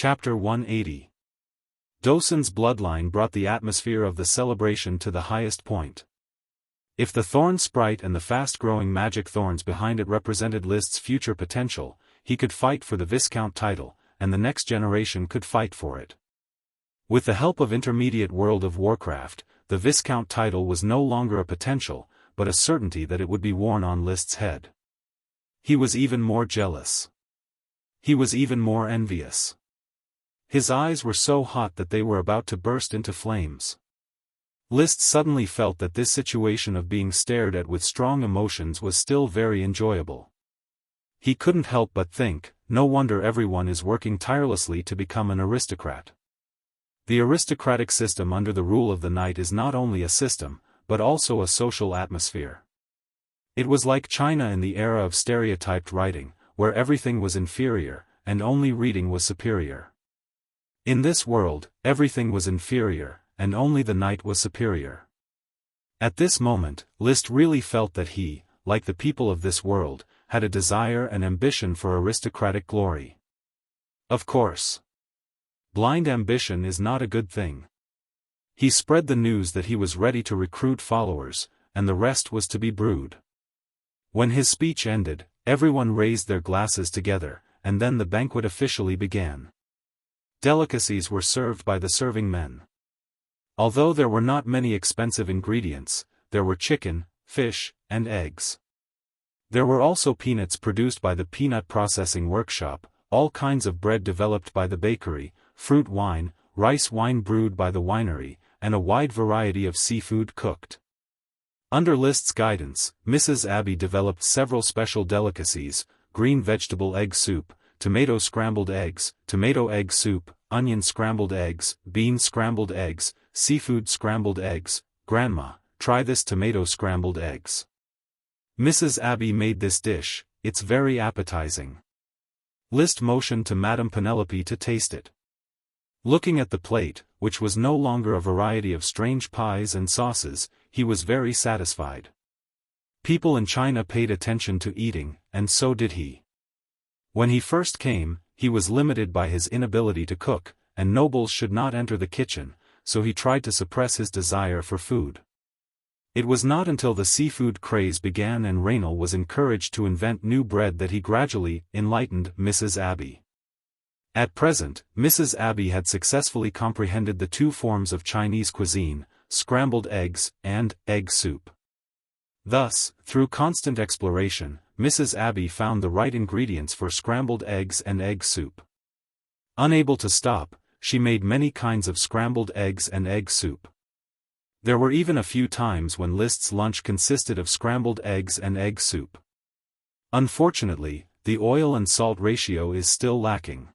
Chapter 180. Dosun's bloodline brought the atmosphere of the celebration to the highest point. If the thorn sprite and the fast-growing magic thorns behind it represented List's future potential, he could fight for the Viscount title, and the next generation could fight for it. With the help of intermediate World of Warcraft, the Viscount title was no longer a potential, but a certainty that it would be worn on List's head. He was even more jealous. He was even more envious. His eyes were so hot that they were about to burst into flames. List suddenly felt that this situation of being stared at with strong emotions was still very enjoyable. He couldn't help but think, no wonder everyone is working tirelessly to become an aristocrat. The aristocratic system under the rule of the knight is not only a system, but also a social atmosphere. It was like China in the era of stereotyped writing, where everything was inferior, and only reading was superior. In this world, everything was inferior, and only the knight was superior. At this moment, List really felt that he, like the people of this world, had a desire and ambition for aristocratic glory. Of course, blind ambition is not a good thing. He spread the news that he was ready to recruit followers, and the rest was to be brewed. When his speech ended, everyone raised their glasses together, and then the banquet officially began. Delicacies were served by the serving men. Although there were not many expensive ingredients, there were chicken, fish, and eggs. There were also peanuts produced by the peanut processing workshop, all kinds of bread developed by the bakery, fruit wine, rice wine brewed by the winery, and a wide variety of seafood cooked. Under List's guidance, Mrs. Abbey developed several special delicacies: green vegetable egg soup, tomato scrambled eggs, tomato egg soup, onion scrambled eggs, bean scrambled eggs, seafood scrambled eggs. "Grandma, try this tomato scrambled eggs." Mrs. Abbey made this dish, it's very appetizing. List motioned to Madame Penelope to taste it. Looking at the plate, which was no longer a variety of strange pies and sauces, he was very satisfied. People in China paid attention to eating, and so did he. When he first came, he was limited by his inability to cook, and nobles should not enter the kitchen, so he tried to suppress his desire for food. It was not until the seafood craze began and Raynal was encouraged to invent new bread that he gradually enlightened Mrs. Abbey. At present, Mrs. Abbey had successfully comprehended the two forms of Chinese cuisine, scrambled eggs, and egg soup. Thus, through constant exploration, Mrs. Abbey found the right ingredients for scrambled eggs and egg soup. Unable to stop, she made many kinds of scrambled eggs and egg soup. There were even a few times when List's lunch consisted of scrambled eggs and egg soup. Unfortunately, the oil and salt ratio is still lacking.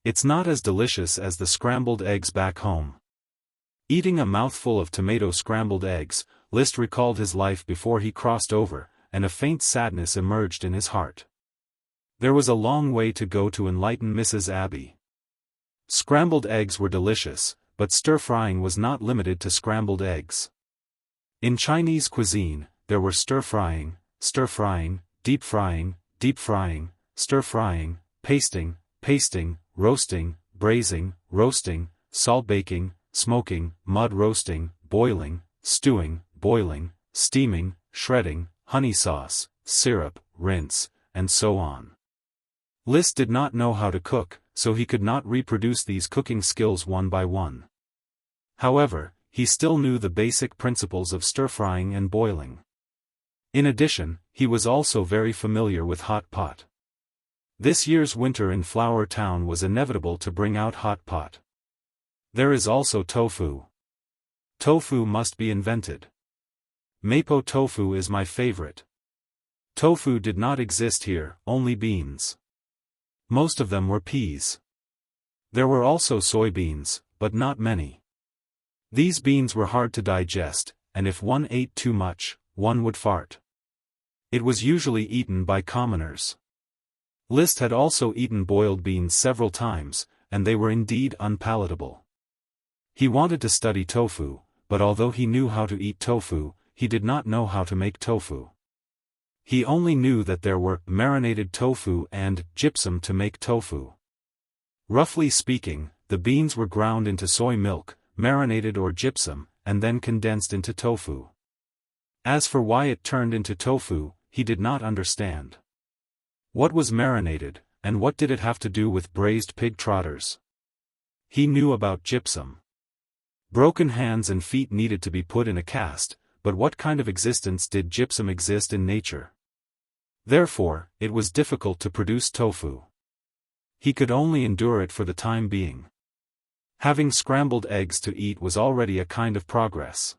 It's not as delicious as the scrambled eggs back home. Eating a mouthful of tomato scrambled eggs, List recalled his life before he crossed over, and a faint sadness emerged in his heart. There was a long way to go to enlighten Mrs. Abbey. Scrambled eggs were delicious, but stir-frying was not limited to scrambled eggs. In Chinese cuisine, there were stir-frying, deep-frying, stir-frying, pasting, roasting, braising, roasting, salt baking, smoking, mud roasting, boiling, stewing, boiling, steaming, shredding, honey sauce, syrup, rinse, and so on. List did not know how to cook, so he could not reproduce these cooking skills one by one. However, he still knew the basic principles of stir-frying and boiling. In addition, he was also very familiar with hot pot. This year's winter in Flower Town was inevitable to bring out hot pot. There is also tofu. Tofu must be invented. Mapo tofu is my favorite. Tofu did not exist here, only beans. Most of them were peas. There were also soybeans, but not many. These beans were hard to digest, and if one ate too much, one would fart. It was usually eaten by commoners. List had also eaten boiled beans several times, and they were indeed unpalatable. He wanted to study tofu, but although he knew how to eat tofu, he did not know how to make tofu. He only knew that there were marinated tofu and gypsum to make tofu. Roughly speaking, the beans were ground into soy milk, marinated or gypsum, and then condensed into tofu. As for why it turned into tofu, he did not understand. What was marinated, and what did it have to do with braised pig trotters? He knew about gypsum. Broken hands and feet needed to be put in a cast, but what kind of existence did gypsum exist in nature? Therefore, it was difficult to produce tofu. He could only endure it for the time being. Having scrambled eggs to eat was already a kind of progress.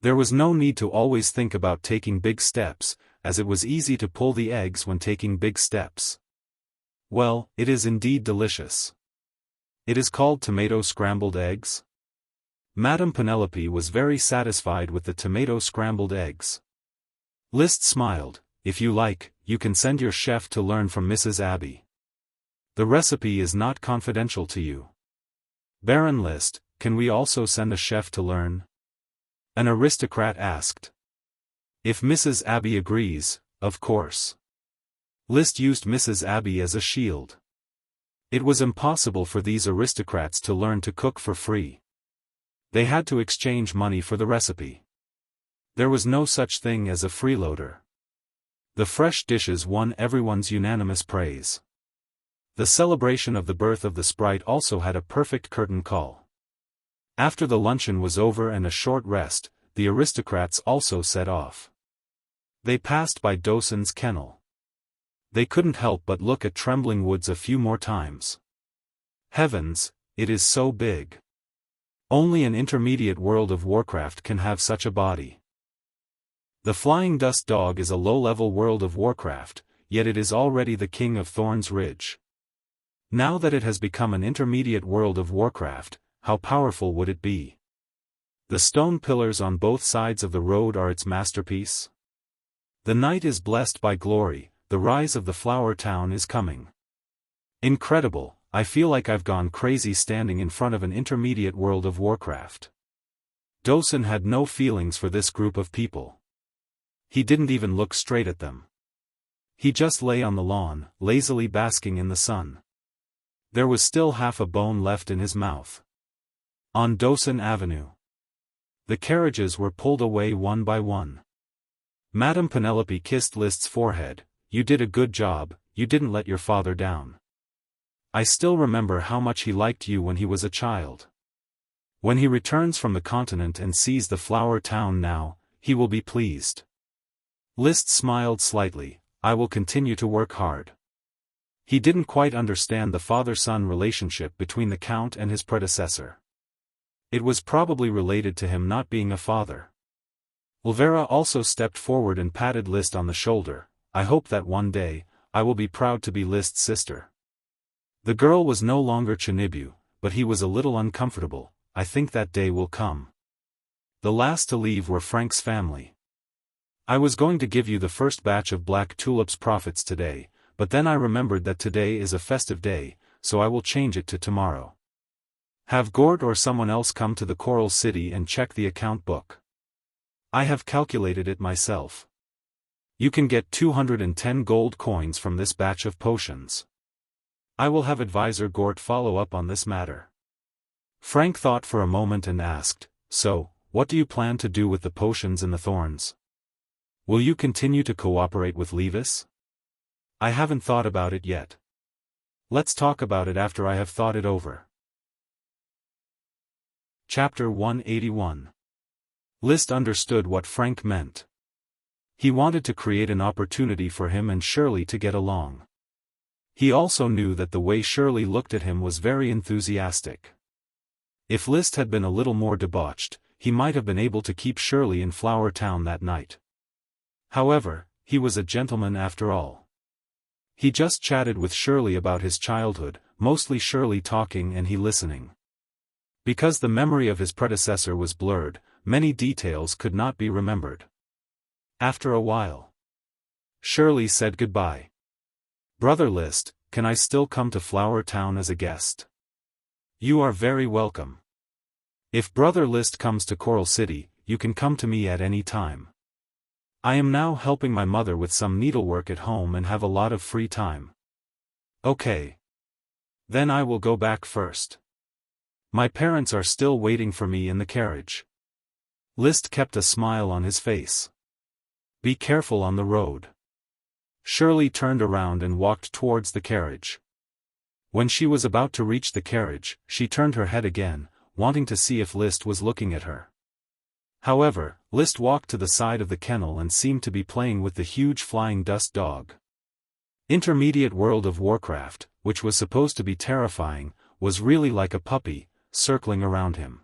There was no need to always think about taking big steps, as it was easy to pull the eggs when taking big steps. Well, it is indeed delicious. It is called tomato scrambled eggs? Madame Penelope was very satisfied with the tomato scrambled eggs. Liszt smiled. If you like, you can send your chef to learn from Mrs. Abbey. The recipe is not confidential to you. Baron Liszt, can we also send a chef to learn? An aristocrat asked. If Mrs. Abbey agrees, of course. Liszt used Mrs. Abbey as a shield. It was impossible for these aristocrats to learn to cook for free. They had to exchange money for the recipe. There was no such thing as a freeloader. The fresh dishes won everyone's unanimous praise. The celebration of the birth of the sprite also had a perfect curtain call. After the luncheon was over and a short rest, the aristocrats also set off. They passed by Dawson's kennel. They couldn't help but look at Trembling Woods a few more times. Heavens, it is so big. Only an intermediate World of Warcraft can have such a body. The Flying Dust Dog is a low-level World of Warcraft, yet it is already the king of Thorn's Ridge. Now that it has become an intermediate World of Warcraft, how powerful would it be? The stone pillars on both sides of the road are its masterpiece. The night is blessed by glory, the rise of the flower town is coming. Incredible, I feel like I've gone crazy standing in front of an intermediate World of Warcraft. Dawson had no feelings for this group of people. He didn't even look straight at them. He just lay on the lawn, lazily basking in the sun. There was still half a bone left in his mouth. On Dawson Avenue. The carriages were pulled away one by one. Madame Penelope kissed Liszt's forehead. You did a good job, you didn't let your father down. I still remember how much he liked you when he was a child. When he returns from the continent and sees the flower town now, he will be pleased. Liszt smiled slightly. I will continue to work hard. He didn't quite understand the father-son relationship between the Count and his predecessor. It was probably related to him not being a father. Elvira also stepped forward and patted Liszt on the shoulder. I hope that one day, I will be proud to be Liszt's sister. The girl was no longer Chinibu, but he was a little uncomfortable. I think that day will come. The last to leave were Frank's family. I was going to give you the first batch of black tulips profits today, but then I remembered that today is a festive day, so I will change it to tomorrow. Have Gort or someone else come to the Coral City and check the account book. I have calculated it myself. You can get 210 gold coins from this batch of potions. I will have advisor Gort follow up on this matter. Frank thought for a moment and asked, so, what do you plan to do with the potions and the thorns? Will you continue to cooperate with Levis? I haven't thought about it yet. Let's talk about it after I have thought it over. Chapter 181. Liszt understood what Frank meant. He wanted to create an opportunity for him and Shirley to get along. He also knew that the way Shirley looked at him was very enthusiastic. If Liszt had been a little more debauched, he might have been able to keep Shirley in Flower Town that night. However, he was a gentleman after all. He just chatted with Shirley about his childhood, mostly Shirley talking and he listening. Because the memory of his predecessor was blurred, many details could not be remembered. After a while, Shirley said goodbye. Brother Liszt, can I still come to Flower Town as a guest? You are very welcome. If Brother Liszt comes to Coral City, you can come to me at any time. I am now helping my mother with some needlework at home and have a lot of free time. Okay. Then I will go back first. My parents are still waiting for me in the carriage. Liszt kept a smile on his face. Be careful on the road. Shirley turned around and walked towards the carriage. When she was about to reach the carriage, she turned her head again, wanting to see if Liszt was looking at her. However, Liszt walked to the side of the kennel and seemed to be playing with the huge flying dust dog. Intermediate World of Warcraft, which was supposed to be terrifying, was really like a puppy, circling around him.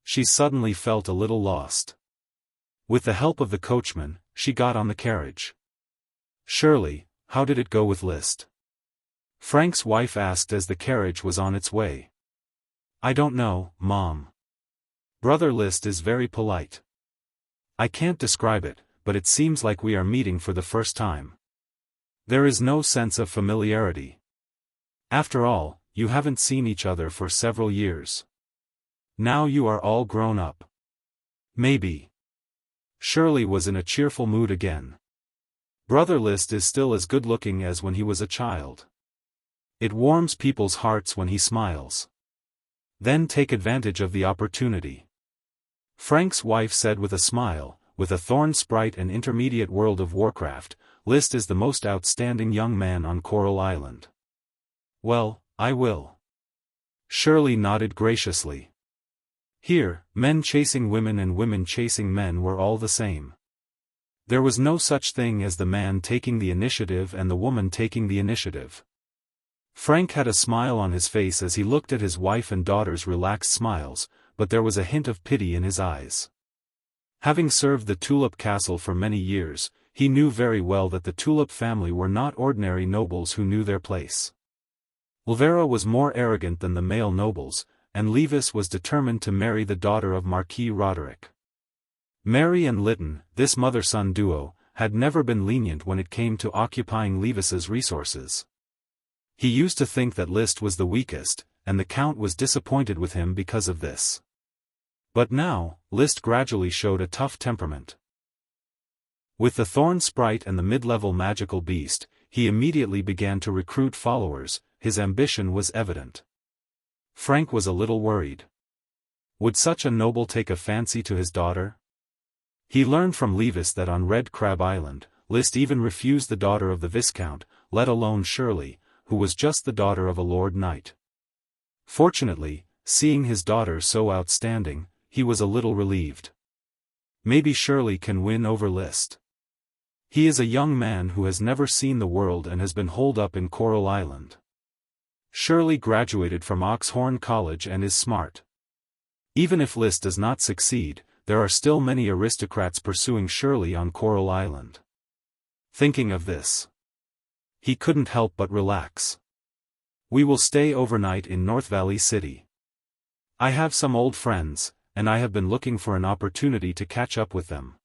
She suddenly felt a little lost. With the help of the coachman, she got on the carriage. Shirley, how did it go with Liszt? Frank's wife asked as the carriage was on its way. I don't know, Mom. Brother Liszt is very polite. I can't describe it, but it seems like we are meeting for the first time. There is no sense of familiarity. After all, you haven't seen each other for several years. Now you are all grown up. Maybe. Shirley was in a cheerful mood again. Brother Liszt is still as good-looking as when he was a child. It warms people's hearts when he smiles. Then take advantage of the opportunity. Frank's wife said with a smile, with a thorn sprite and intermediate World of Warcraft, Liszt is the most outstanding young man on Coral Island. Well, I will. Shirley nodded graciously. Here, men chasing women and women chasing men were all the same. There was no such thing as the man taking the initiative and the woman taking the initiative. Frank had a smile on his face as he looked at his wife and daughter's relaxed smiles, but there was a hint of pity in his eyes. Having served the Tulip Castle for many years, he knew very well that the Tulip family were not ordinary nobles who knew their place. Elvira was more arrogant than the male nobles, and Levis was determined to marry the daughter of Marquis Roderick. Mary and Lytton, this mother-son duo, had never been lenient when it came to occupying Levis's resources. He used to think that Liszt was the weakest, and the Count was disappointed with him because of this. But now, Liszt gradually showed a tough temperament. With the Thorn Sprite and the mid-level magical beast, he immediately began to recruit followers. His ambition was evident. Frank was a little worried. Would such a noble take a fancy to his daughter? He learned from Levis that on Red Crab Island, Liszt even refused the daughter of the Viscount, let alone Shirley, who was just the daughter of a Lord Knight. Fortunately, seeing his daughter so outstanding, he was a little relieved. Maybe Shirley can win over Liszt. He is a young man who has never seen the world and has been holed up in Coral Island. Shirley graduated from Oxhorn College and is smart. Even if Liszt does not succeed, there are still many aristocrats pursuing Shirley on Coral Island. Thinking of this, he couldn't help but relax. We will stay overnight in North Valley City. I have some old friends, and I have been looking for an opportunity to catch up with them.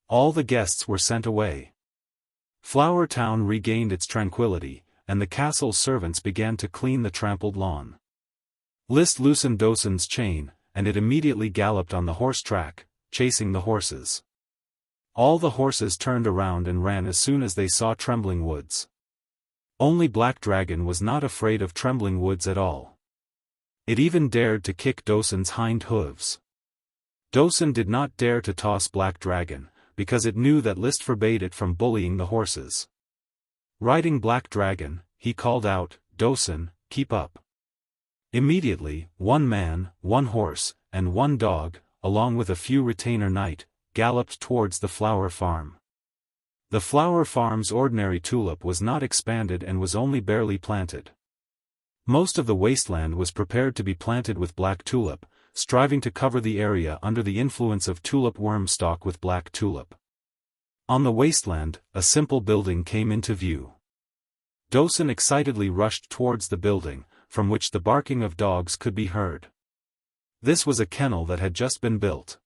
All the guests were sent away. Flower Town regained its tranquility, and the castle's servants began to clean the trampled lawn. Liszt loosened Dosen's chain, and it immediately galloped on the horse track, chasing the horses. All the horses turned around and ran as soon as they saw Trembling Woods. Only Black Dragon was not afraid of Trembling Woods at all. It even dared to kick Dosen's hind hooves. Dosen did not dare to toss Black Dragon, because it knew that Liszt forbade it from bullying the horses. Riding Black Dragon, he called out, "Dosen, keep up." Immediately, one man, one horse, and one dog, along with a few retainer knight, galloped towards the flower farm. The flower farm's ordinary tulip was not expanded and was only barely planted. Most of the wasteland was prepared to be planted with black tulip, striving to cover the area under the influence of tulip worm stalk with black tulip. On the wasteland, a simple building came into view. Dosen excitedly rushed towards the building, from which the barking of dogs could be heard. This was a kennel that had just been built.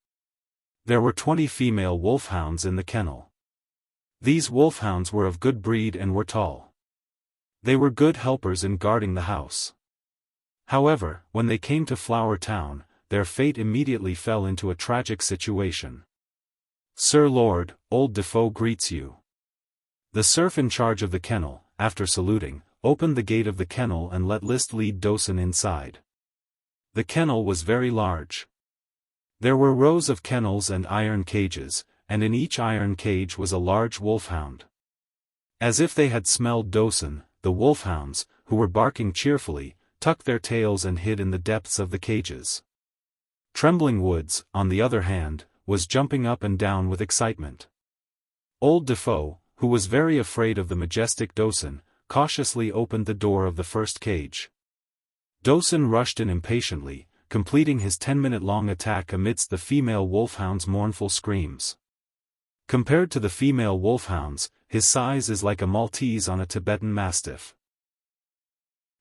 There were 20 female wolfhounds in the kennel. These wolfhounds were of good breed and were tall. They were good helpers in guarding the house. However, when they came to Flower Town, their fate immediately fell into a tragic situation. "Sir Lord, old Defoe greets you." The serf in charge of the kennel, after saluting, opened the gate of the kennel and let List lead Dosun inside. The kennel was very large. There were rows of kennels and iron cages, and in each iron cage was a large wolfhound. As if they had smelled Dosun, the wolfhounds, who were barking cheerfully, tucked their tails and hid in the depths of the cages. Trembling Woods, on the other hand, was jumping up and down with excitement. Old Defoe, who was very afraid of the majestic Dosun, cautiously opened the door of the first cage. Dosun rushed in impatiently, completing his 10-minute-long attack amidst the female wolfhound's mournful screams. Compared to the female wolfhounds, his size is like a Maltese on a Tibetan Mastiff.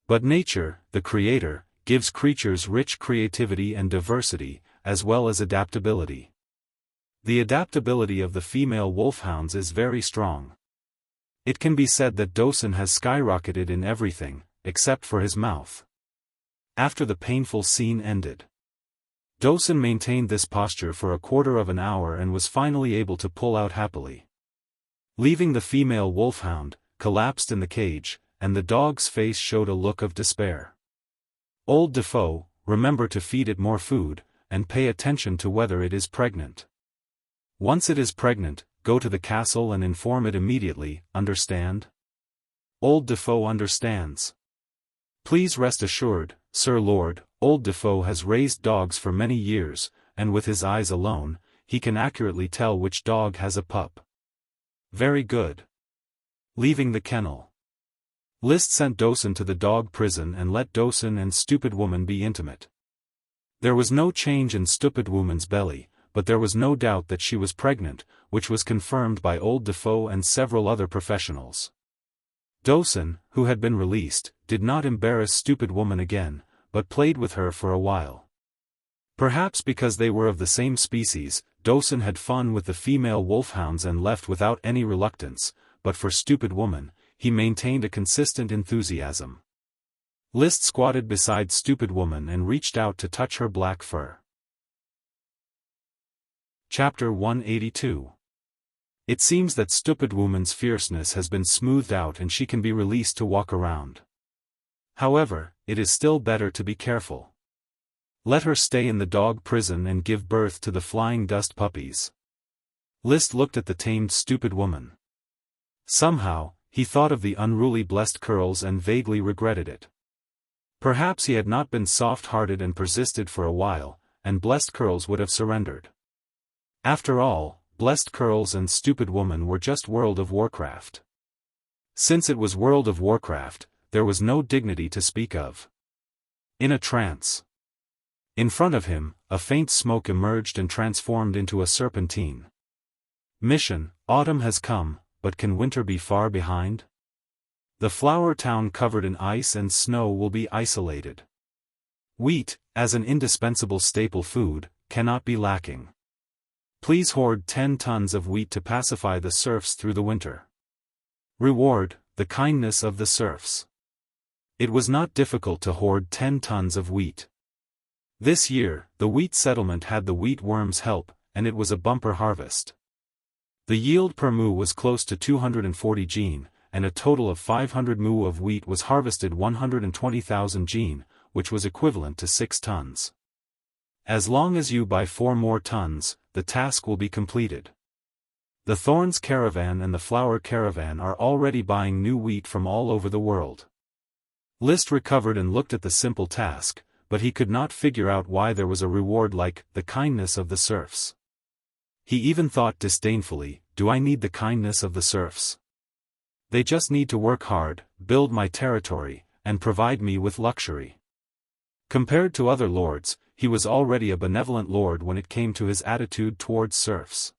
But nature, the creator, gives creatures rich creativity and diversity, as well as adaptability. The adaptability of the female wolfhounds is very strong. It can be said that Dosun has skyrocketed in everything, except for his mouth. After the painful scene ended, Dosun maintained this posture for a quarter of an hour and was finally able to pull out happily. Leaving the female wolfhound, collapsed in the cage, and the dog's face showed a look of despair. Old Defoe, remember to feed it more food, and pay attention to whether it is pregnant. Once it is pregnant, go to the castle and inform it immediately, understand? Old Defoe understands. Please rest assured, Sir Lord, Old Defoe has raised dogs for many years, and with his eyes alone, he can accurately tell which dog has a pup. Very good. Leaving the kennel, List sent Dosun to the dog prison and let Dosun and Stupid Woman be intimate. There was no change in Stupid Woman's belly, but there was no doubt that she was pregnant, which was confirmed by Old Defoe and several other professionals. Dosun, who had been released, did not embarrass Stupid Woman again, but played with her for a while. Perhaps because they were of the same species, Dosun had fun with the female wolfhounds and left without any reluctance, but for Stupid Woman, he maintained a consistent enthusiasm. List squatted beside Stupid Woman and reached out to touch her black fur. Chapter 182. It seems that Stupid Woman's fierceness has been smoothed out and she can be released to walk around. However, it is still better to be careful. Let her stay in the dog prison and give birth to the flying dust puppies. List looked at the tamed Stupid Woman. Somehow, he thought of the unruly Blessed Curls and vaguely regretted it. Perhaps he had not been soft-hearted and persisted for a while, and Blessed Curls would have surrendered. After all, Blessed Curls and Stupid Woman were just World of Warcraft. Since it was World of Warcraft, there was no dignity to speak of. In a trance. In front of him, a faint smoke emerged and transformed into a serpentine. Mission: Autumn has come, but can winter be far behind? The flower town covered in ice and snow will be isolated. Wheat, as an indispensable staple food, cannot be lacking. Please hoard 10 tons of wheat to pacify the serfs through the winter. Reward: the kindness of the serfs. It was not difficult to hoard 10 tons of wheat. This year, the wheat settlement had the wheat worms' help, and it was a bumper harvest. The yield per mu was close to 240 jin, and a total of 500 mu of wheat was harvested, 120,000 jin, which was equivalent to 6 tons. As long as you buy 4 more tons, the task will be completed. The Thorns Caravan and the Flower Caravan are already buying new wheat from all over the world. List recovered and looked at the simple task, but he could not figure out why there was a reward like the kindness of the serfs. He even thought disdainfully, do I need the kindness of the serfs? They just need to work hard, build my territory, and provide me with luxury. Compared to other lords, he was already a benevolent lord when it came to his attitude towards serfs.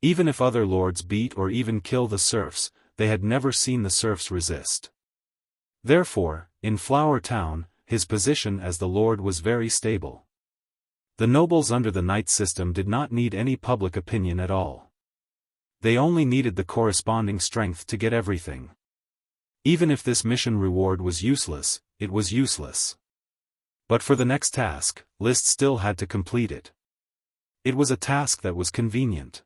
Even if other lords beat or even kill the serfs, they had never seen the serfs resist. Therefore, in Flower Town, his position as the lord was very stable. The nobles under the knight system did not need any public opinion at all. They only needed the corresponding strength to get everything. Even if this mission reward was useless, it was useless. But for the next task, List still had to complete it. It was a task that was convenient.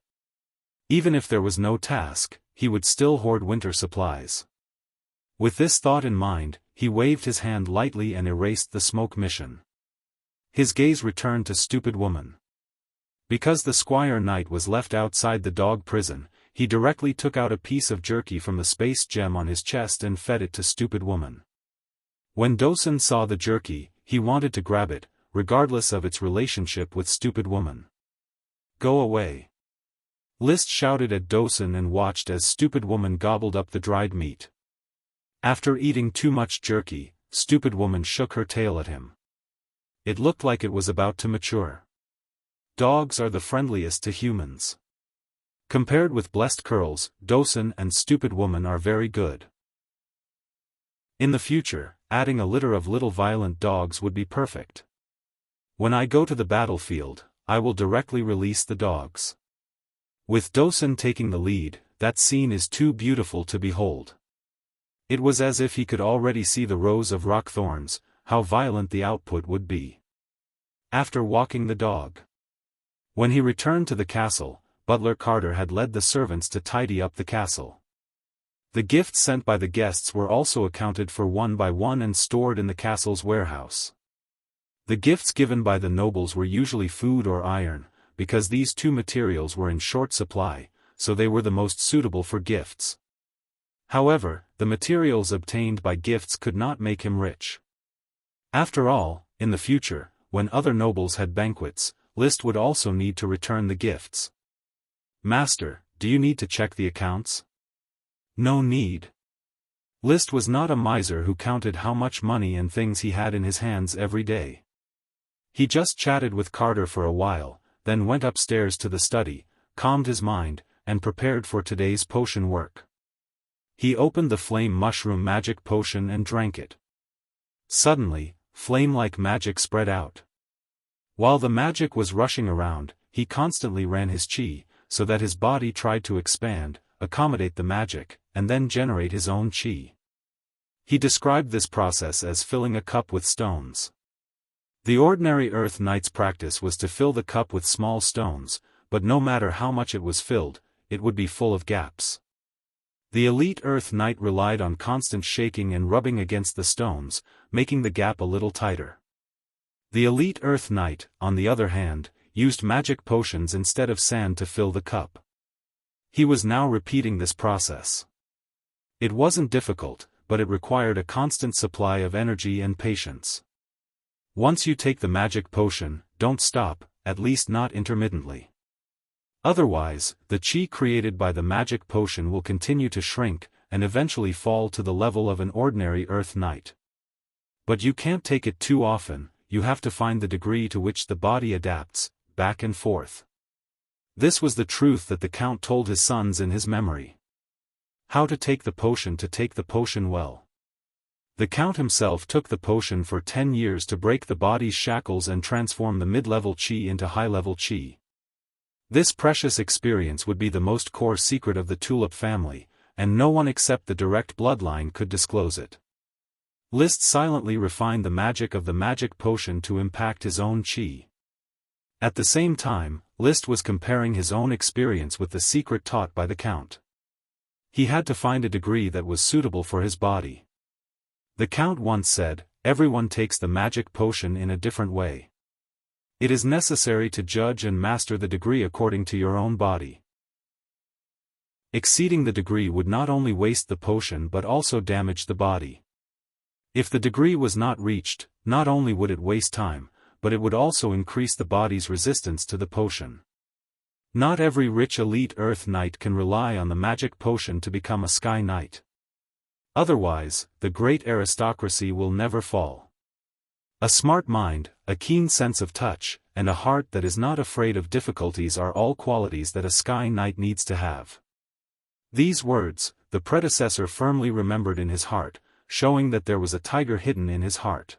Even if there was no task, he would still hoard winter supplies. With this thought in mind, he waved his hand lightly and erased the smoke mission. His gaze returned to Stupid Woman. Because the Squire Knight was left outside the dog prison, he directly took out a piece of jerky from the space gem on his chest and fed it to Stupid Woman. When Dosen saw the jerky, he wanted to grab it, regardless of its relationship with Stupid Woman. "Go away!" List shouted at Dosen and watched as Stupid Woman gobbled up the dried meat. After eating too much jerky, Stupid Woman shook her tail at him. It looked like it was about to mature. Dogs are the friendliest to humans. Compared with Blessed Curls, Dosen and Stupid Woman are very good. In the future, adding a litter of little violent dogs would be perfect. When I go to the battlefield, I will directly release the dogs. With Dosen taking the lead, that scene is too beautiful to behold. It was as if he could already see the rows of rock thorns, how violent the output would be. After walking the dog. When he returned to the castle, Butler Carter had led the servants to tidy up the castle. The gifts sent by the guests were also accounted for one by one and stored in the castle's warehouse. The gifts given by the nobles were usually food or iron, because these two materials were in short supply, so they were the most suitable for gifts. However, the materials obtained by gifts could not make him rich. After all, in the future, when other nobles had banquets, List would also need to return the gifts. "Master, do you need to check the accounts?" "No need." List was not a miser who counted how much money and things he had in his hands every day. He just chatted with Carter for a while, then went upstairs to the study, calmed his mind, and prepared for today's potion work. He opened the flame mushroom magic potion and drank it. Suddenly, flame-like magic spread out. While the magic was rushing around, he constantly ran his chi, so that his body tried to expand, accommodate the magic, and then generate his own chi. He described this process as filling a cup with stones. The ordinary Earth Knight's practice was to fill the cup with small stones, but no matter how much it was filled, it would be full of gaps. The elite Earth Knight relied on constant shaking and rubbing against the stones, making the gap a little tighter. The elite Earth Knight, on the other hand, used magic potions instead of sand to fill the cup. He was now repeating this process. It wasn't difficult, but it required a constant supply of energy and patience. Once you take the magic potion, don't stop, at least not intermittently. Otherwise, the chi created by the magic potion will continue to shrink, and eventually fall to the level of an ordinary Earth Knight. But you can't take it too often, you have to find the degree to which the body adapts, back and forth. This was the truth that the Count told his sons in his memory. How to take the potion well. The Count himself took the potion for 10 years to break the body's shackles and transform the mid-level chi into high-level chi. This precious experience would be the most core secret of the Tulip family, and no one except the direct bloodline could disclose it. List silently refined the magic of the magic potion to impact his own chi. At the same time, List was comparing his own experience with the secret taught by the Count. He had to find a degree that was suitable for his body. The Count once said, "Everyone takes the magic potion in a different way. It is necessary to judge and master the degree according to your own body." Exceeding the degree would not only waste the potion but also damage the body. If the degree was not reached, not only would it waste time, but it would also increase the body's resistance to the potion. Not every rich elite Earth Knight can rely on the magic potion to become a Sky Knight. Otherwise, the great aristocracy will never fall. A smart mind, a keen sense of touch, and a heart that is not afraid of difficulties are all qualities that a Sky Knight needs to have. These words, the predecessor firmly remembered in his heart, showing that there was a tiger hidden in his heart.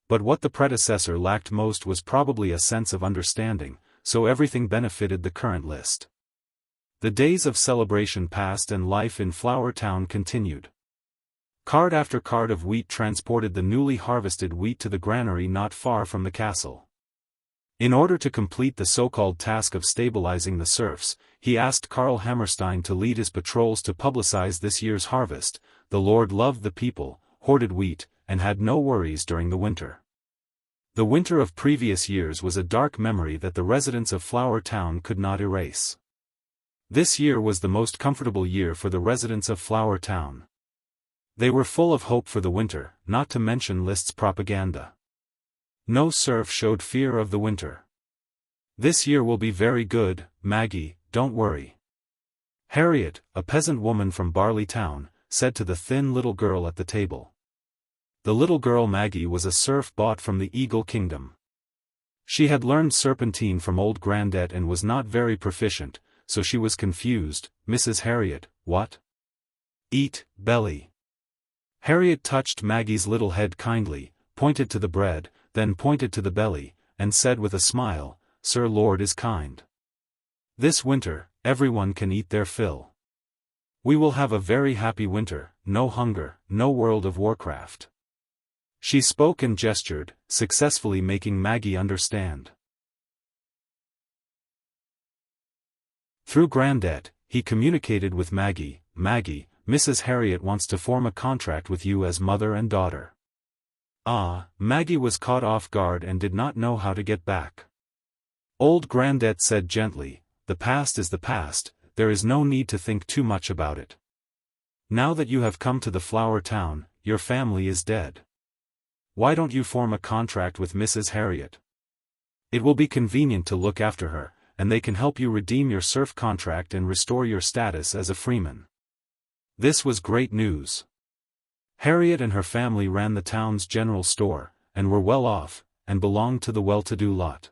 But what the predecessor lacked most was probably a sense of understanding, so everything benefited the current List. The days of celebration passed and life in Flower Town continued. Cart after cart of wheat transported the newly harvested wheat to the granary not far from the castle. In order to complete the so-called task of stabilizing the serfs, he asked Karl Hammerstein to lead his patrols to publicize this year's harvest, the Lord loved the people, hoarded wheat, and had no worries during the winter. The winter of previous years was a dark memory that the residents of Flower Town could not erase. This year was the most comfortable year for the residents of Flower Town. They were full of hope for the winter, not to mention List's propaganda. No serf showed fear of the winter. "This year will be very good, Maggie, don't worry." Harriet, a peasant woman from Barley Town, said to the thin little girl at the table. The little girl Maggie was a serf bought from the Eagle Kingdom. She had learned Serpentine from old Grandette and was not very proficient, so she was confused. "Mrs. Harriet, what?" "Eat, belly." Harriet touched Maggie's little head kindly, pointed to the bread, then pointed to the belly, and said with a smile, "Sir Lord is kind. This winter, everyone can eat their fill. We will have a very happy winter, no hunger, no World of Warcraft." She spoke and gestured, successfully making Maggie understand. Through Grandette, he communicated with Maggie. "Maggie, Mrs. Harriet wants to form a contract with you as mother and daughter." Maggie was caught off guard and did not know how to get back. Old Grandette said gently, "The past is the past, there is no need to think too much about it. Now that you have come to the Flower Town, your family is dead. Why don't you form a contract with Mrs. Harriet? It will be convenient to look after her, and they can help you redeem your serf contract and restore your status as a freeman." This was great news. Harriet and her family ran the town's general store, and were well off, and belonged to the well-to-do lot.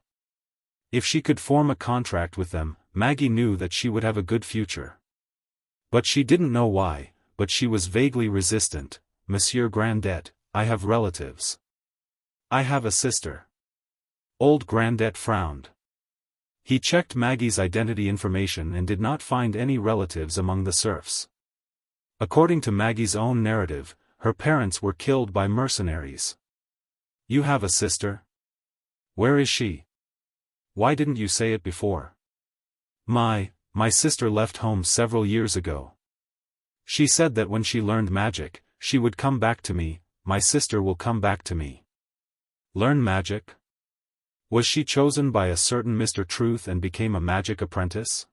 If she could form a contract with them, Maggie knew that she would have a good future. But she didn't know why, but she was vaguely resistant. "Monsieur Grandette, I have relatives. I have a sister." Old Grandette frowned. He checked Maggie's identity information and did not find any relatives among the serfs. According to Maggie's own narrative, her parents were killed by mercenaries. "You have a sister? Where is she? Why didn't you say it before?" My sister left home several years ago. She said that when she learned magic, she would come back to me. My sister will come back to me." Learn magic? Was she chosen by a certain Mr. Truth and became a magic apprentice?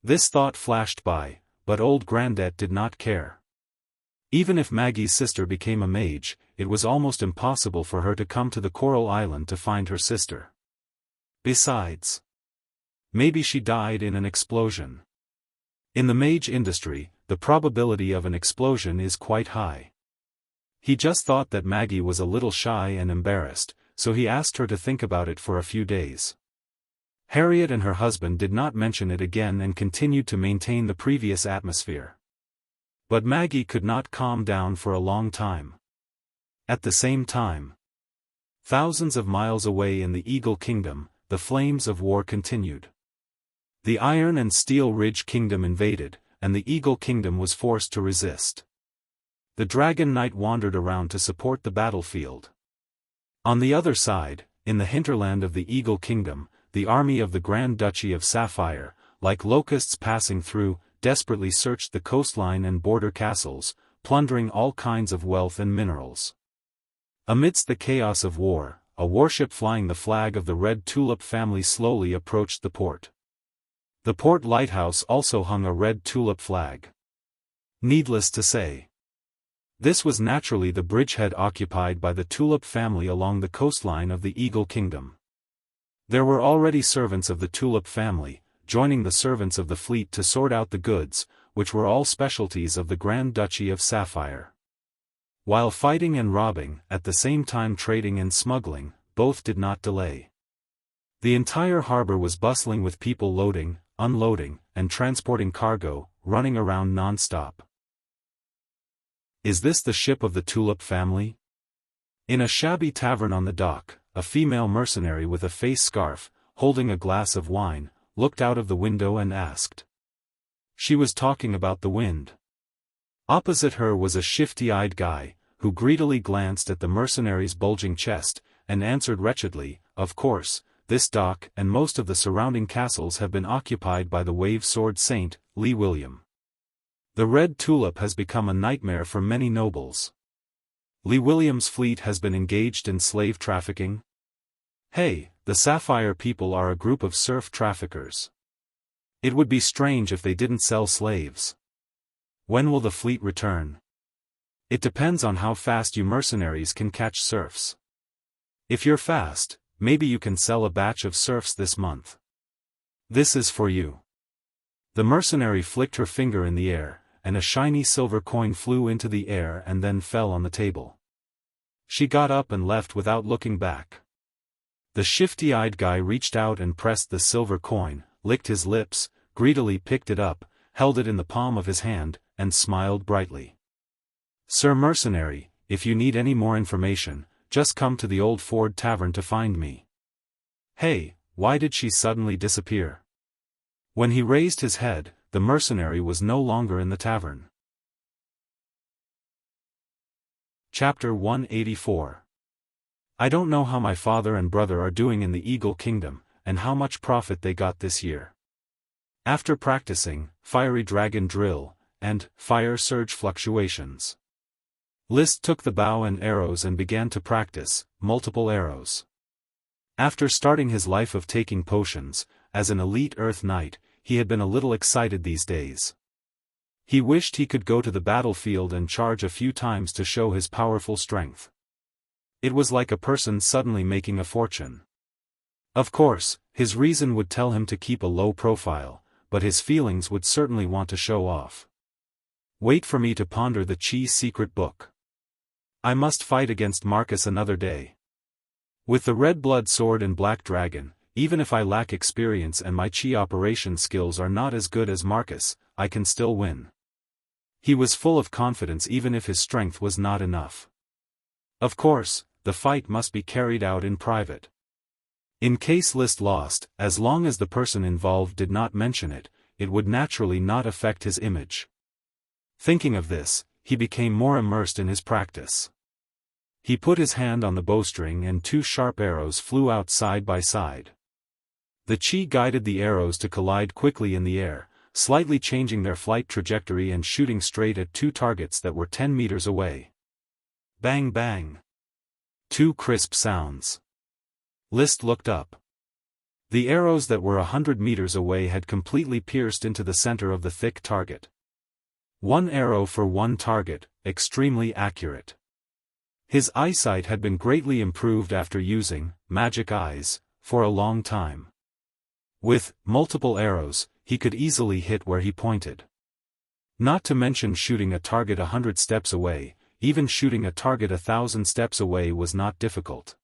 This thought flashed by, but old Grandette did not care. Even if Maggie's sister became a mage, it was almost impossible for her to come to the Coral Island to find her sister. Besides, maybe she died in an explosion. In the mage industry, the probability of an explosion is quite high. He just thought that Maggie was a little shy and embarrassed, so he asked her to think about it for a few days. Harriet and her husband did not mention it again and continued to maintain the previous atmosphere. But Maggie could not calm down for a long time. At the same time, thousands of miles away in the Eagle Kingdom, the flames of war continued. The Iron and Steel Ridge Kingdom invaded, and the Eagle Kingdom was forced to resist. The Dragon Knight wandered around to support the battlefield. On the other side, in the hinterland of the Eagle Kingdom, the army of the Grand Duchy of Sapphire, like locusts passing through, desperately searched the coastline and border castles, plundering all kinds of wealth and minerals. Amidst the chaos of war, a warship flying the flag of the Red Tulip family slowly approached the port. The port lighthouse also hung a red tulip flag. Needless to say, this was naturally the bridgehead occupied by the Tulip family along the coastline of the Eagle Kingdom. There were already servants of the Tulip family, joining the servants of the fleet to sort out the goods, which were all specialties of the Grand Duchy of Sapphire. While fighting and robbing, at the same time trading and smuggling, both did not delay. The entire harbor was bustling with people loading, unloading, and transporting cargo, running around non-stop. Is this the ship of the Tulip family? In a shabby tavern on the dock, a female mercenary with a face scarf, holding a glass of wine, looked out of the window and asked. She was talking about the wind. Opposite her was a shifty-eyed guy, who greedily glanced at the mercenary's bulging chest, and answered wretchedly, "Of course, this dock and most of the surrounding castles have been occupied by the Wave Sword Saint, Lee William. The red tulip has become a nightmare for many nobles. Lee William's fleet has been engaged in slave trafficking. Hey, the Sapphire people are a group of serf traffickers. It would be strange if they didn't sell slaves. When will the fleet return? It depends on how fast you mercenaries can catch serfs. If you're fast, maybe you can sell a batch of serfs this month. This is for you. The mercenary flicked her finger in the air, and a shiny silver coin flew into the air and then fell on the table. She got up and left without looking back. The shifty-eyed guy reached out and pressed the silver coin, licked his lips, greedily picked it up, held it in the palm of his hand, and smiled brightly. Sir Mercenary, if you need any more information, just come to the Old Ford Tavern to find me. Hey, why did she suddenly disappear? When he raised his head, the mercenary was no longer in the tavern. Chapter 184. I don't know how my father and brother are doing in the Eagle Kingdom, and how much profit they got this year. After practicing Fiery Dragon Drill and Fire Surge Fluctuations, List took the bow and arrows and began to practice multiple arrows. After starting his life of taking potions, as an elite Earth Knight, he had been a little excited these days. He wished he could go to the battlefield and charge a few times to show his powerful strength. It was like a person suddenly making a fortune. Of course, his reason would tell him to keep a low profile, but his feelings would certainly want to show off. Wait for me to ponder the Chi's secret book. I must fight against Marcus another day. With the red blood sword and black dragon, even if I lack experience and my Chi operation skills are not as good as Marcus, I can still win. He was full of confidence even if his strength was not enough. Of course, the fight must be carried out in private. In case List lost, as long as the person involved did not mention it, it would naturally not affect his image. Thinking of this, he became more immersed in his practice. He put his hand on the bowstring and two sharp arrows flew out side by side. The Chi guided the arrows to collide quickly in the air, slightly changing their flight trajectory and shooting straight at two targets that were 10 meters away. Bang bang. Two crisp sounds. List looked up. The arrows that were 100 meters away had completely pierced into the center of the thick target. One arrow for one target, extremely accurate. His eyesight had been greatly improved after using magic eyes for a long time. With multiple arrows, he could easily hit where he pointed. Not to mention shooting a target 100 steps away, even shooting a target 1,000 steps away was not difficult.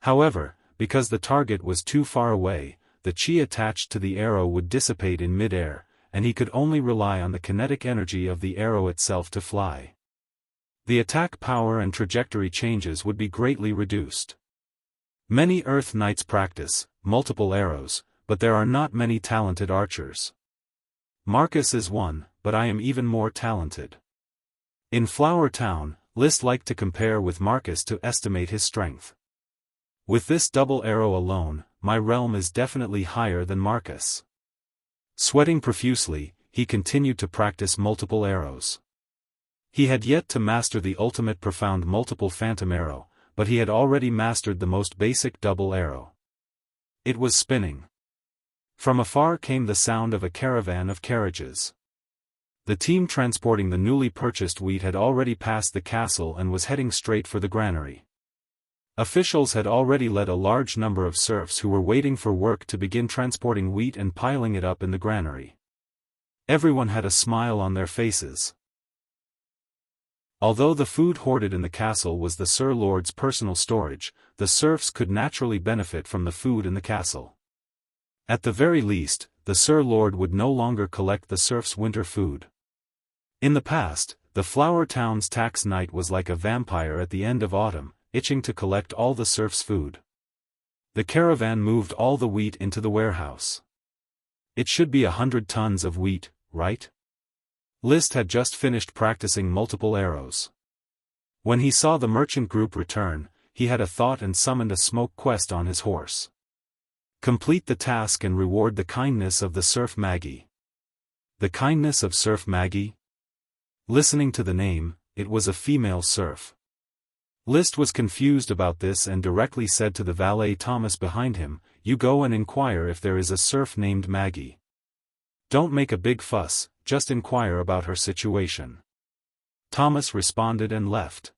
However, because the target was too far away, the Chi attached to the arrow would dissipate in mid-air, and he could only rely on the kinetic energy of the arrow itself to fly. The attack power and trajectory changes would be greatly reduced. Many Earth Knights practice multiple arrows, but there are not many talented archers. Marcus is one, but I am even more talented. In Flower Town, List liked to compare with Marcus to estimate his strength. With this double arrow alone, my realm is definitely higher than Marcus. Sweating profusely, he continued to practice multiple arrows. He had yet to master the ultimate profound multiple phantom arrow, but he had already mastered the most basic double arrow. It was spinning. From afar came the sound of a caravan of carriages. The team transporting the newly purchased wheat had already passed the castle and was heading straight for the granary. Officials had already led a large number of serfs who were waiting for work to begin transporting wheat and piling it up in the granary. Everyone had a smile on their faces. Although the food hoarded in the castle was the Sir Lord's personal storage, the serfs could naturally benefit from the food in the castle. At the very least, the Sir Lord would no longer collect the serfs' winter food. In the past, the Flower Town's tax knight was like a vampire at the end of autumn, itching to collect all the serfs' food. The caravan moved all the wheat into the warehouse. It should be 100 tons of wheat, right? List had just finished practicing multiple arrows. When he saw the merchant group return, he had a thought and summoned a smoke quest on his horse. Complete the task and reward the kindness of the serf Maggie. The kindness of serf Maggie? Listening to the name, it was a female serf. Liszt was confused about this and directly said to the valet Thomas behind him, "You go and inquire if there is a serf named Maggie. Don't make a big fuss, just inquire about her situation." Thomas responded and left.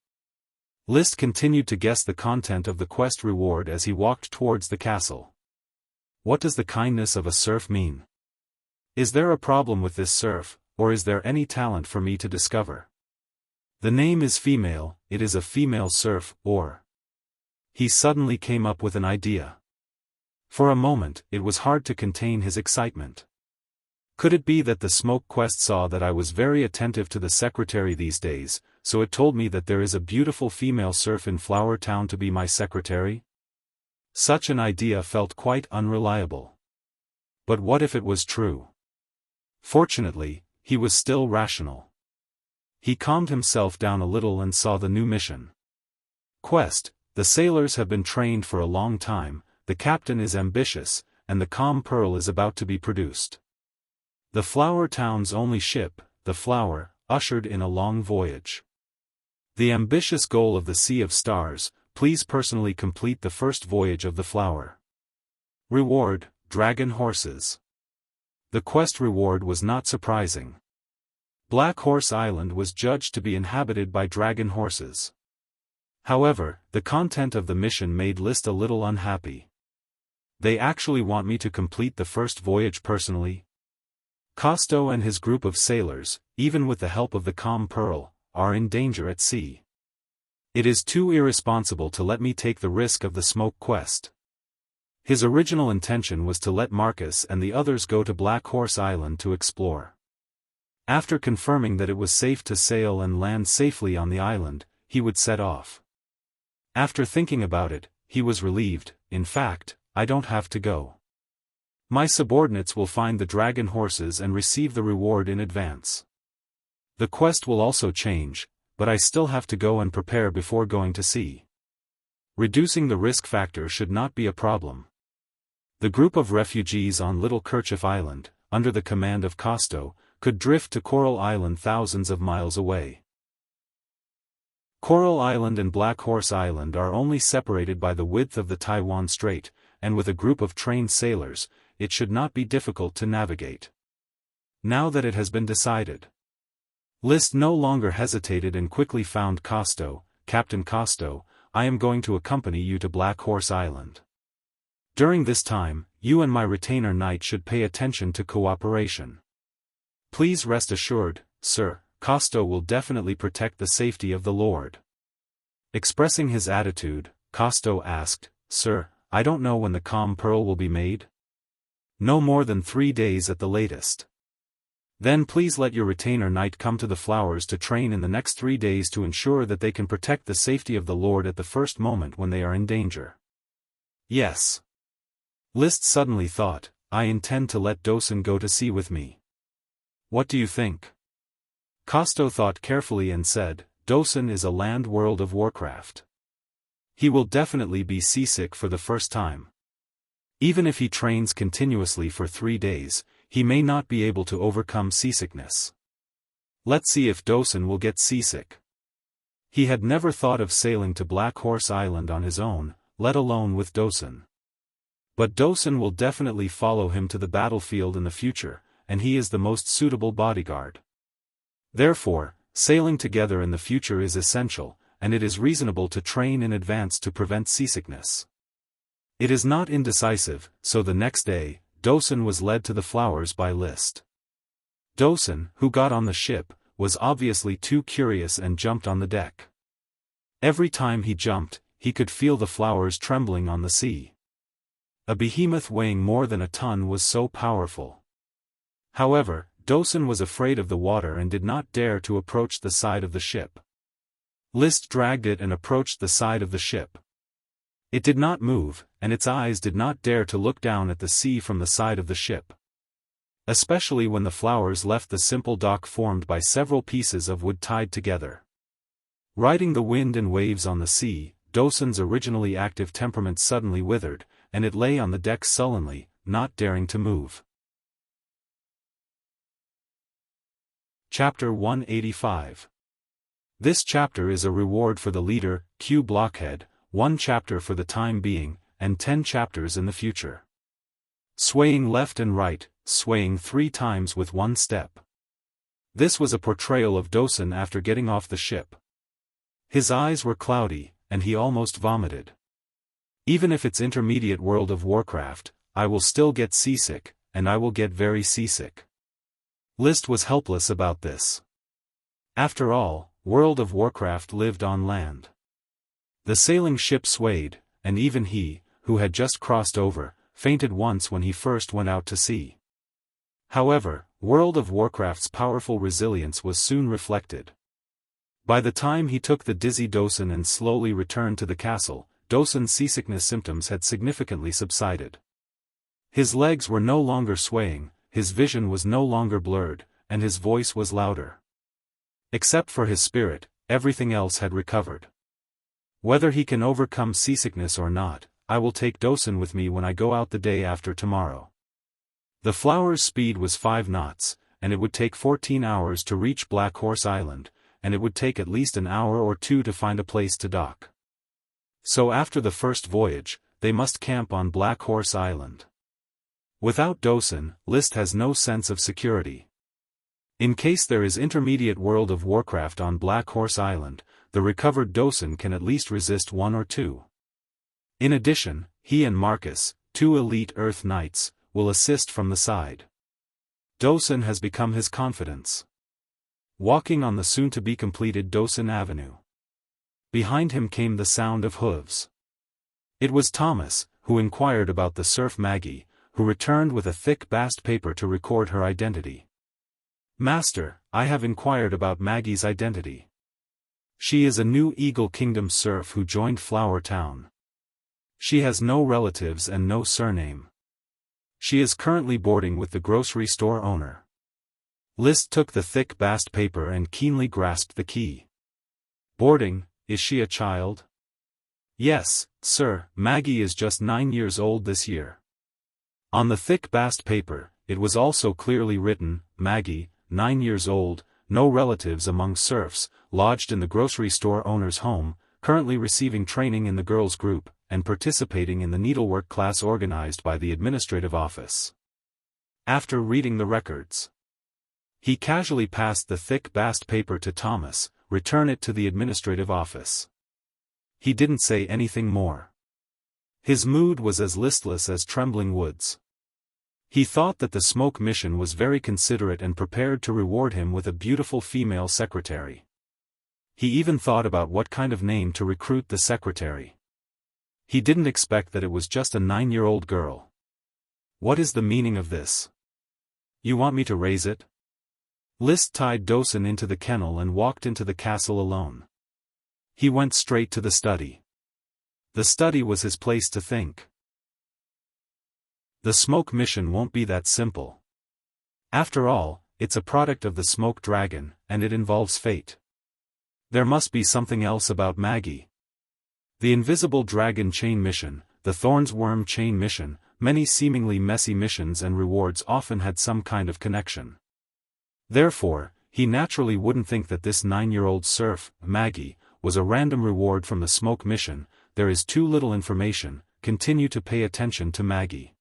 Liszt continued to guess the content of the quest reward as he walked towards the castle. What does the kindness of a serf mean? Is there a problem with this serf, or is there any talent for me to discover? The name is female, it is a female serf, or... He suddenly came up with an idea. For a moment, it was hard to contain his excitement. Could it be that the smoke quest saw that I was very attentive to the secretary these days, so it told me that there is a beautiful female serf in Flower Town to be my secretary? Such an idea felt quite unreliable. But what if it was true? Fortunately, he was still rational. He calmed himself down a little and saw the new mission. Quest: the sailors have been trained for a long time, the captain is ambitious, and the calm pearl is about to be produced. The Flower Town's only ship, the Flower, ushered in a long voyage. The ambitious goal of the Sea of Stars: please personally complete the first voyage of the Flower. Reward: dragon horses. The quest reward was not surprising. Black Horse Island was judged to be inhabited by dragon horses. However, the content of the mission made Liszt a little unhappy. They actually want me to complete the first voyage personally? Cousteau and his group of sailors, even with the help of the calm pearl, are in danger at sea. It is too irresponsible to let me take the risk of the smoke quest. His original intention was to let Marcus and the others go to Black Horse Island to explore. After confirming that it was safe to sail and land safely on the island, he would set off. After thinking about it, he was relieved. In fact, I don't have to go. My subordinates will find the dragon horses and receive the reward in advance. The quest will also change, but I still have to go and prepare before going to sea. Reducing the risk factor should not be a problem. The group of refugees on Little Kerchief Island, under the command of Cousteau, could drift to Coral Island thousands of miles away. Coral Island and Black Horse Island are only separated by the width of the Taiwan Strait, and with a group of trained sailors, it should not be difficult to navigate. Now that it has been decided. Liszt no longer hesitated and quickly found Cousteau. "Captain Cousteau, I am going to accompany you to Black Horse Island. During this time, you and my retainer knight should pay attention to cooperation. Please rest assured, sir, Cousteau will definitely protect the safety of the Lord." Expressing his attitude, Cousteau asked, "Sir, I don't know when the calm pearl will be made?" "No more than 3 days at the latest." "Then please let your retainer knight come to the Flowers to train in the next 3 days to ensure that they can protect the safety of the Lord at the first moment when they are in danger." "Yes." Liszt suddenly thought, "I intend to let Dosen go to sea with me. What do you think?" Cousteau thought carefully and said, "Dosen is a land world of Warcraft. He will definitely be seasick for the first time. Even if he trains continuously for 3 days, he may not be able to overcome seasickness. Let's see if Dosen will get seasick." He had never thought of sailing to Black Horse Island on his own, let alone with Dosen. But Dosen will definitely follow him to the battlefield in the future, and he is the most suitable bodyguard. Therefore, sailing together in the future is essential, and it is reasonable to train in advance to prevent seasickness. It is not indecisive, so the next day, Dosen was led to the Flowers by Liszt. Dosen, who got on the ship, was obviously too curious and jumped on the deck. Every time he jumped, he could feel the Flowers trembling on the sea. A behemoth weighing more than a ton was so powerful. However, Dosen was afraid of the water and did not dare to approach the side of the ship. Liszt dragged it and approached the side of the ship. It did not move, and its eyes did not dare to look down at the sea from the side of the ship. Especially when the Flowers left the simple dock formed by several pieces of wood tied together. Riding the wind and waves on the sea, Dosen's originally active temperament suddenly withered, and it lay on the deck sullenly, not daring to move. Chapter 185. This chapter is a reward for the leader, Q Blockhead, 1 chapter for the time being, and 10 chapters in the future. Swaying left and right, swaying 3 times with 1 step. This was a portrayal of Dosun after getting off the ship. His eyes were cloudy, and he almost vomited. Even if it's intermediate World of Warcraft, I will still get seasick, and I will get very seasick. List was helpless about this. After all, World of Warcraft lived on land. The sailing ship swayed, and even he, who had just crossed over, fainted once when he first went out to sea. However, World of Warcraft's powerful resilience was soon reflected. By the time he took the dizzy Dosun and slowly returned to the castle, Dosun's seasickness symptoms had significantly subsided. His legs were no longer swaying, his vision was no longer blurred, and his voice was louder. Except for his spirit, everything else had recovered. Whether he can overcome seasickness or not, I will take Dosun with me when I go out the day after tomorrow. The Flower's speed was 5 knots, and it would take 14 hours to reach Black Horse Island, and it would take at least an hour or 2 to find a place to dock. So after the first voyage, they must camp on Black Horse Island. Without Dosun, List has no sense of security. In case there is intermediate World of Warcraft on Black Horse Island, the recovered Dosun can at least resist 1 or 2. In addition, he and Marcus, 2 elite Earth Knights, will assist from the side. Dosun has become his confidence. Walking on the soon-to-be-completed Dosun Avenue. Behind him came the sound of hooves. It was Thomas, who inquired about the serf Maggie, who returned with a thick bast paper to record her identity. Master, I have inquired about Maggie's identity. She is a new Eagle Kingdom serf who joined Flower Town. She has no relatives and no surname. She is currently boarding with the grocery store owner. List took the thick bast paper and keenly grasped the key. Boarding, is she a child? Yes, sir, Maggie is just 9 years old this year. On the thick bast paper, it was also clearly written, Maggie, 9 years old, no relatives among serfs, lodged in the grocery store owner's home, currently receiving training in the girls' group, and participating in the needlework class organized by the administrative office. After reading the records, he casually passed the thick bast paper to Thomas, return it to the administrative office. He didn't say anything more. His mood was as listless as trembling woods. He thought that the smoke mission was very considerate and prepared to reward him with a beautiful female secretary. He even thought about what kind of name to recruit the secretary. He didn't expect that it was just a 9-year-old girl. What is the meaning of this? You want me to raise it? List tied Dosun into the kennel and walked into the castle alone. He went straight to the study. The study was his place to think. The smoke mission won't be that simple. After all, it's a product of the smoke dragon, and it involves fate. There must be something else about Maggie. The invisible dragon chain mission, the Thorns worm chain mission, many seemingly messy missions and rewards often had some kind of connection. Therefore, he naturally wouldn't think that this 9-year-old serf, Maggie, was a random reward from the smoke mission. There is too little information. Continue to pay attention to Maggie.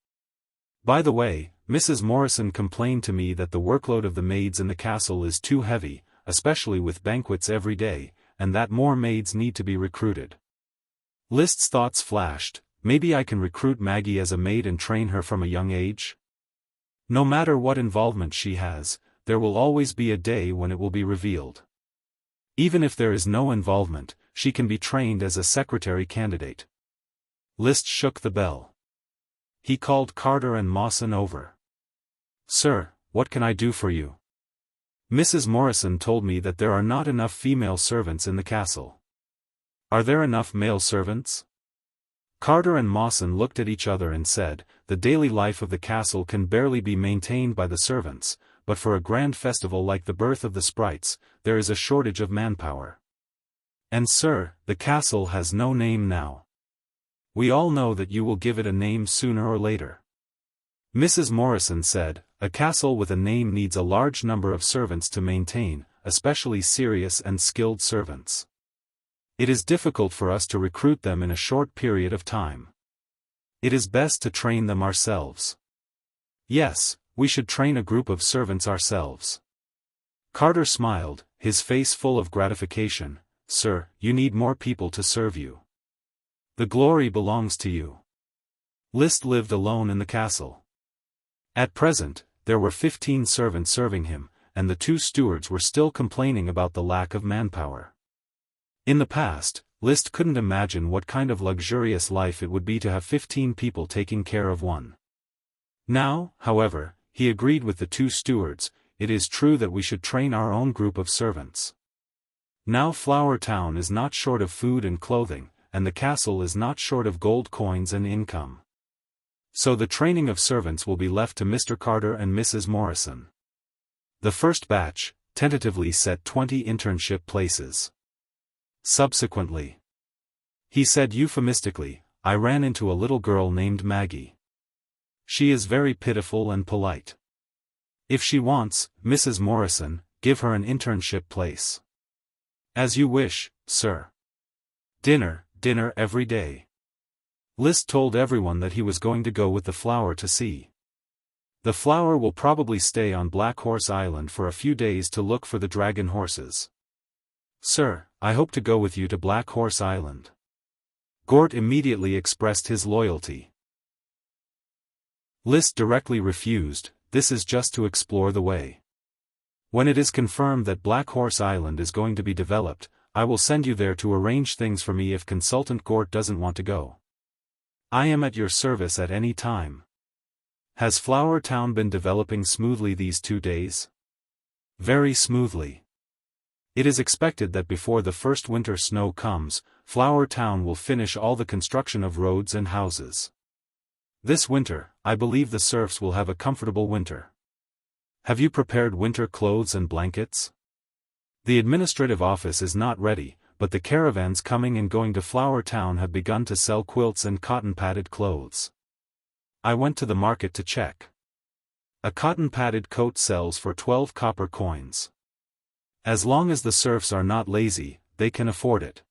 By the way, Mrs. Morrison complained to me that the workload of the maids in the castle is too heavy, especially with banquets every day, and that more maids need to be recruited. List's thoughts flashed, maybe I can recruit Maggie as a maid and train her from a young age? No matter what involvement she has, there will always be a day when it will be revealed. Even if there is no involvement, she can be trained as a secretary candidate. List shook the bell. He called Carter and Mawson over. Sir, what can I do for you? Mrs. Morrison told me that there are not enough female servants in the castle. Are there enough male servants? Carter and Mawson looked at each other and said, the daily life of the castle can barely be maintained by the servants, but for a grand festival like the birth of the sprites, there is a shortage of manpower. And sir, the castle has no name now. We all know that you will give it a name sooner or later. Mrs. Morrison said, "A castle with a name needs a large number of servants to maintain, especially serious and skilled servants. It is difficult for us to recruit them in a short period of time. It is best to train them ourselves." "Yes, we should train a group of servants ourselves." Carter smiled, his face full of gratification. "Sir, you need more people to serve you. The glory belongs to you." Liszt lived alone in the castle. At present, there were 15 servants serving him, and the 2 stewards were still complaining about the lack of manpower. In the past, Liszt couldn't imagine what kind of luxurious life it would be to have 15 people taking care of one. Now, however, he agreed with the 2 stewards. "It is true that we should train our own group of servants. Now Flower Town is not short of food and clothing, and the castle is not short of gold coins and income. So the training of servants will be left to Mr. Carter and Mrs. Morrison." The first batch, tentatively set 20 internship places. Subsequently, he said euphemistically, "I ran into a little girl named Maggie. She is very pitiful and polite. If she wants, Mrs. Morrison, give her an internship place." "As you wish, sir. Dinner every day." Liszt told everyone that he was going to go with the Flower to sea. "The Flower will probably stay on Black Horse Island for a few days to look for the dragon horses." "Sir, I hope to go with you to Black Horse Island." Gort immediately expressed his loyalty. Liszt directly refused. "This is just to explore the way. When it is confirmed that Black Horse Island is going to be developed, I will send you there to arrange things for me if Consultant Gort doesn't want to go. I am at your service at any time." "Has Flower Town been developing smoothly these 2 days?" "Very smoothly. It is expected that before the first winter snow comes, Flower Town will finish all the construction of roads and houses. This winter, I believe the serfs will have a comfortable winter." "Have you prepared winter clothes and blankets?" "The administrative office is not ready, but the caravans coming and going to Flower Town have begun to sell quilts and cotton-padded clothes. I went to the market to check. A cotton-padded coat sells for 12 copper coins. As long as the serfs are not lazy, they can afford it.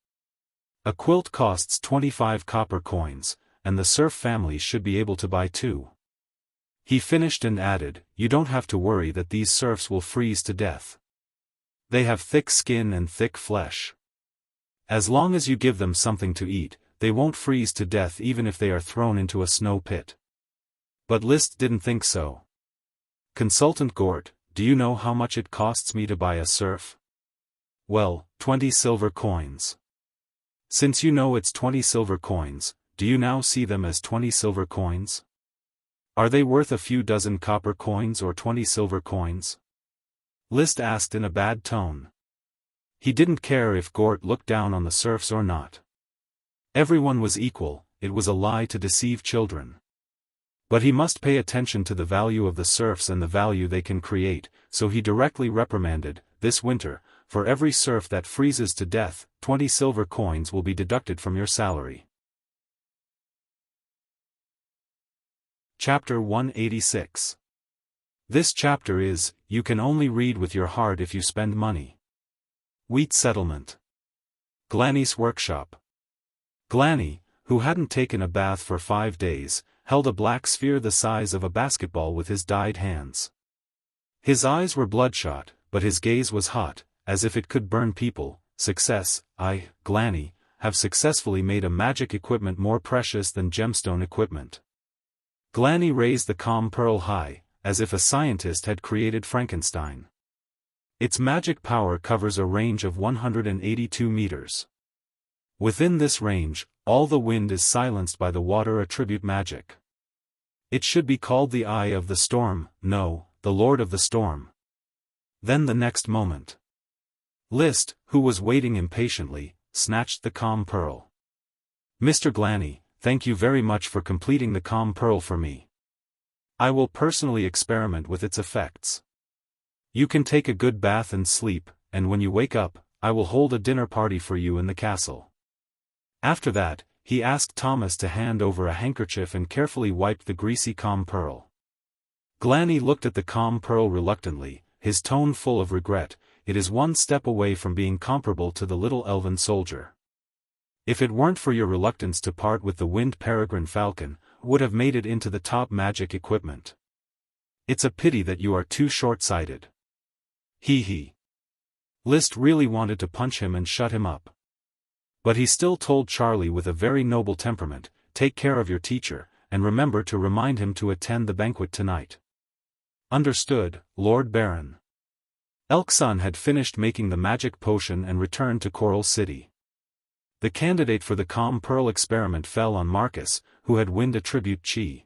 A quilt costs 25 copper coins, and the serf families should be able to buy 2. He finished and added, "You don't have to worry that these serfs will freeze to death. They have thick skin and thick flesh. As long as you give them something to eat, they won't freeze to death even if they are thrown into a snow pit." But Liszt didn't think so. "Consultant Gort, do you know how much it costs me to buy a serf?" "Well, 20 silver coins." "Since you know it's 20 silver coins, do you now see them as 20 silver coins? Are they worth a few dozen copper coins or 20 silver coins?" Liszt asked in a bad tone. He didn't care if Gort looked down on the serfs or not. Everyone was equal. It was a lie to deceive children. But he must pay attention to the value of the serfs and the value they can create, so he directly reprimanded, "This winter, for every serf that freezes to death, 20 silver coins will be deducted from your salary." Chapter 186. This chapter is, "You can only read with your heart if you spend money." Wheat settlement. Glanny's workshop. Glanny, who hadn't taken a bath for 5 days, held a black sphere the size of a basketball with his dyed hands. His eyes were bloodshot, but his gaze was hot, as if it could burn people. Success. I, Glanny, have successfully made a magic equipment more precious than gemstone equipment. Glanny raised the calm pearl high, as if a scientist had created Frankenstein. Its magic power covers a range of 182 meters. Within this range, all the wind is silenced by the water attribute magic. It should be called the Eye of the Storm, no, the Lord of the Storm. Then the next moment, Liszt, who was waiting impatiently, snatched the calm pearl. "Mr. Glanny, thank you very much for completing the calm pearl for me. I will personally experiment with its effects. You can take a good bath and sleep, and when you wake up, I will hold a dinner party for you in the castle." After that, he asked Thomas to hand over a handkerchief and carefully wiped the greasy calm pearl. Glanny looked at the calm pearl reluctantly, his tone full of regret. It is one step away from being comparable to the little elven soldier. If it weren't for your reluctance to part with the winged peregrine falcon, would have made it into the top magic equipment. It's a pity that you are too short-sighted. He. List really wanted to punch him and shut him up. But he still told Charlie with a very noble temperament, take care of your teacher, and remember to remind him to attend the banquet tonight. Understood, Lord Baron. Elksun had finished making the magic potion and returned to Coral City. The candidate for the calm pearl experiment fell on Marcus, who had winged attribute chi.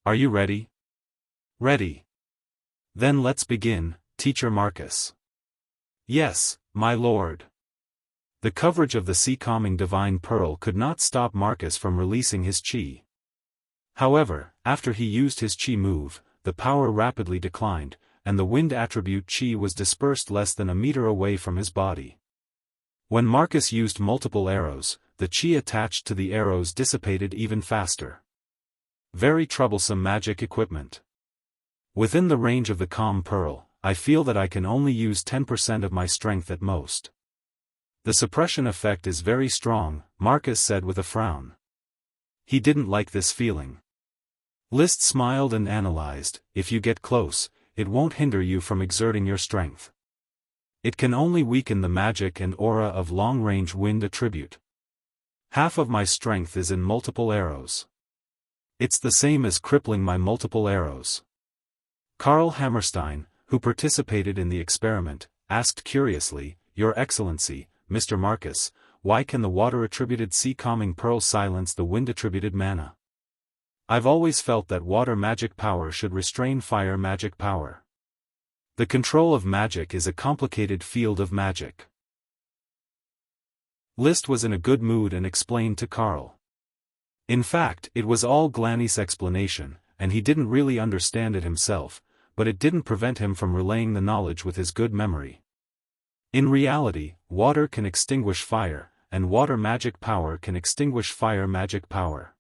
Are you ready? Ready. Then let's begin, Teacher Marcus. Yes, my lord. The coverage of the sea-calming divine pearl could not stop Marcus from releasing his chi. However, after he used his chi move, the power rapidly declined, and the wind attribute chi was dispersed less than a meter away from his body. When Marcus used multiple arrows, the chi attached to the arrows dissipated even faster. Very troublesome magic equipment. Within the range of the calm pearl, I feel that I can only use 10% of my strength at most. The suppression effect is very strong, Marcus said with a frown. He didn't like this feeling. List smiled and analyzed, if you get close, it won't hinder you from exerting your strength. It can only weaken the magic and aura of long-range wind attribute. Half of my strength is in multiple arrows. It's the same as crippling my multiple arrows. Karl Hammerstein, who participated in the experiment, asked curiously, Your Excellency, Mr. Marcus, why can the water-attributed sea-calming pearl silence the wind-attributed mana? I've always felt that water magic power should restrain fire magic power. The control of magic is a complicated field of magic. List was in a good mood and explained to Karl. In fact, it was all Glanny's explanation, and he didn't really understand it himself, but it didn't prevent him from relaying the knowledge with his good memory. In reality, water can extinguish fire, and water magic power can extinguish fire magic power.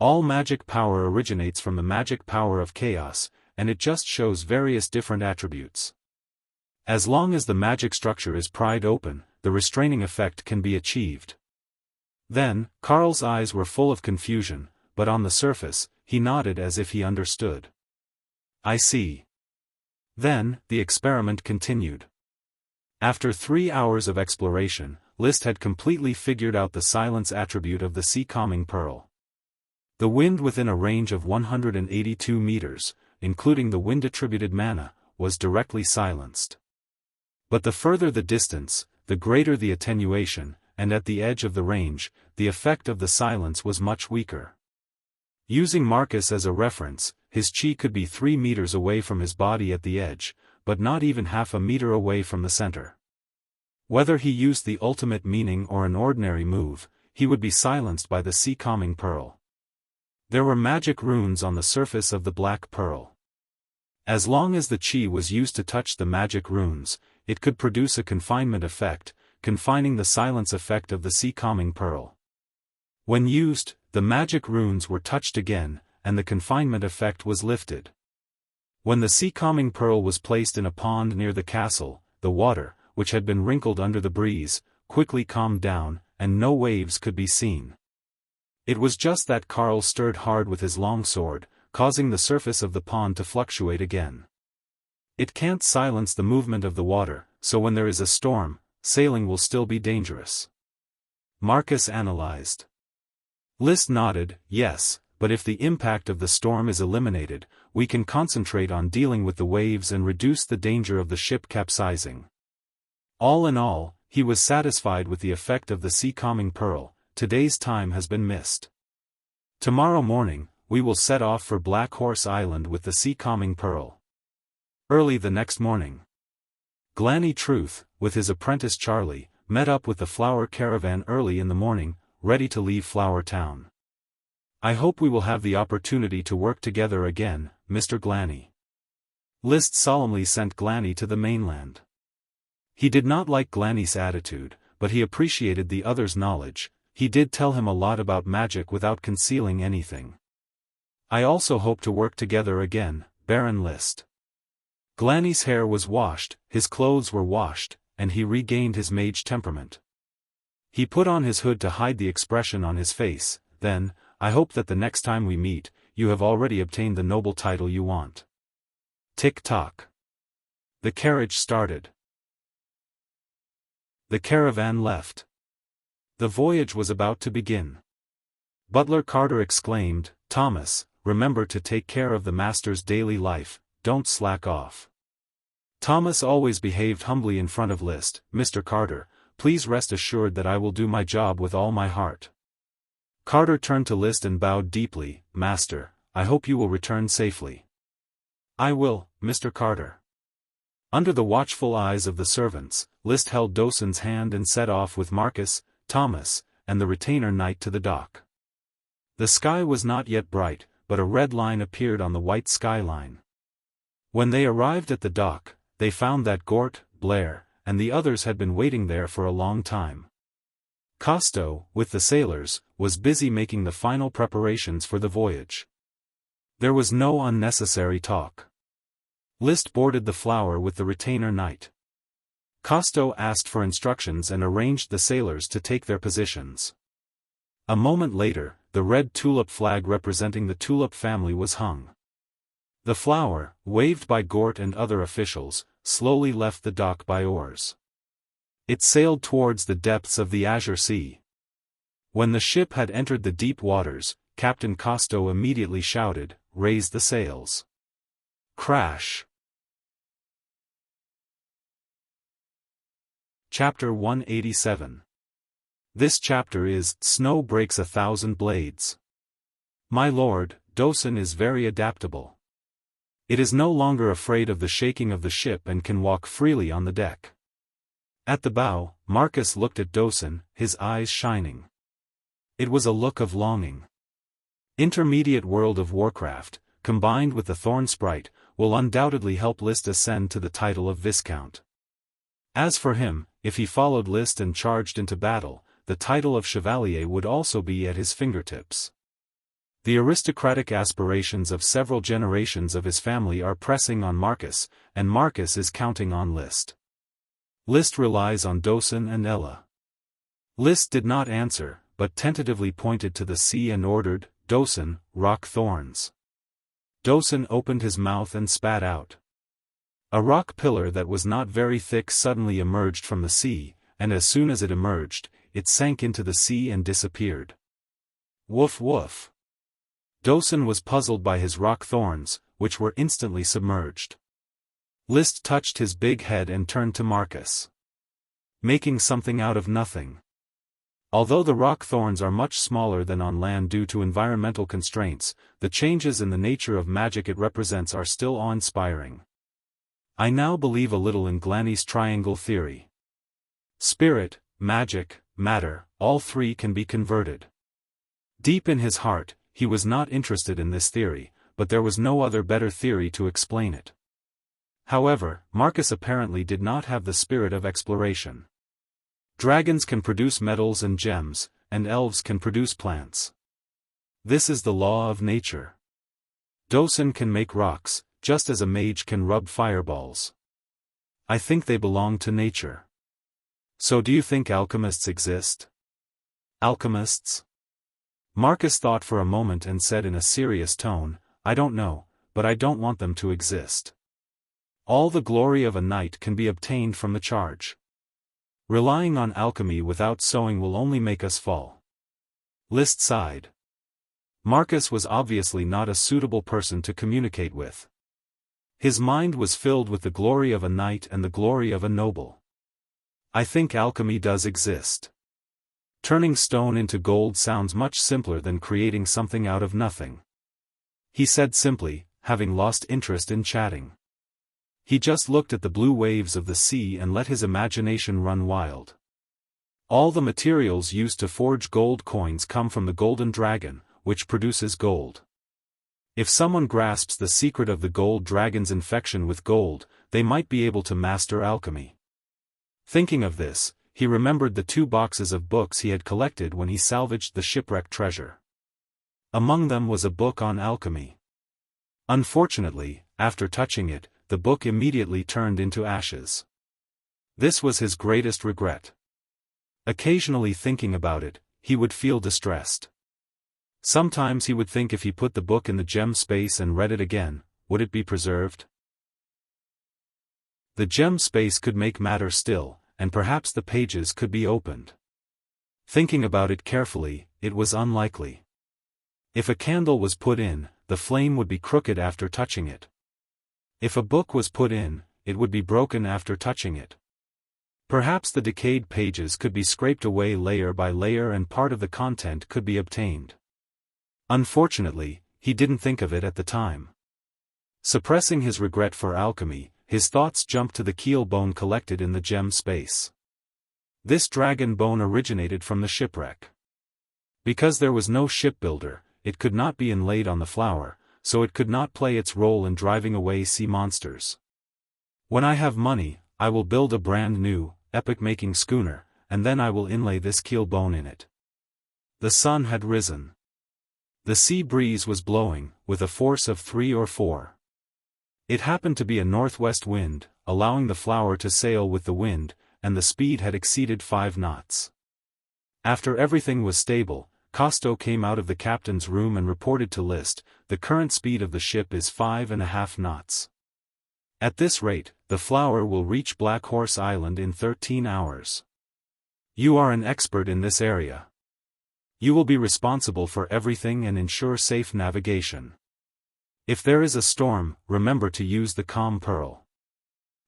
All magic power originates from the magic power of chaos, and it just shows various different attributes. As long as the magic structure is pried open, the restraining effect can be achieved. Then, Karl's eyes were full of confusion, but on the surface, he nodded as if he understood. I see. Then, the experiment continued. After 3 hours of exploration, List had completely figured out the silence attribute of the sea-calming pearl. The wind within a range of 182 meters, including the wind-attributed mana, was directly silenced. But the further the distance, the greater the attenuation, and at the edge of the range, the effect of the silence was much weaker. Using Marcus as a reference, his chi could be 3 meters away from his body at the edge, but not even half a meter away from the center. Whether he used the ultimate meaning or an ordinary move, he would be silenced by the sea-calming pearl. There were magic runes on the surface of the black pearl. As long as the chi was used to touch the magic runes, it could produce a confinement effect, confining the silence effect of the sea-calming pearl. When used, the magic runes were touched again, and the confinement effect was lifted. When the sea-calming pearl was placed in a pond near the castle, the water, which had been wrinkled under the breeze, quickly calmed down, and no waves could be seen. It was just that Karl stirred hard with his long sword, causing the surface of the pond to fluctuate again. It can't silence the movement of the water, so when there is a storm, sailing will still be dangerous. Marcus analyzed. List nodded, yes, but if the impact of the storm is eliminated, we can concentrate on dealing with the waves and reduce the danger of the ship capsizing. All in all, he was satisfied with the effect of the sea-calming pearl. Today's time has been missed. Tomorrow morning, we will set off for Black Horse Island with the sea-calming pearl. Early the next morning, Glanny Truth, with his apprentice Charlie, met up with the flower caravan early in the morning, ready to leave Flower Town. I hope we will have the opportunity to work together again, Mr. Glanny. List solemnly sent Glanny to the mainland. He did not like Glanny's attitude, but he appreciated the other's knowledge. He did tell him a lot about magic without concealing anything. I also hope to work together again, Baron List. Glanny's hair was washed, his clothes were washed, and he regained his mage temperament. He put on his hood to hide the expression on his face. Then, I hope that the next time we meet, you have already obtained the noble title you want. Tick-tock. The carriage started. The caravan left. The voyage was about to begin. Butler Carter exclaimed, "Thomas, remember to take care of the master's daily life, don't slack off." Thomas always behaved humbly in front of List. "Mr. Carter, please rest assured that I will do my job with all my heart." Carter turned to List and bowed deeply. "Master, I hope you will return safely." "I will, Mr. Carter." Under the watchful eyes of the servants, List held Dosen's hand and set off with Marcus, Thomas, and the retainer knight to the dock. The sky was not yet bright, but a red line appeared on the white skyline. When they arrived at the dock, they found that Gort, Blair, and the others had been waiting there for a long time. Costo, with the sailors, was busy making the final preparations for the voyage. There was no unnecessary talk. List boarded the Flower with the retainer knight. Costo asked for instructions and arranged the sailors to take their positions. A moment later, the red tulip flag representing the Tulip family was hung. The Flower, waved by Gort and other officials, slowly left the dock by oars. It sailed towards the depths of the Azure Sea. When the ship had entered the deep waters, Captain Costo immediately shouted, "Raise the sails." Crash. Chapter 187. This chapter is, Snow Breaks 1,000 Blades. My lord, Dosen is very adaptable. It is no longer afraid of the shaking of the ship and can walk freely on the deck. At the bow, Marcus looked at Dosen, his eyes shining. It was a look of longing. Intermediate World of Warcraft, combined with the Thorn Sprite, will undoubtedly help List ascend to the title of Viscount. As for him, if he followed List and charged into battle, the title of Chevalier would also be at his fingertips. The aristocratic aspirations of several generations of his family are pressing on Marcus, and Marcus is counting on List. List relies on Dosen and Ella. List did not answer, but tentatively pointed to the sea and ordered, "Dosen, rock thorns." Dosen opened his mouth and spat out. A rock pillar that was not very thick suddenly emerged from the sea, and as soon as it emerged, it sank into the sea and disappeared. Woof woof. Dosen was puzzled by his rock thorns, which were instantly submerged. List touched his big head and turned to Marcus. Making something out of nothing. Although the rock thorns are much smaller than on land due to environmental constraints, the changes in the nature of magic it represents are still awe-inspiring. I now believe a little in Glanny's triangle theory. Spirit, magic, matter, all three can be converted. Deep in his heart, he was not interested in this theory, but there was no other better theory to explain it. However, Marcus apparently did not have the spirit of exploration. Dragons can produce metals and gems, and elves can produce plants. This is the law of nature. Dosen can make rocks, just as a mage can rub fireballs. I think they belong to nature. So do you think alchemists exist? Alchemists? Marcus thought for a moment and said in a serious tone, "I don't know, but I don't want them to exist. All the glory of a knight can be obtained from the charge. Relying on alchemy without sowing will only make us fall." List sighed. Marcus was obviously not a suitable person to communicate with. His mind was filled with the glory of a knight and the glory of a noble. I think alchemy does exist. Turning stone into gold sounds much simpler than creating something out of nothing. He said simply, having lost interest in chatting. He just looked at the blue waves of the sea and let his imagination run wild. All the materials used to forge gold coins come from the golden dragon, which produces gold. If someone grasps the secret of the gold dragon's infection with gold, they might be able to master alchemy. Thinking of this, he remembered the 2 boxes of books he had collected when he salvaged the shipwrecked treasure. Among them was a book on alchemy. Unfortunately, after touching it, the book immediately turned into ashes. This was his greatest regret. Occasionally thinking about it, he would feel distressed. Sometimes he would think if he put the book in the gem space and read it again, would it be preserved? The gem space could make matter still, and perhaps the pages could be opened. Thinking about it carefully, it was unlikely. If a candle was put in, the flame would be crooked after touching it. If a book was put in, it would be broken after touching it. Perhaps the decayed pages could be scraped away layer by layer and part of the content could be obtained. Unfortunately, he didn't think of it at the time. Suppressing his regret for alchemy, his thoughts jumped to the keel bone collected in the gem space. This dragon bone originated from the shipwreck. Because there was no shipbuilder, it could not be inlaid on the flower, so it could not play its role in driving away sea monsters. When I have money, I will build a brand new, epic-making schooner, and then I will inlay this keel bone in it. The sun had risen. The sea breeze was blowing, with a force of 3 or 4. It happened to be a northwest wind, allowing the flower to sail with the wind, and the speed had exceeded 5 knots. After everything was stable, Costo came out of the captain's room and reported to Liszt, the current speed of the ship is 5.5 knots. At this rate, the flower will reach Black Horse Island in 13 hours. You are an expert in this area. You will be responsible for everything and ensure safe navigation. If there is a storm, remember to use the calm pearl.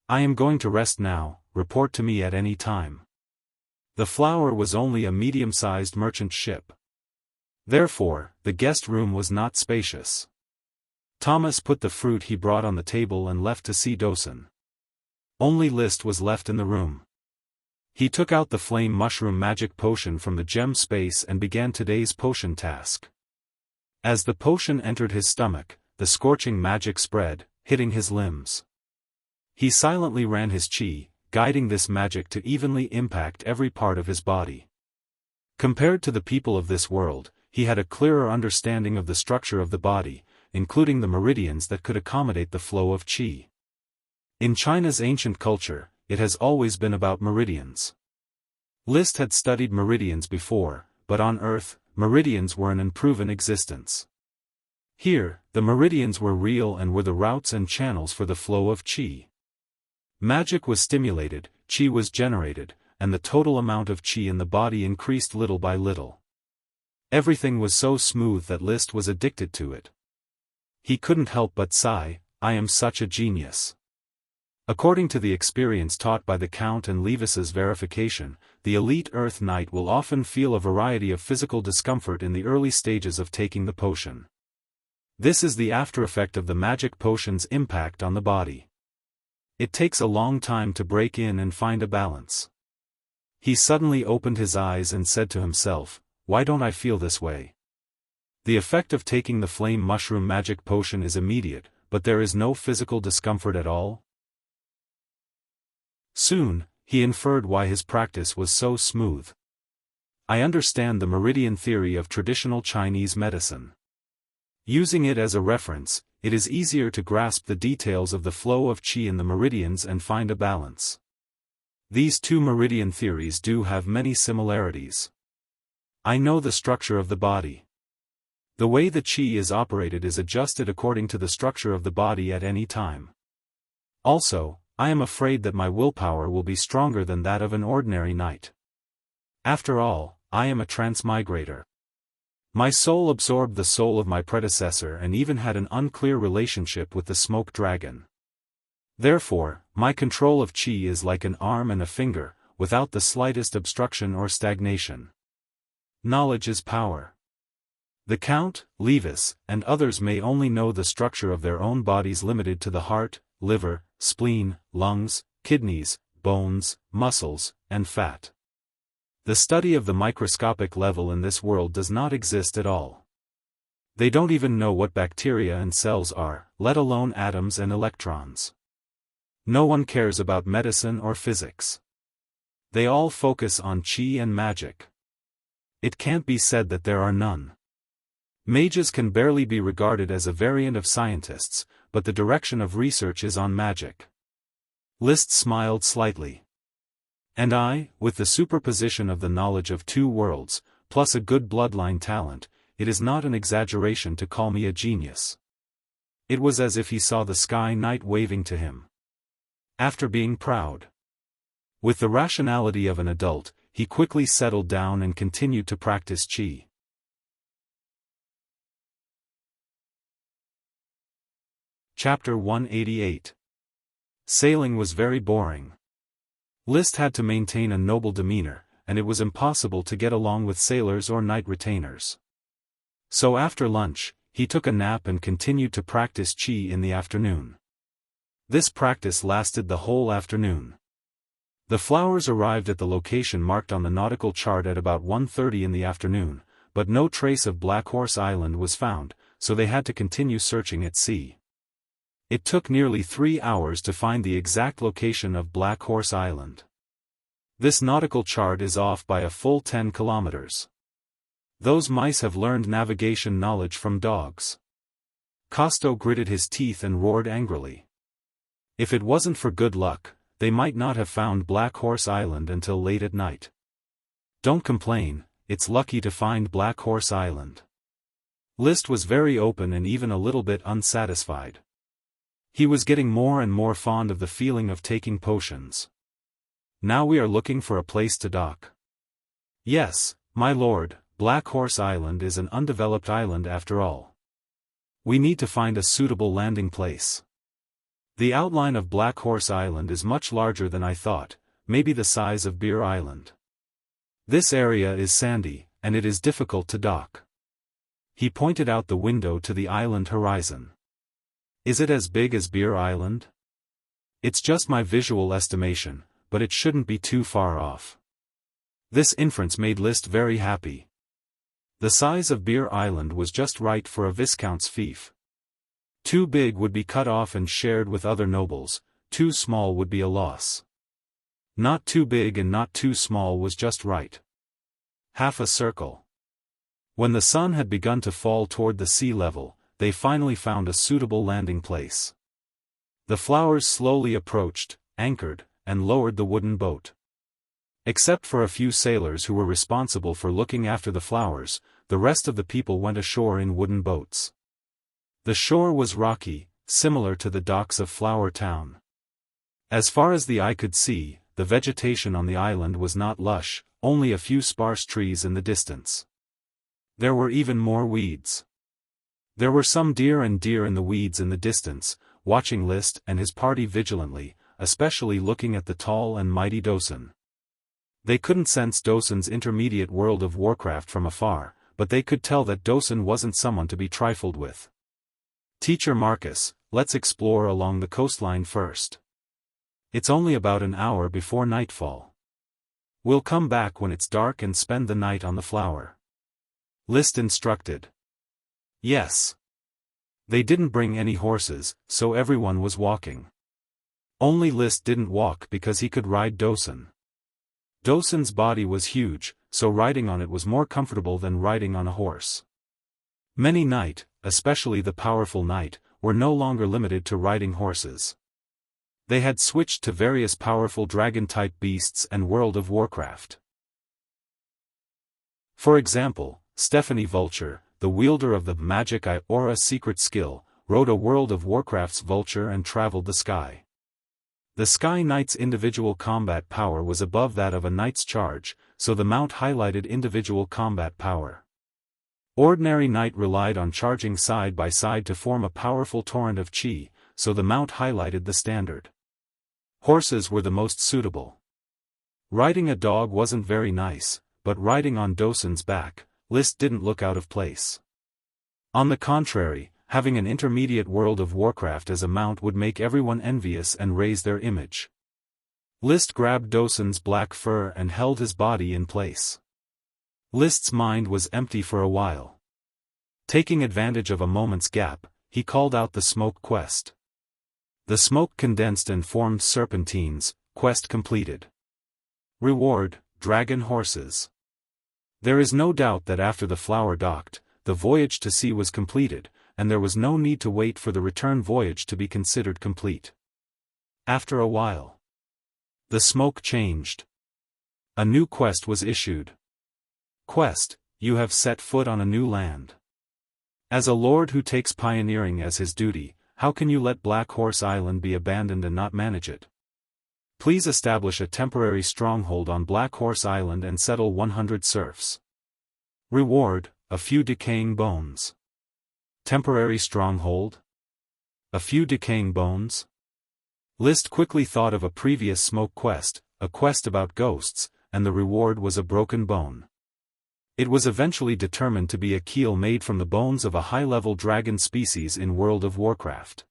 I am going to rest now, report to me at any time. The flower was only a medium-sized merchant ship. Therefore, the guest room was not spacious. Thomas put the fruit he brought on the table and left to see Dosen. Only Liszt was left in the room. He took out the flame mushroom magic potion from the gem space and began today's potion task. As the potion entered his stomach, the scorching magic spread, hitting his limbs. He silently ran his chi, guiding this magic to evenly impact every part of his body. Compared to the people of this world, he had a clearer understanding of the structure of the body, including the meridians that could accommodate the flow of qi. In China's ancient culture, it has always been about meridians. Liszt had studied meridians before, but on Earth, meridians were an unproven existence. Here, the meridians were real and were the routes and channels for the flow of qi. Magic was stimulated, qi was generated, and the total amount of qi in the body increased little by little. Everything was so smooth that Liszt was addicted to it. He couldn't help but sigh, I am such a genius. According to the experience taught by the Count and Levis's verification, the elite Earth Knight will often feel a variety of physical discomfort in the early stages of taking the potion. This is the aftereffect of the magic potion's impact on the body. It takes a long time to break in and find a balance. He suddenly opened his eyes and said to himself, why don't I feel this way? The effect of taking the flame mushroom magic potion is immediate, but there is no physical discomfort at all. Soon, he inferred why his practice was so smooth. I understand the meridian theory of traditional Chinese medicine. Using it as a reference, it is easier to grasp the details of the flow of qi in the meridians and find a balance. These two meridian theories do have many similarities. I know the structure of the body. The way the qi is operated is adjusted according to the structure of the body at any time. Also, I am afraid that my willpower will be stronger than that of an ordinary knight. After all, I am a transmigrator. My soul absorbed the soul of my predecessor and even had an unclear relationship with the smoke dragon. Therefore, my control of qi is like an arm and a finger, without the slightest obstruction or stagnation. Knowledge is power. The Count, Levis, and others may only know the structure of their own bodies limited to the heart, liver, spleen, lungs, kidneys, bones, muscles, and fat. The study of the microscopic level in this world does not exist at all. They don't even know what bacteria and cells are, let alone atoms and electrons. No one cares about medicine or physics. They all focus on qi and magic. It can't be said that there are none. Mages can barely be regarded as a variant of scientists, but the direction of research is on magic. Liszt smiled slightly. And I, with the superposition of the knowledge of two worlds, plus a good bloodline talent, it is not an exaggeration to call me a genius. It was as if he saw the sky knight waving to him. After being proud. With the rationality of an adult, he quickly settled down and continued to practice qi. Chapter 188. Sailing was very boring. Liszt had to maintain a noble demeanor, and it was impossible to get along with sailors or knight retainers. So after lunch, he took a nap and continued to practice qi in the afternoon. This practice lasted the whole afternoon. The flowers arrived at the location marked on the nautical chart at about 1:30 in the afternoon, but no trace of Black Horse Island was found, so they had to continue searching at sea. It took nearly 3 hours to find the exact location of Black Horse Island. This nautical chart is off by a full 10 kilometers. Those mice have learned navigation knowledge from dogs. Costo gritted his teeth and roared angrily. If it wasn't for good luck, they might not have found Black Horse Island until late at night. Don't complain, it's lucky to find Black Horse Island. Liszt was very open and even a little bit unsatisfied. He was getting more and more fond of the feeling of taking potions. Now we are looking for a place to dock. Yes, my lord, Black Horse Island is an undeveloped island after all. We need to find a suitable landing place. The outline of Black Horse Island is much larger than I thought, maybe the size of Beer Island. This area is sandy, and it is difficult to dock. He pointed out the window to the island horizon. Is it as big as Beer Island? It's just my visual estimation, but it shouldn't be too far off. This inference made Liszt very happy. The size of Beer Island was just right for a viscount's fief. Too big would be cut off and shared with other nobles, too small would be a loss. Not too big and not too small was just right. Half a circle. When the sun had begun to fall toward the sea level, they finally found a suitable landing place. The flowers slowly approached, anchored, and lowered the wooden boat. Except for a few sailors who were responsible for looking after the flowers, the rest of the people went ashore in wooden boats. The shore was rocky, similar to the docks of Flower Town. As far as the eye could see, the vegetation on the island was not lush, only a few sparse trees in the distance. There were even more weeds. There were some deer in the weeds in the distance, watching Liszt and his party vigilantly, especially looking at the tall and mighty Dosun. They couldn't sense Dosun's intermediate world of Warcraft from afar, but they could tell that Dosun wasn't someone to be trifled with. Teacher Marcus, let's explore along the coastline first. It's only about an hour before nightfall. We'll come back when it's dark and spend the night on the flower. Liszt instructed. Yes. They didn't bring any horses, so everyone was walking. Only Liszt didn't walk because he could ride Dosun. Dosun's body was huge, so riding on it was more comfortable than riding on a horse. Many knight, especially the powerful knight, were no longer limited to riding horses. They had switched to various powerful dragon-type beasts and World of Warcraft. For example, Stephanie Vulture, the wielder of the Magic Eye Aura secret skill, rode a World of Warcraft's vulture and traveled the sky. The Sky Knight's individual combat power was above that of a knight's charge, so the mount highlighted individual combat power. Ordinary knight relied on charging side by side to form a powerful torrent of qi, so the mount highlighted the standard. Horses were the most suitable. Riding a dog wasn't very nice, but riding on Dosun's back, Liszt didn't look out of place. On the contrary, having an intermediate World of Warcraft as a mount would make everyone envious and raise their image. Liszt grabbed Dosun's black fur and held his body in place. Liszt's mind was empty for a while. Taking advantage of a moment's gap, he called out the smoke quest. The smoke condensed and formed serpentines. Quest completed. Reward, dragon horses. There is no doubt that after the flower docked, the voyage to sea was completed, and there was no need to wait for the return voyage to be considered complete. After a while, the smoke changed. A new quest was issued. Quest: you have set foot on a new land. As a lord who takes pioneering as his duty, how can you let Black Horse Island be abandoned and not manage it? Please establish a temporary stronghold on Black Horse Island and settle 100 serfs. Reward: a few decaying bones. Temporary stronghold? A few decaying bones? List quickly thought of a previous smoke quest, a quest about ghosts, and the reward was a broken bone. It was eventually determined to be a keel made from the bones of a high-level dragon species in World of Warcraft.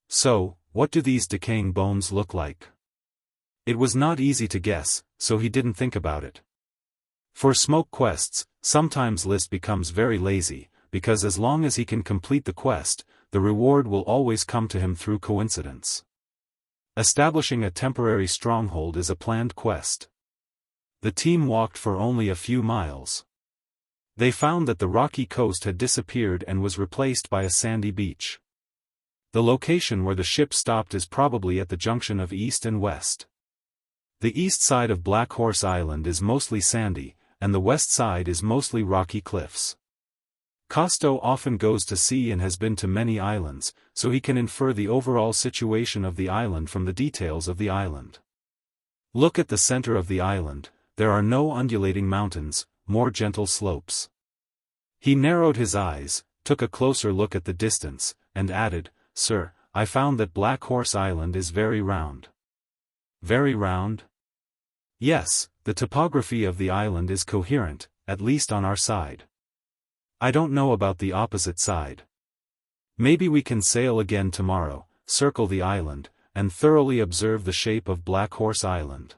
So, what do these decaying bones look like? It was not easy to guess, so he didn't think about it. For smoke quests, sometimes List becomes very lazy, because as long as he can complete the quest, the reward will always come to him through coincidence. Establishing a temporary stronghold is a planned quest. The team walked for only a few miles. They found that the rocky coast had disappeared and was replaced by a sandy beach. The location where the ship stopped is probably at the junction of east and west. The east side of Black Horse Island is mostly sandy, and the west side is mostly rocky cliffs. Costo often goes to sea and has been to many islands, so he can infer the overall situation of the island from the details of the island. Look at the center of the island. There are no undulating mountains, more gentle slopes. He narrowed his eyes, took a closer look at the distance, and added, "Sir, I found that Black Horse Island is very round." Very round? Yes, the topography of the island is coherent, at least on our side. I don't know about the opposite side. Maybe we can sail again tomorrow, circle the island, and thoroughly observe the shape of Black Horse Island.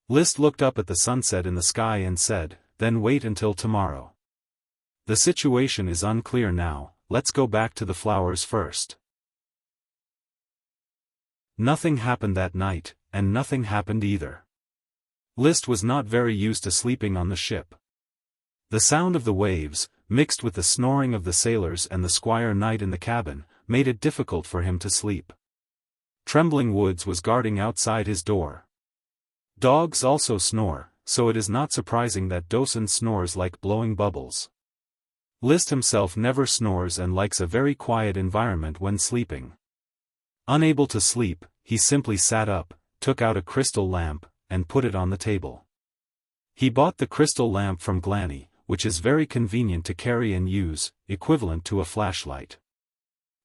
List looked up at the sunset in the sky and said, "Then wait until tomorrow. The situation is unclear now, let's go back to the flowers first." Nothing happened that night, and nothing happened either. List was not very used to sleeping on the ship. The sound of the waves, mixed with the snoring of the sailors and the Squire Knight in the cabin, made it difficult for him to sleep. Trembling Woods was guarding outside his door. Dogs also snore, so it is not surprising that Dosen snores like blowing bubbles. List himself never snores and likes a very quiet environment when sleeping. Unable to sleep, he simply sat up, took out a crystal lamp, and put it on the table. He bought the crystal lamp from Glanny, which is very convenient to carry and use, equivalent to a flashlight.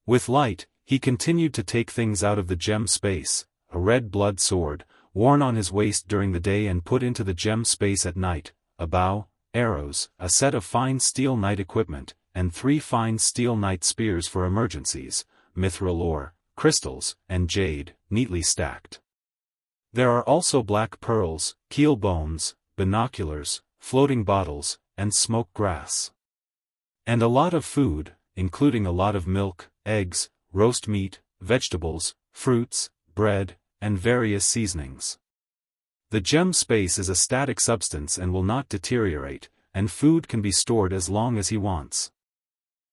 With light, he continued to take things out of the gem space, a red blood sword, worn on his waist during the day and put into the gem space at night, a bow, arrows, a set of fine steel knight equipment, and 3 fine steel knight spears for emergencies, mithril ore, crystals, and jade, neatly stacked. There are also black pearls, keel bones, binoculars, floating bottles, and smoke grass. And a lot of food, including a lot of milk, eggs, roast meat, vegetables, fruits, bread, and various seasonings. The gem space is a static substance and will not deteriorate, and food can be stored as long as he wants.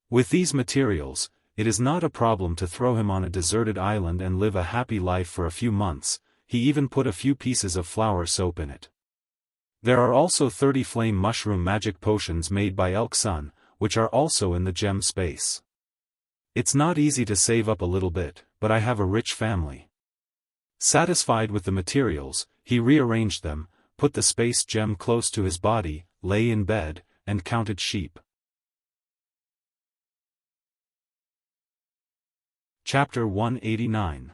With these materials, it is not a problem to throw him on a deserted island and live a happy life for a few months. He even put a few pieces of flower soap in it. There are also 30 flame mushroom magic potions made by Elk Sun, which are also in the gem space. It's not easy to save up a little bit, but I have a rich family. Satisfied with the materials, he rearranged them, put the space gem close to his body, lay in bed, and counted sheep. Chapter 189.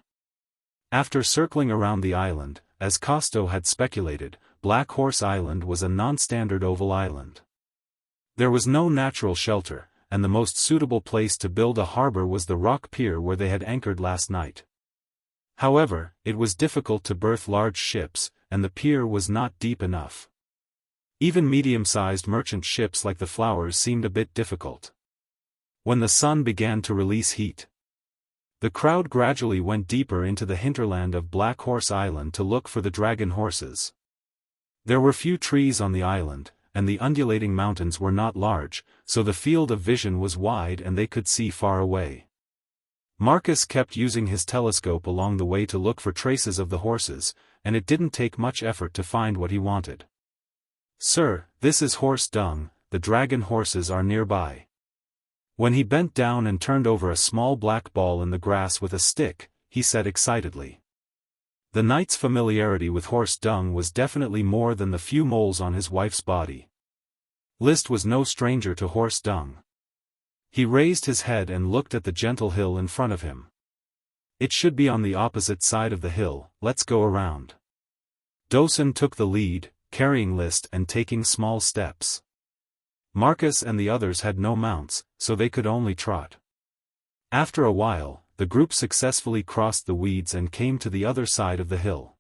After circling around the island, as Costo had speculated, Black Horse Island was a non-standard oval island. There was no natural shelter, and the most suitable place to build a harbor was the rock pier where they had anchored last night. However, it was difficult to berth large ships, and the pier was not deep enough. Even medium-sized merchant ships like the Flowers seemed a bit difficult. When the sun began to release heat, the crowd gradually went deeper into the hinterland of Black Horse Island to look for the dragon horses. There were few trees on the island, and the undulating mountains were not large, so the field of vision was wide and they could see far away. Marcus kept using his telescope along the way to look for traces of the horses, and it didn't take much effort to find what he wanted. "Sir, this is horse dung, the dragon horses are nearby." When he bent down and turned over a small black ball in the grass with a stick, he said excitedly. The knight's familiarity with horse dung was definitely more than the few moles on his wife's body. Liszt was no stranger to horse dung. He raised his head and looked at the gentle hill in front of him. "It should be on the opposite side of the hill, let's go around." Dosen took the lead, carrying Liszt and taking small steps. Marcus and the others had no mounts, so they could only trot. After a while, the group successfully crossed the weeds and came to the other side of the hill.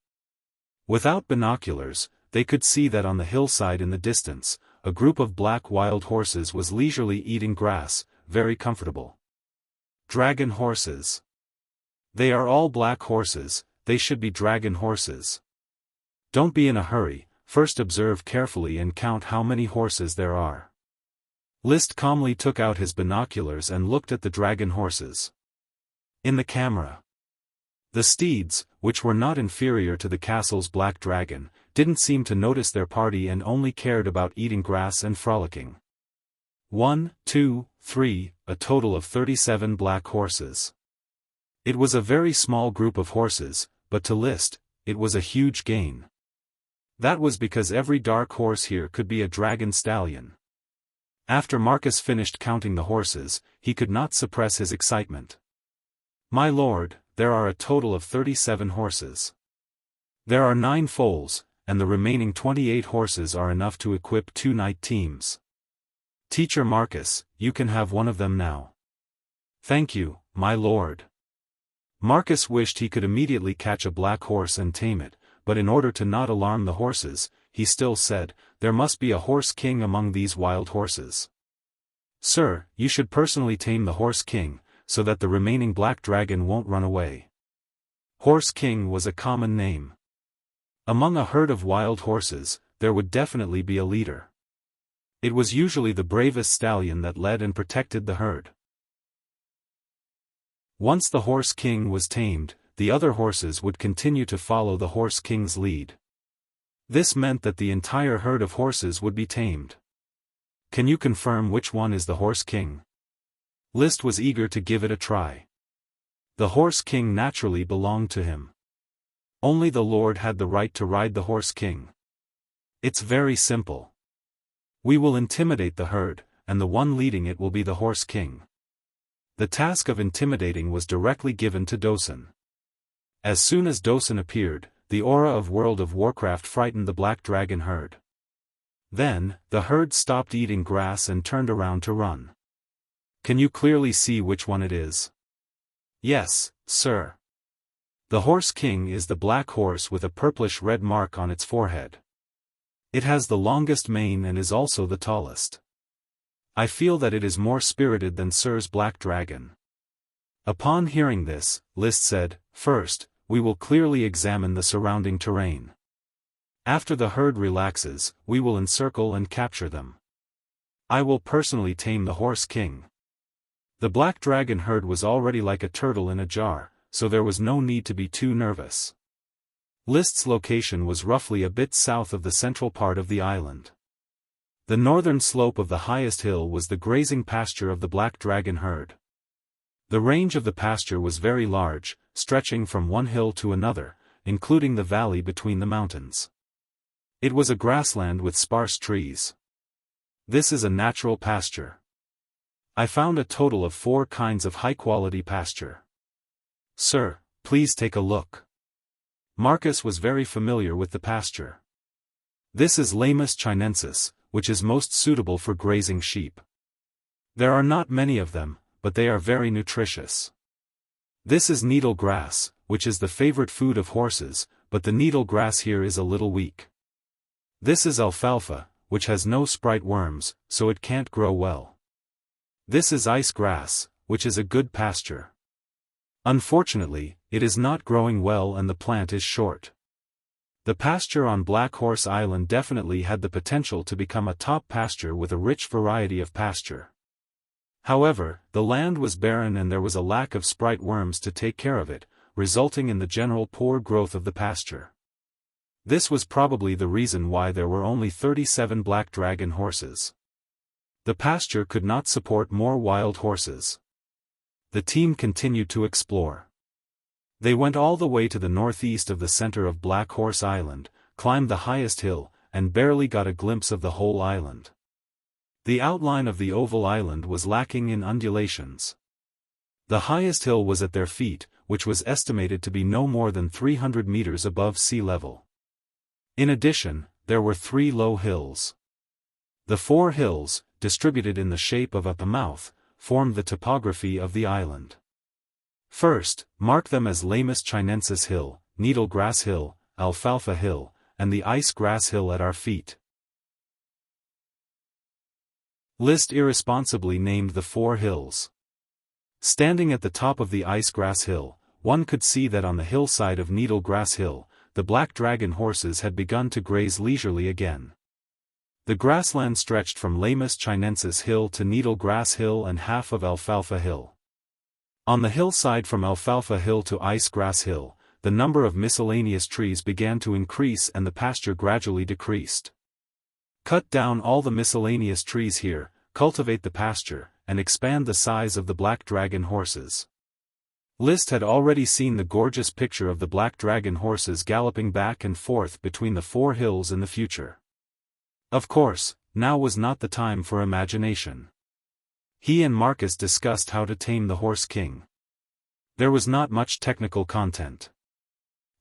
Without binoculars, they could see that on the hillside in the distance, a group of black wild horses was leisurely eating grass, very comfortable. Dragon horses. They are all black horses, they should be dragon horses. Don't be in a hurry, first observe carefully and count how many horses there are. Liszt calmly took out his binoculars and looked at the dragon horses. In the camera. The steeds, which were not inferior to the castle's black dragon, didn't seem to notice their party and only cared about eating grass and frolicking. 1, 2, 3, a total of 37 black horses. It was a very small group of horses, but to Liszt, it was a huge gain. That was because every dark horse here could be a dragon stallion. After Marcus finished counting the horses, he could not suppress his excitement. "My lord, there are a total of 37 horses. There are 9 foals, and the remaining 28 horses are enough to equip 2 knight teams. Teacher Marcus, you can have one of them now." "Thank you, my lord." Marcus wished he could immediately catch a black horse and tame it, but in order to not alarm the horses, he still said, "There must be a horse king among these wild horses. Sir, you should personally tame the horse king, so that the remaining black dragon won't run away." Horse king was a common name. Among a herd of wild horses, there would definitely be a leader. It was usually the bravest stallion that led and protected the herd. Once the horse king was tamed, the other horses would continue to follow the horse king's lead. This meant that the entire herd of horses would be tamed. "Can you confirm which one is the horse king?" Liszt was eager to give it a try. The horse king naturally belonged to him. Only the lord had the right to ride the horse king. It's very simple. We will intimidate the herd, and the one leading it will be the horse king. The task of intimidating was directly given to Dosen. As soon as Dosen appeared, the aura of World of Warcraft frightened the black dragon herd. Then, the herd stopped eating grass and turned around to run. "Can you clearly see which one it is?" "Yes, sir. The horse king is the black horse with a purplish-red mark on its forehead. It has the longest mane and is also the tallest. I feel that it is more spirited than Sir's black dragon." Upon hearing this, Liszt said, "First, we will clearly examine the surrounding terrain. After the herd relaxes, we will encircle and capture them. I will personally tame the horse king." The black dragon herd was already like a turtle in a jar, so there was no need to be too nervous. Liszt's location was roughly a bit south of the central part of the island. The northern slope of the highest hill was the grazing pasture of the black dragon herd. The range of the pasture was very large, stretching from one hill to another, including the valley between the mountains. It was a grassland with sparse trees. This is a natural pasture. I found a total of 4 kinds of high-quality pasture. Sir, please take a look. Marcus was very familiar with the pasture. This is Lamus chinensis, which is most suitable for grazing sheep. There are not many of them, but they are very nutritious. This is needle grass, which is the favorite food of horses, but the needle grass here is a little weak. This is alfalfa, which has no sprite worms, so it can't grow well. This is ice grass, which is a good pasture. Unfortunately, it is not growing well and the plant is short. The pasture on Black Horse Island definitely had the potential to become a top pasture with a rich variety of pasture. However, the land was barren and there was a lack of sprite worms to take care of it, resulting in the general poor growth of the pasture. This was probably the reason why there were only 37 black dragon horses. The pasture could not support more wild horses. The team continued to explore. They went all the way to the northeast of the center of Black Horse Island, climbed the highest hill, and barely got a glimpse of the whole island. The outline of the oval island was lacking in undulations. The highest hill was at their feet, which was estimated to be no more than 300 meters above sea level. In addition, there were 3 low hills. The 4 hills, distributed in the shape of a mouth, formed the topography of the island. First, mark them as Lamus Chinensis Hill, Needle Grass Hill, Alfalfa Hill, and the Ice Grass Hill at our feet. List irresponsibly named the 4 hills. Standing at the top of the Ice Grass Hill, one could see that on the hillside of Needle Grass Hill, the black dragon horses had begun to graze leisurely again. The grassland stretched from Lamus Chinensis Hill to Needle Grass Hill and half of Alfalfa Hill. On the hillside from Alfalfa Hill to Ice Grass Hill, the number of miscellaneous trees began to increase and the pasture gradually decreased. Cut down all the miscellaneous trees here, cultivate the pasture, and expand the size of the black dragon horses. List had already seen the gorgeous picture of the black dragon horses galloping back and forth between the 4 hills in the future. Of course, now was not the time for imagination. He and Marcus discussed how to tame the Horse King. There was not much technical content.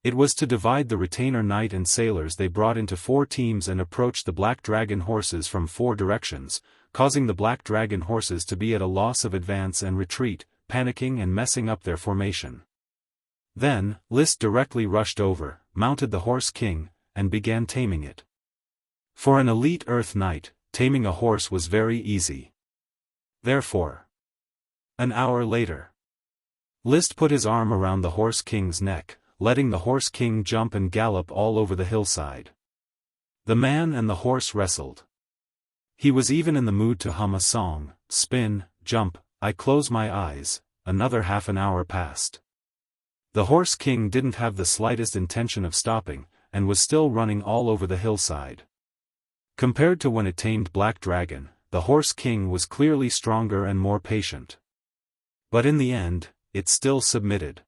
It was to divide the retainer knight and sailors they brought into 4 teams and approach the black dragon horses from 4 directions, causing the black dragon horses to be at a loss of advance and retreat, panicking and messing up their formation. Then, List directly rushed over, mounted the Horse King, and began taming it. For an elite Earth Knight, taming a horse was very easy. Therefore, an hour later, List put his arm around the Horse King's neck, letting the Horse King jump and gallop all over the hillside. The man and the horse wrestled. He was even in the mood to hum a song, spin, jump, I close my eyes. Another half an hour passed. The Horse King didn't have the slightest intention of stopping, and was still running all over the hillside. Compared to when it tamed Black Dragon, the Horse King was clearly stronger and more patient. But in the end, it still submitted.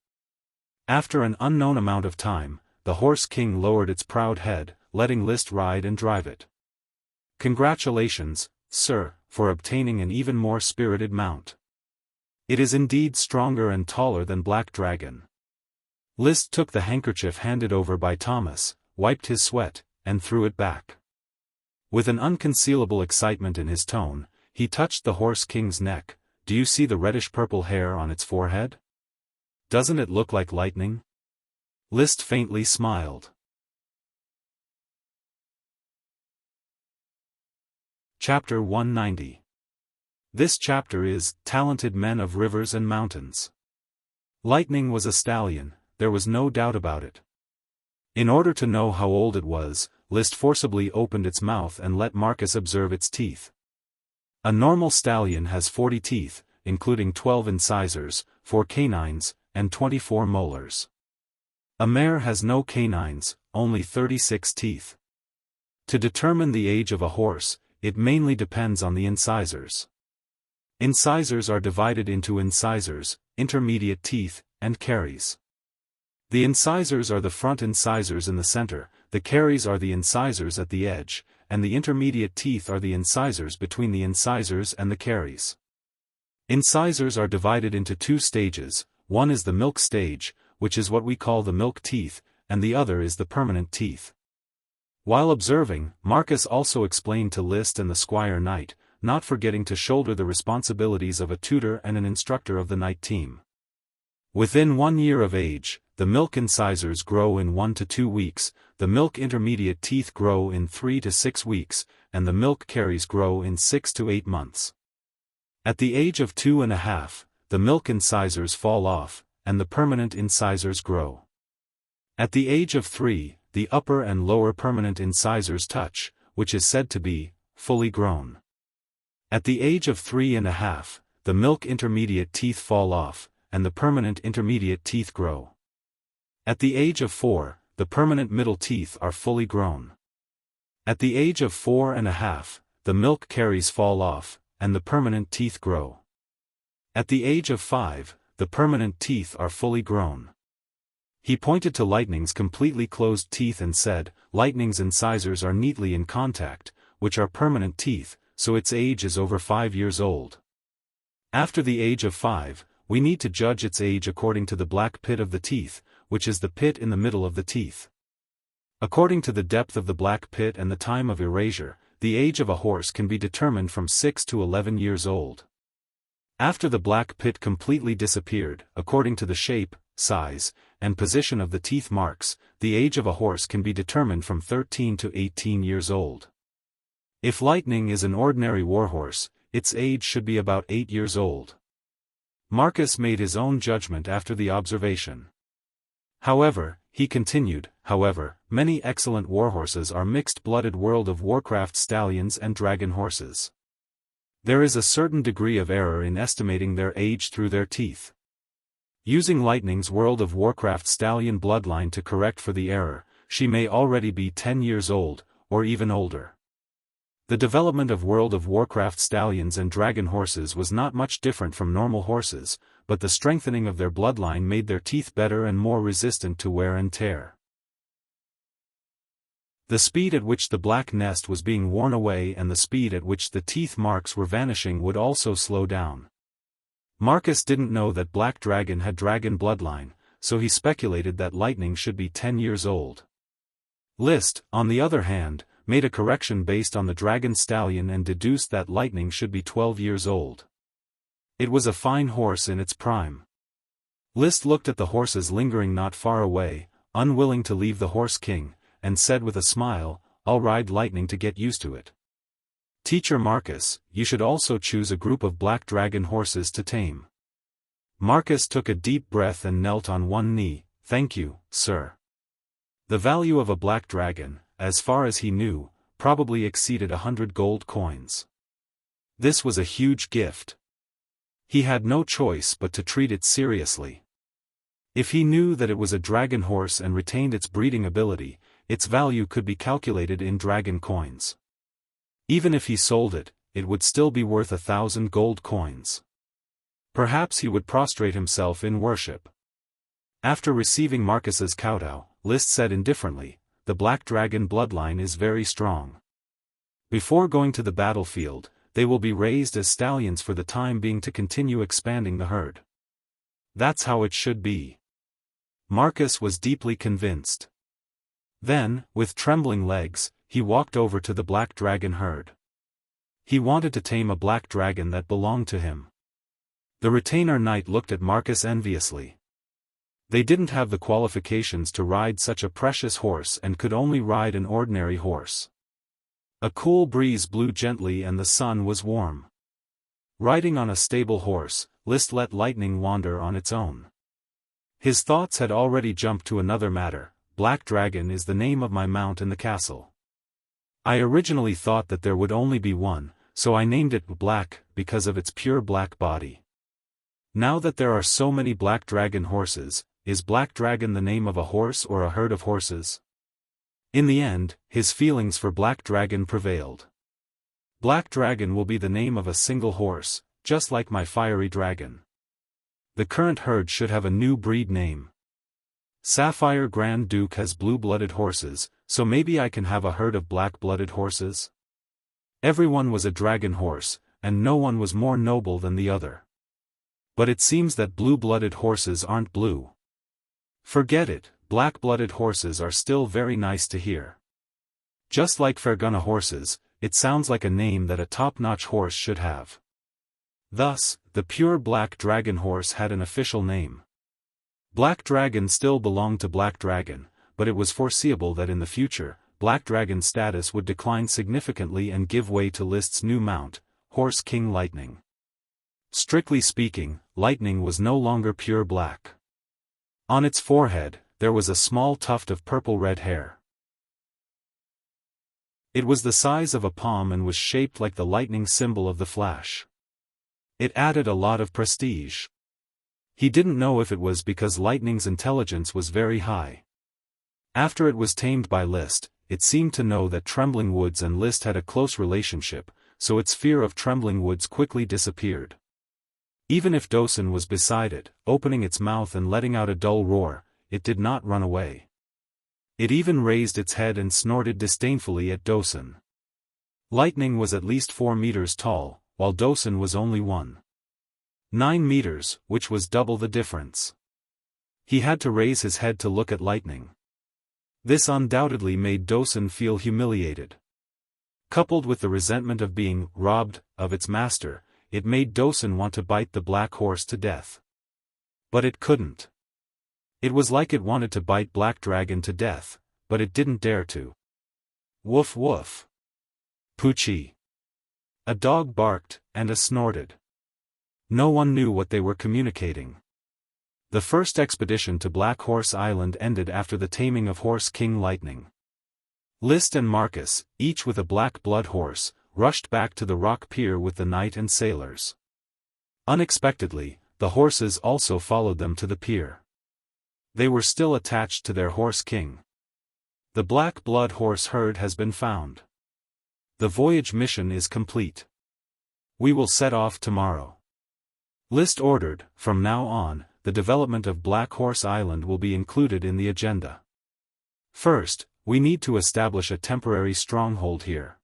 After an unknown amount of time, the Horse King lowered its proud head, letting List ride and drive it. Congratulations, sir, for obtaining an even more spirited mount. It is indeed stronger and taller than Black Dragon. List took the handkerchief handed over by Thomas, wiped his sweat, and threw it back. With an unconcealable excitement in his tone, he touched the Horse King's neck. Do you see the reddish-purple hair on its forehead? Doesn't it look like lightning? List faintly smiled. Chapter 190. This chapter is, Talented Men of Rivers and Mountains. Lightning was a stallion, there was no doubt about it. In order to know how old it was, List forcibly opened its mouth and let Marcus observe its teeth. A normal stallion has 40 teeth, including 12 incisors, 4 canines, and 24 molars. A mare has no canines, only 36 teeth. To determine the age of a horse, it mainly depends on the incisors. Incisors are divided into incisors, intermediate teeth, and caries. The incisors are the front incisors in the center, the caries are the incisors at the edge, and the intermediate teeth are the incisors between the incisors and the caries. Incisors are divided into 2 stages, one is the milk stage, which is what we call the milk teeth, and the other is the permanent teeth. While observing, Marcus also explained to List and the Squire Knight, not forgetting to shoulder the responsibilities of a tutor and an instructor of the Knight team. Within 1 year of age, the milk incisors grow in 1 to 2 weeks, the milk intermediate teeth grow in 3 to 6 weeks, and the milk caries grow in 6 to 8 months. At the age of 2.5, the milk incisors fall off, and the permanent incisors grow. At the age of 3, the upper and lower permanent incisors touch, which is said to be fully grown. At the age of 3.5, the milk intermediate teeth fall off, and the permanent intermediate teeth grow. At the age of 4, the permanent middle teeth are fully grown. At the age of 4.5, the milk caries fall off, and the permanent teeth grow. At the age of 5, the permanent teeth are fully grown. He pointed to Lightning's completely closed teeth and said, "Lightning's incisors are neatly in contact, which are permanent teeth, so its age is over 5 years old. After the age of 5, we need to judge its age according to the black pit of the teeth, which is the pit in the middle of the teeth. According to the depth of the black pit and the time of erasure, the age of a horse can be determined from 6 to 11 years old. After the black pit completely disappeared, according to the shape, size, and position of the teeth marks, the age of a horse can be determined from 13 to 18 years old. If Lightning is an ordinary warhorse, its age should be about 8 years old." Marcus made his own judgment after the observation. However, he continued, many excellent warhorses are mixed-blooded World of Warcraft stallions and dragon horses. There is a certain degree of error in estimating their age through their teeth. Using Lightning's World of Warcraft stallion bloodline to correct for the error, she may already be 10 years old, or even older. The development of World of Warcraft stallions and dragon horses was not much different from normal horses, but the strengthening of their bloodline made their teeth better and more resistant to wear and tear. The speed at which the black nest was being worn away and the speed at which the teeth marks were vanishing would also slow down. Marcus didn't know that Black Dragon had dragon bloodline, so he speculated that Lightning should be 10 years old. Liszt, on the other hand, made a correction based on the dragon stallion and deduced that Lightning should be 12 years old. It was a fine horse in its prime. Liszt looked at the horses lingering not far away, unwilling to leave the Horse King, and said with a smile, "I'll ride Lightning to get used to it. Teacher Marcus, you should also choose a group of black dragon horses to tame." Marcus took a deep breath and knelt on one knee. "Thank you, sir." The value of a black dragon, as far as he knew, probably exceeded 100 gold coins. This was a huge gift. He had no choice but to treat it seriously. If he knew that it was a dragon horse and retained its breeding ability, its value could be calculated in dragon coins. Even if he sold it, it would still be worth 1,000 gold coins. Perhaps he would prostrate himself in worship. After receiving Marcus's kowtow, Liszt said indifferently, "The black dragon bloodline is very strong. Before going to the battlefield, they will be raised as stallions for the time being to continue expanding the herd. That's how it should be." Marcus was deeply convinced. Then, with trembling legs, he walked over to the black dragon herd. He wanted to tame a black dragon that belonged to him. The retainer knight looked at Marcus enviously. They didn't have the qualifications to ride such a precious horse and could only ride an ordinary horse. A cool breeze blew gently and the sun was warm. Riding on a stable horse, Liszt let Lightning wander on its own. His thoughts had already jumped to another matter. Black Dragon is the name of my mount in the castle. I originally thought that there would only be one, so I named it Black because of its pure black body. Now that there are so many Black Dragon horses, is Black Dragon the name of a horse or a herd of horses? In the end, his feelings for Black Dragon prevailed. Black Dragon will be the name of a single horse, just like my fiery dragon. The current herd should have a new breed name. Sapphire Grand Duke has blue-blooded horses, so maybe I can have a herd of black-blooded horses? Everyone was a dragon horse, and no one was more noble than the other. But it seems that blue-blooded horses aren't blue. Forget it, black-blooded horses are still very nice to hear. Just like Fergana horses, it sounds like a name that a top-notch horse should have. Thus, the pure black dragon horse had an official name. Black Dragon still belonged to Black Dragon, but it was foreseeable that in the future, Black Dragon's status would decline significantly and give way to Liszt's new mount, Horse King Lightning. Strictly speaking, Lightning was no longer pure black. On its forehead, there was a small tuft of purple-red hair. It was the size of a palm and was shaped like the lightning symbol of the flash. It added a lot of prestige. He didn't know if it was because Lightning's intelligence was very high. After it was tamed by List, it seemed to know that Trembling Woods and List had a close relationship, so its fear of Trembling Woods quickly disappeared. Even if Dosen was beside it, opening its mouth and letting out a dull roar, it did not run away. It even raised its head and snorted disdainfully at Dosen. Lightning was at least 4 meters tall, while Dosen was only 1.9 meters, which was double the difference. He had to raise his head to look at Lightning. This undoubtedly made Dosen feel humiliated. Coupled with the resentment of being robbed of its master, it made Dosen want to bite the black horse to death. But it couldn't. It was like it wanted to bite Black Dragon to death, but it didn't dare to. Woof woof. Poochie. A dog barked, and a snorted. No one knew what they were communicating. The first expedition to Black Horse Island ended after the taming of Horse King Lightning. List and Marcus, each with a black blood horse, rushed back to the rock pier with the knight and sailors. Unexpectedly, the horses also followed them to the pier. They were still attached to their Horse King. The black blood horse herd has been found. The voyage mission is complete. We will set off tomorrow. List ordered. From now on, the development of Black Horse Island will be included in the agenda. First, we need to establish a temporary stronghold here.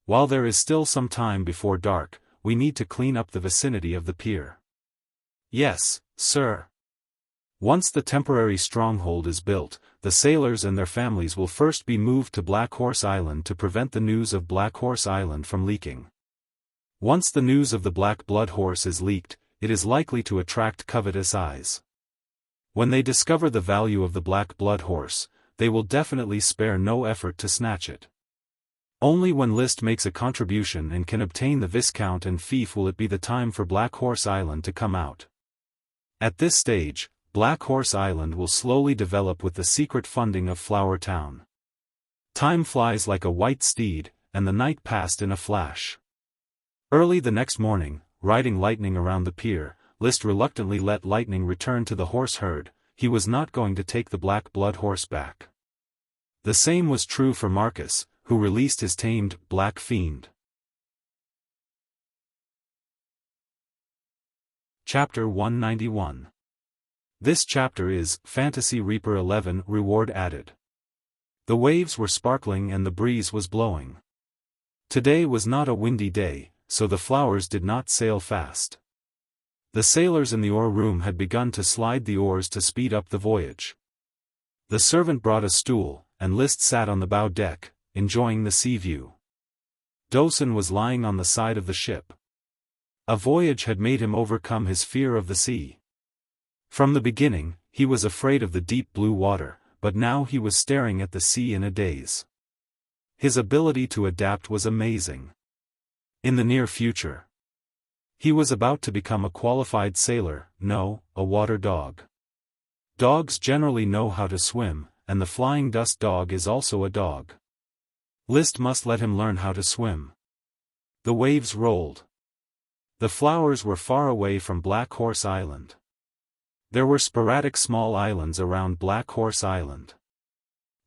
While there is still some time before dark, we need to clean up the vicinity of the pier. Yes, sir. Once the temporary stronghold is built, the sailors and their families will first be moved to Black Horse Island to prevent the news of Black Horse Island from leaking. Once the news of the Black Blood Horse is leaked, it is likely to attract covetous eyes. When they discover the value of the Black Blood Horse, they will definitely spare no effort to snatch it. Only when List makes a contribution and can obtain the Viscount and fief will it be the time for Black Horse Island to come out. At this stage, Black Horse Island will slowly develop with the secret funding of Flower Town. Time flies like a white steed, and the night passed in a flash. Early the next morning, riding Lightning around the pier, List reluctantly let Lightning return to the horse herd. He was not going to take the Black Blood Horse back. The same was true for Marcus, who released his tamed Black Fiend. Chapter 191. This chapter is Fantasy Reaper 11 Reward Added. The waves were sparkling and the breeze was blowing. Today was not a windy day, so the flowers did not sail fast. The sailors in the oar room had begun to slide the oars to speed up the voyage. The servant brought a stool, and List sat on the bow deck, enjoying the sea view. Dosen was lying on the side of the ship. A voyage had made him overcome his fear of the sea. From the beginning, he was afraid of the deep blue water, but now he was staring at the sea in a daze. His ability to adapt was amazing. In the near future, he was about to become a qualified sailor, no, a water dog. Dogs generally know how to swim, and the flying dust dog is also a dog. List must let him learn how to swim. The waves rolled. The flowers were far away from Black Horse Island. There were sporadic small islands around Black Horse Island.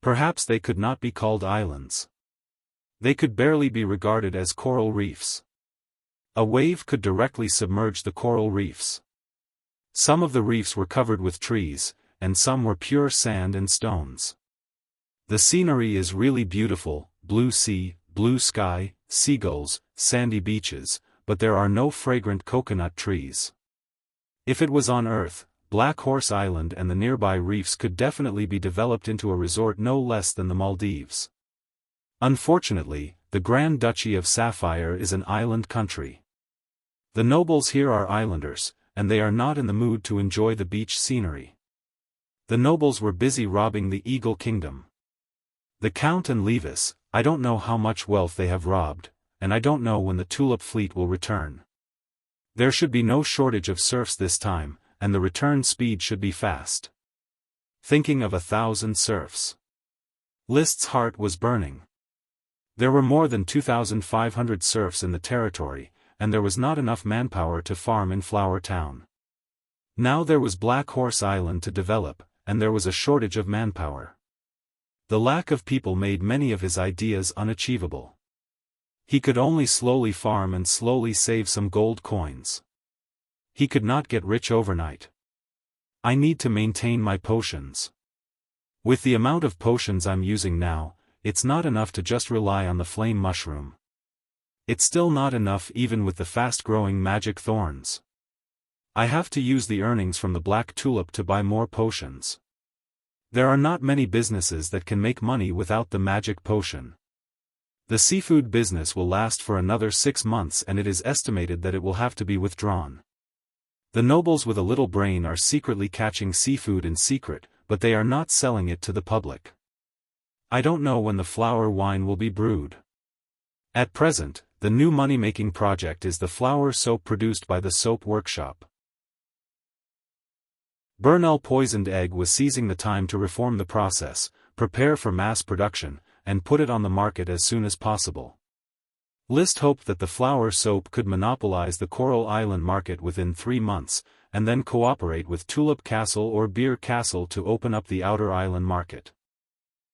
Perhaps they could not be called islands. They could barely be regarded as coral reefs. A wave could directly submerge the coral reefs. Some of the reefs were covered with trees, and some were pure sand and stones. The scenery is really beautiful: blue sea, blue sky, seagulls, sandy beaches, but there are no fragrant coconut trees. If it was on Earth, Black Horse Island and the nearby reefs could definitely be developed into a resort no less than the Maldives. Unfortunately, the Grand Duchy of Sapphire is an island country. The nobles here are islanders, and they are not in the mood to enjoy the beach scenery. The nobles were busy robbing the Eagle Kingdom. The Count and Levis, I don't know how much wealth they have robbed, and I don't know when the Tulip Fleet will return. There should be no shortage of serfs this time, and the return speed should be fast. Thinking of 1,000 serfs. List's heart was burning. There were more than 2,500 serfs in the territory, and there was not enough manpower to farm in Flower Town. Now there was Black Horse Island to develop, and there was a shortage of manpower. The lack of people made many of his ideas unachievable. He could only slowly farm and slowly save some gold coins. He could not get rich overnight. I need to maintain my potions. With the amount of potions I'm using now, it's not enough to just rely on the flame mushroom. It's still not enough even with the fast-growing magic thorns. I have to use the earnings from the black tulip to buy more potions. There are not many businesses that can make money without the magic potion. The seafood business will last for another 6 months, and it is estimated that it will have to be withdrawn. The nobles with a little brain are secretly catching seafood in secret, but they are not selling it to the public. I don't know when the flower wine will be brewed. At present, the new money-making project is the flower soap produced by the soap workshop. Bernal Poisoned Egg was seizing the time to reform the process, prepare for mass production, and put it on the market as soon as possible. Liszt hoped that the flower soap could monopolize the Coral Island market within 3 months, and then cooperate with Tulip Castle or Beer Castle to open up the outer island market.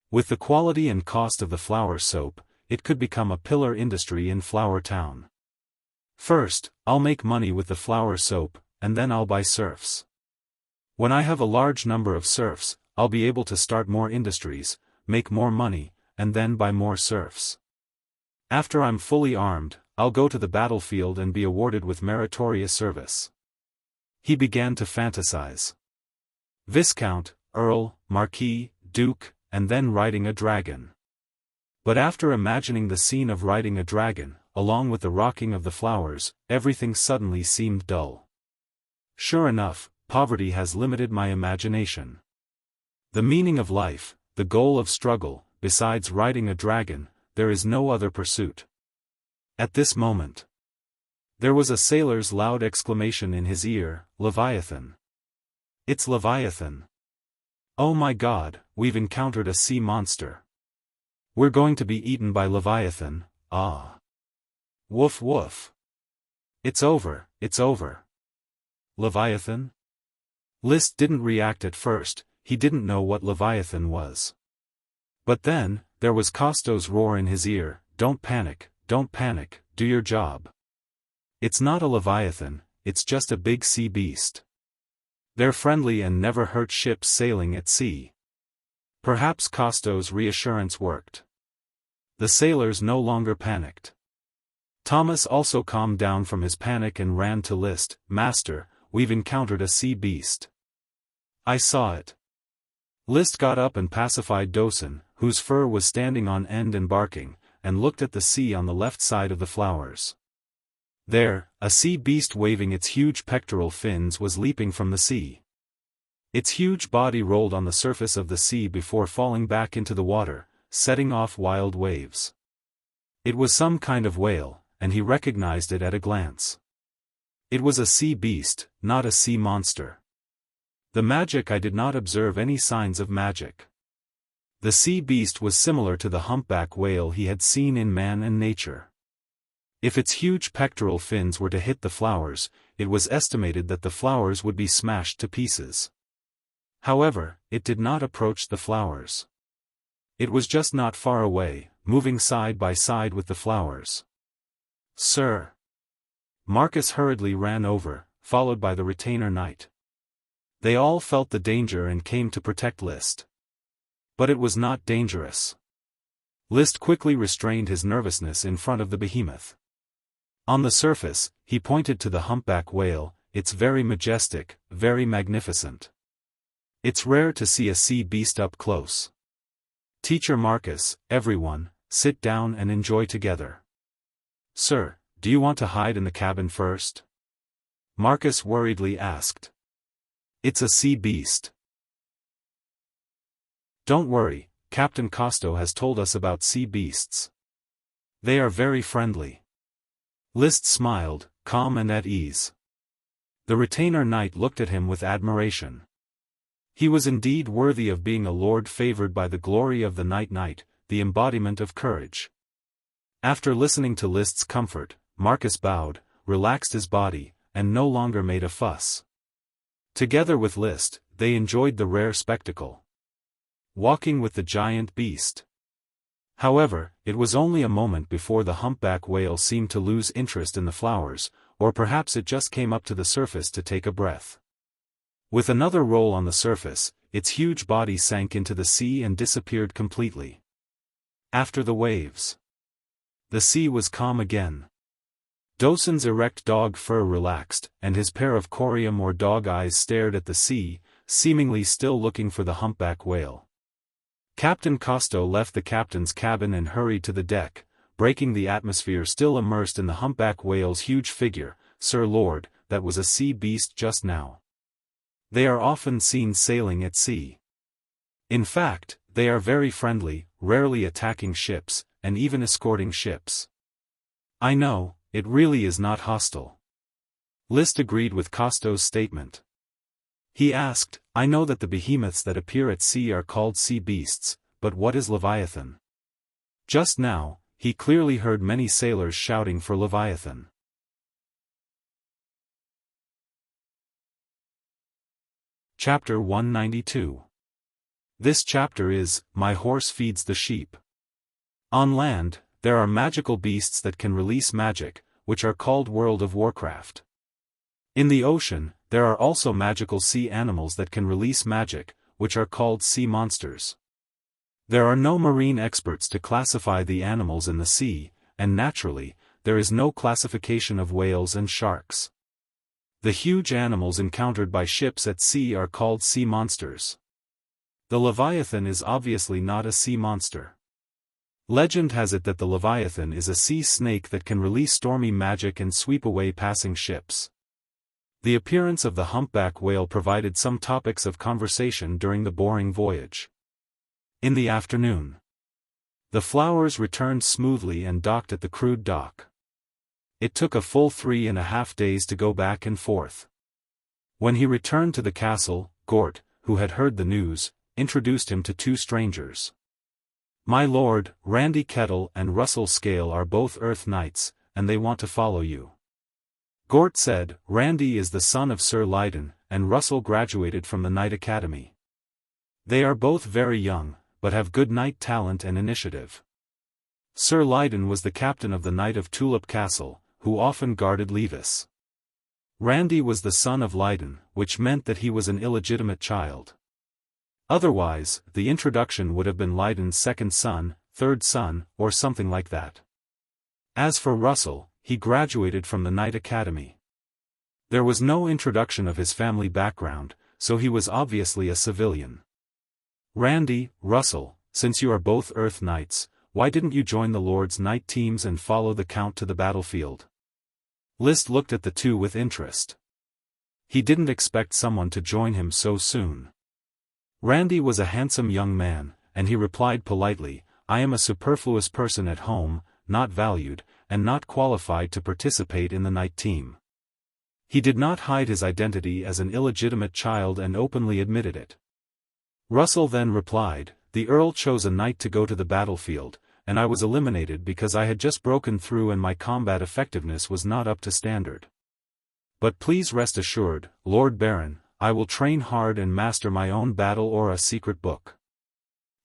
With the quality and cost of the flower soap, it could become a pillar industry in Flower Town. First, I'll make money with the flower soap, and then I'll buy serfs. When I have a large number of serfs, I'll be able to start more industries, make more money, and then buy more serfs. After I'm fully armed, I'll go to the battlefield and be awarded with meritorious service. He began to fantasize. Viscount, Earl, Marquis, Duke, and then riding a dragon. But after imagining the scene of riding a dragon, along with the rocking of the flowers, everything suddenly seemed dull. Sure enough, poverty has limited my imagination. The meaning of life, the goal of struggle, besides riding a dragon, there is no other pursuit. At this moment, there was a sailor's loud exclamation in his ear, "Leviathan! It's Leviathan! Oh my God, we've encountered a sea monster. We're going to be eaten by Leviathan, ah! Woof woof! It's over, it's over! Leviathan?" Liszt didn't react at first, he didn't know what Leviathan was. But then, there was Costo's roar in his ear, don't panic, do your job. It's not a Leviathan, it's just a big sea beast. They're friendly and never hurt ships sailing at sea." Perhaps Costo's reassurance worked. The sailors no longer panicked. Thomas also calmed down from his panic and ran to Liszt, "Master, we've encountered a sea beast." "I saw it." Liszt got up and pacified Dosen, whose fur was standing on end and barking, and looked at the sea on the left side of the flowers. There, a sea beast waving its huge pectoral fins was leaping from the sea. Its huge body rolled on the surface of the sea before falling back into the water, setting off wild waves. It was some kind of whale, and he recognized it at a glance. It was a sea beast, not a sea monster. The magic I did not observe any signs of magic. The sea beast was similar to the humpback whale he had seen in Man and Nature. If its huge pectoral fins were to hit the flowers, it was estimated that the flowers would be smashed to pieces. However, it did not approach the flowers. It was just not far away, moving side by side with the flowers. "Sir!" Marcus hurriedly ran over, followed by the retainer knight. They all felt the danger and came to protect Liszt. But it was not dangerous. Liszt quickly restrained his nervousness in front of the behemoth. On the surface, he pointed to the humpback whale, "It's very majestic, very magnificent. It's rare to see a sea beast up close. Teacher Marcus, everyone, sit down and enjoy together." "Sir, do you want to hide in the cabin first?" Marcus worriedly asked. "It's a sea beast." "Don't worry, Captain Costo has told us about sea beasts. They are very friendly." Liszt smiled, calm and at ease. The retainer knight looked at him with admiration. He was indeed worthy of being a lord favored by the glory of the night knight, the embodiment of courage. After listening to List's comfort, Marcus bowed, relaxed his body, and no longer made a fuss. Together with List, they enjoyed the rare spectacle. Walking with the giant beast. However, it was only a moment before the humpback whale seemed to lose interest in the flowers, or perhaps it just came up to the surface to take a breath. With another roll on the surface, its huge body sank into the sea and disappeared completely. After the waves, the sea was calm again. Dosun's erect dog fur relaxed, and his pair of corium or dog eyes stared at the sea, seemingly still looking for the humpback whale. Captain Costo left the captain's cabin and hurried to the deck, breaking the atmosphere still immersed in the humpback whale's huge figure. "Sir Lord, that was a sea beast just now. They are often seen sailing at sea. In fact, they are very friendly, rarely attacking ships, and even escorting ships." "I know, it really is not hostile." List agreed with Costo's statement. He asked, "I know that the behemoths that appear at sea are called sea beasts, but what is Leviathan?" Just now, he clearly heard many sailors shouting for Leviathan. Chapter 192. This chapter is, My Horse Feeds the Sheep. On land, there are magical beasts that can release magic, which are called World of Warcraft. In the ocean, there are also magical sea animals that can release magic, which are called sea monsters. There are no marine experts to classify the animals in the sea, and naturally, there is no classification of whales and sharks. The huge animals encountered by ships at sea are called sea monsters. The Leviathan is obviously not a sea monster. Legend has it that the Leviathan is a sea snake that can release stormy magic and sweep away passing ships. The appearance of the humpback whale provided some topics of conversation during the boring voyage. In the afternoon, the flowers returned smoothly and docked at the crude dock. It took a full 3.5 days to go back and forth. When he returned to the castle, Gort, who had heard the news, introduced him to two strangers. "My lord, Randy Kettle and Russell Scale are both Earth Knights, and they want to follow you." Gort said, "Randy is the son of Sir Lydon, and Russell graduated from the Knight Academy. They are both very young, but have good knight talent and initiative. Sir Lydon was the captain of the Knight of Tulip Castle, who often guarded Levis. Randy was the son of Lydon, which meant that he was an illegitimate child. Otherwise, the introduction would have been Lydon's second son, third son, or something like that. As for Russell, he graduated from the Knight Academy. There was no introduction of his family background, so he was obviously a civilian. Randy, Russell, since you are both Earth Knights, why didn't you join the Lord's Knight teams and follow the Count to the battlefield?" List looked at the two with interest. He didn't expect someone to join him so soon. Randy was a handsome young man, and he replied politely, "I am a superfluous person at home, not valued, and not qualified to participate in the Knight team." He did not hide his identity as an illegitimate child and openly admitted it. Russell then replied, "The Earl chose a knight to go to the battlefield, and I was eliminated because I had just broken through and my combat effectiveness was not up to standard. But please rest assured, Lord Baron, I will train hard and master my own battle or a secret book.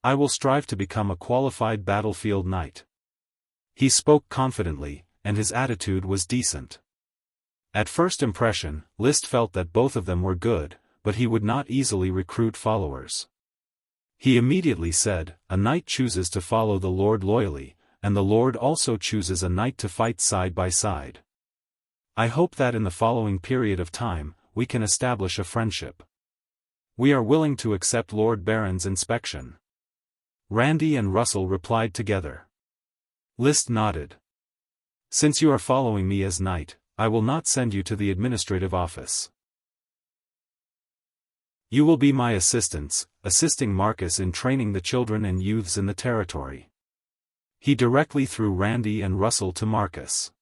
I will strive to become a qualified battlefield knight." He spoke confidently, and his attitude was decent. At first impression, List felt that both of them were good, but he would not easily recruit followers. He immediately said, "A knight chooses to follow the Lord loyally, and the Lord also chooses a knight to fight side by side. I hope that in the following period of time, we can establish a friendship. We are willing to accept Lord Baron's inspection." Randy and Russell replied together. List nodded. "Since you are following me as knight, I will not send you to the administrative office. You will be my assistants, assisting Marcus in training the children and youths in the territory." He directly threw Randy and Russell to Marcus.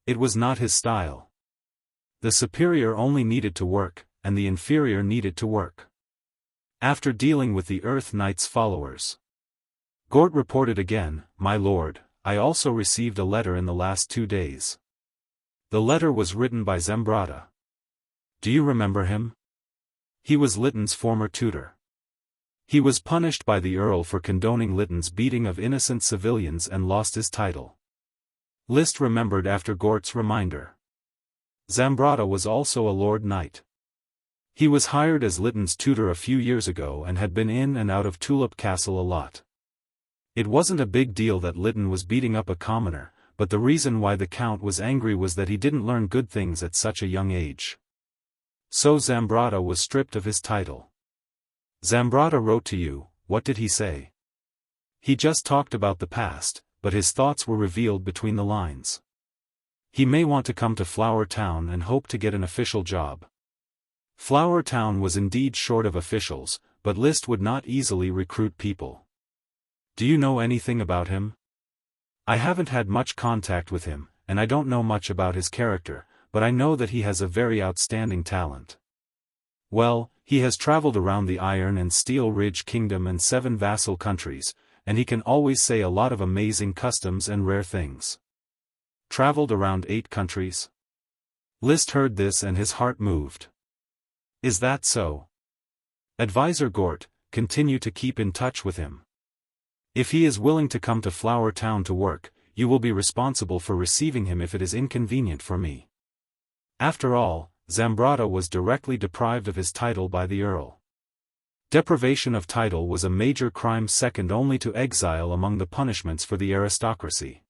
It was not his style. The superior only needed to work, and the inferior needed to work. After dealing with the Earth Knight's followers, Gort reported again, "My lord, I also received a letter in the last 2 days. The letter was written by Zambrata. Do you remember him? He was Lytton's former tutor. He was punished by the Earl for condoning Lytton's beating of innocent civilians and lost his title. Liszt remembered after Gort's reminder. Zambrata was also a Lord Knight. He was hired as Lytton's tutor a few years ago and had been in and out of Tulip Castle a lot. It wasn't a big deal that Lytton was beating up a commoner, but the reason why the Count was angry was that he didn't learn good things at such a young age. So Zambrata was stripped of his title. Zambrata wrote to you, what did he say? He just talked about the past, but his thoughts were revealed between the lines. He may want to come to Flower Town and hope to get an official job. Flower Town was indeed short of officials, but Liszt would not easily recruit people. Do you know anything about him? I haven't had much contact with him, and I don't know much about his character, but I know that he has a very outstanding talent. Well, he has traveled around the Iron and Steel Ridge Kingdom and 7 vassal countries, and he can always say a lot of amazing customs and rare things. Traveled around 8 countries? Liszt heard this and his heart moved. Is that so? Advisor Gort, continue to keep in touch with him. If he is willing to come to Flower Town to work, you will be responsible for receiving him if it is inconvenient for me. After all, Zambrata was directly deprived of his title by the Earl. Deprivation of title was a major crime second only to exile among the punishments for the aristocracy.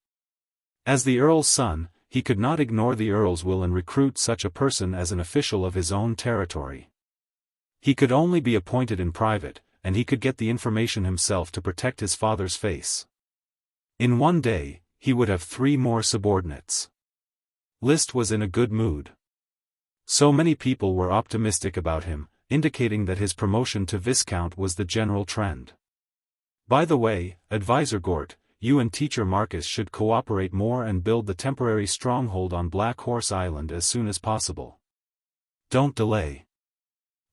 As the Earl's son, he could not ignore the Earl's will and recruit such a person as an official of his own territory. He could only be appointed in private, and he could get the information himself to protect his father's face. In one day, he would have 3 more subordinates. Liszt was in a good mood. So many people were optimistic about him, indicating that his promotion to Viscount was the general trend. By the way, Advisor Gort, you and Teacher Marcus should cooperate more and build the temporary stronghold on Black Horse Island as soon as possible. Don't delay.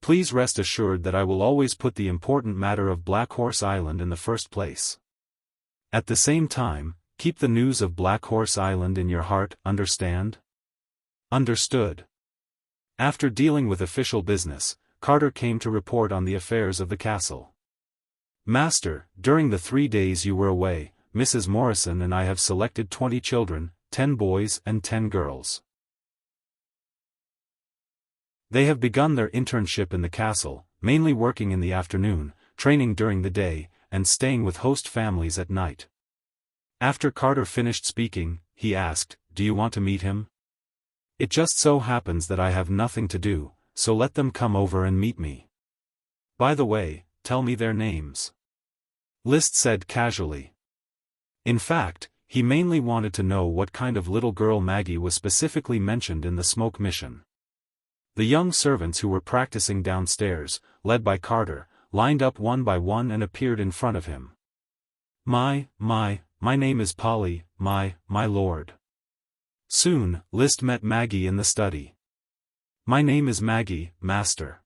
Please rest assured that I will always put the important matter of Black Horse Island in the first place. At the same time, keep the news of Black Horse Island in your heart, understand? Understood. After dealing with official business, Carter came to report on the affairs of the castle. Master, during the 3 days you were away, Mrs. Morrison and I have selected 20 children, 10 boys and 10 girls. They have begun their internship in the castle, mainly working in the afternoon, training during the day, and staying with host families at night. After Carter finished speaking, he asked, "Do you want to meet him?" "It just so happens that I have nothing to do, so let them come over and meet me. By the way, tell me their names." Liszt said casually. In fact, he mainly wanted to know what kind of little girl Maggie was specifically mentioned in the smoke mission. The young servants who were practicing downstairs, led by Carter, lined up one by one and appeared in front of him. My name is Polly, my lord." Soon, Liszt met Maggie in the study. "My name is Maggie, master."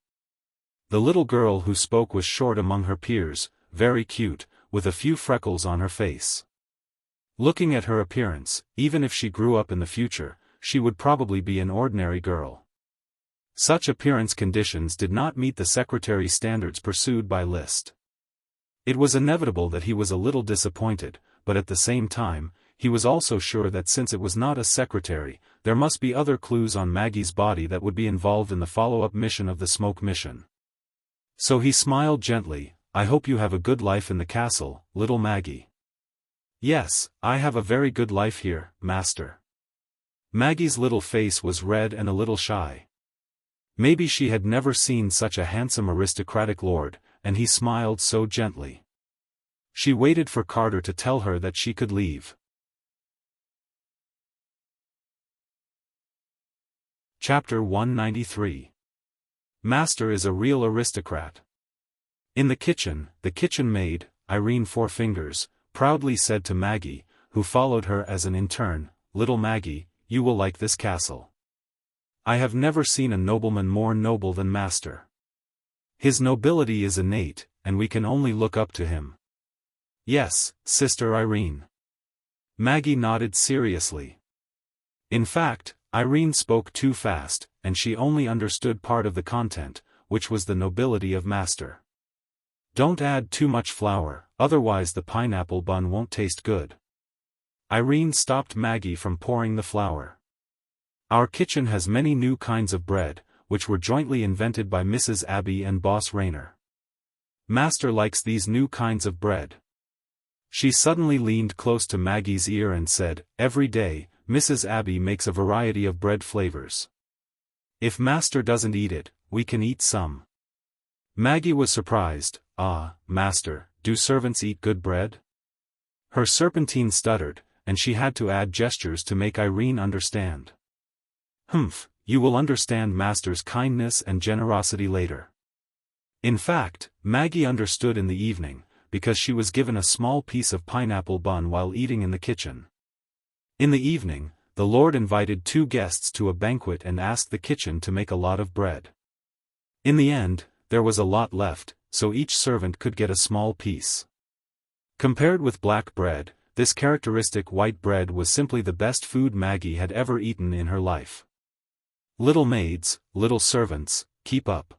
The little girl who spoke was short among her peers, very cute, with a few freckles on her face. Looking at her appearance, even if she grew up in the future, she would probably be an ordinary girl. Such appearance conditions did not meet the secretary standards pursued by Liszt. It was inevitable that he was a little disappointed, but at the same time, he was also sure that since it was not a secretary, there must be other clues on Maggie's body that would be involved in the follow-up mission of the smoke mission. So he smiled gently, "I hope you have a good life in the castle, little Maggie." "Yes, I have a very good life here, master." Maggie's little face was red and a little shy. Maybe she had never seen such a handsome aristocratic lord, and he smiled so gently. She waited for Carter to tell her that she could leave. Chapter 193. Master is a real aristocrat. In the kitchen maid, Irene Four Fingers, proudly said to Maggie, who followed her as an intern, "Little Maggie, you will like this castle. I have never seen a nobleman more noble than master. His nobility is innate, and we can only look up to him." "Yes, Sister Irene. Maggie nodded seriously. In fact, Irene spoke too fast, and she only understood part of the content, which was the nobility of master. Don't add too much flour, otherwise the pineapple bun won't taste good. Irene stopped Maggie from pouring the flour. Our kitchen has many new kinds of bread, which were jointly invented by Mrs. Abbey and Boss Rayner. Master likes these new kinds of bread. She suddenly leaned close to Maggie's ear and said, every day, Mrs. Abbey makes a variety of bread flavors. If Master doesn't eat it, we can eat some. Maggie was surprised. Ah, Master, do servants eat good bread? Her serpentine stuttered, and she had to add gestures to make Irene understand. Humph, you will understand Master's kindness and generosity later. In fact, Maggie understood in the evening, because she was given a small piece of pineapple bun while eating in the kitchen. In the evening, the Lord invited 2 guests to a banquet and asked the kitchen to make a lot of bread. In the end, there was a lot left, so each servant could get a small piece. Compared with black bread, this characteristic white bread was simply the best food Maggie had ever eaten in her life. Little maids, little servants, keep up.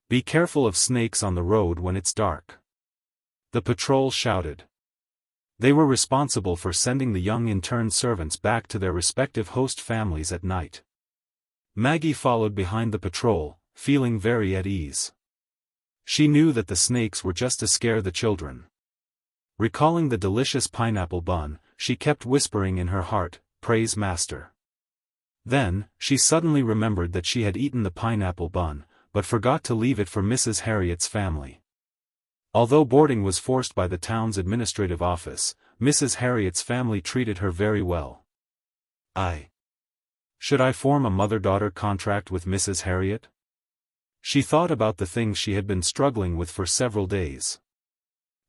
Be careful of snakes on the road when it's dark. The patrol shouted. They were responsible for sending the young intern servants back to their respective host families at night. Maggie followed behind the patrol, feeling very at ease. She knew that the snakes were just to scare the children. Recalling the delicious pineapple bun, she kept whispering in her heart, "Praise Master." Then, she suddenly remembered that she had eaten the pineapple bun, but forgot to leave it for Mrs. Harriet's family. Although boarding was forced by the town's administrative office, Mrs. Harriet's family treated her very well. Should I form a mother-daughter contract with Mrs. Harriet? She thought about the things she had been struggling with for several days.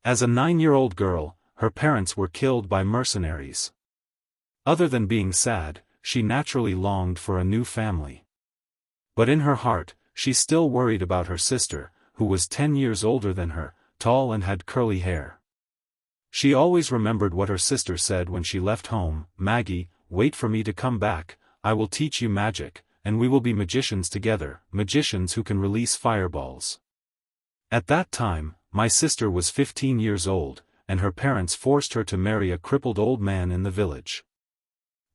As a 9-year-old girl, her parents were killed by mercenaries. Other than being sad, she naturally longed for a new family. But in her heart, she still worried about her sister, who was 10 years older than her, tall and had curly hair. She always remembered what her sister said when she left home, "Maggie, wait for me to come back, I will teach you magic, and we will be magicians together, magicians who can release fireballs." At that time, my sister was 15 years old, and her parents forced her to marry a crippled old man in the village.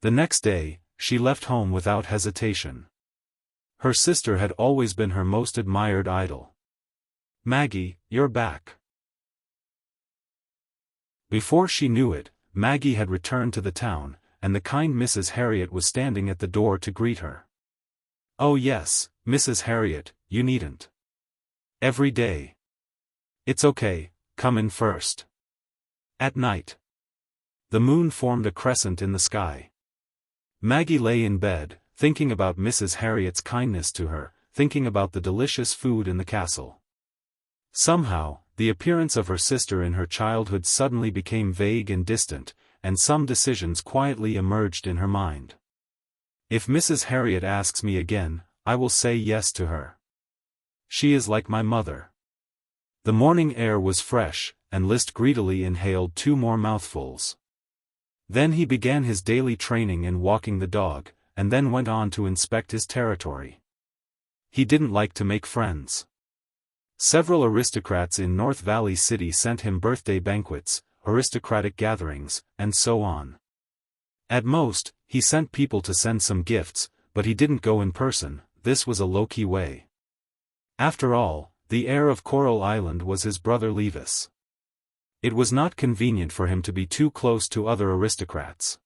The next day, she left home without hesitation. Her sister had always been her most admired idol. "Maggie, you're back." Before she knew it, Maggie had returned to the town, and the kind Mrs. Harriet was standing at the door to greet her. "Oh yes, Mrs. Harriet, you needn't. Every day. It's okay, come in first." At night, the moon formed a crescent in the sky. Maggie lay in bed, thinking about Mrs. Harriet's kindness to her, thinking about the delicious food in the castle. Somehow, the appearance of her sister in her childhood suddenly became vague and distant, and some decisions quietly emerged in her mind. If Mrs. Harriet asks me again, I will say yes to her. She is like my mother. The morning air was fresh, and List greedily inhaled 2 more mouthfuls. Then he began his daily training in walking the dog, and then went on to inspect his territory. He didn't like to make friends. Several aristocrats in North Valley City sent him birthday banquets, aristocratic gatherings, and so on. At most, he sent people to send some gifts, but he didn't go in person. This was a low-key way. After all, the heir of Coral Island was his brother Levis. It was not convenient for him to be too close to other aristocrats.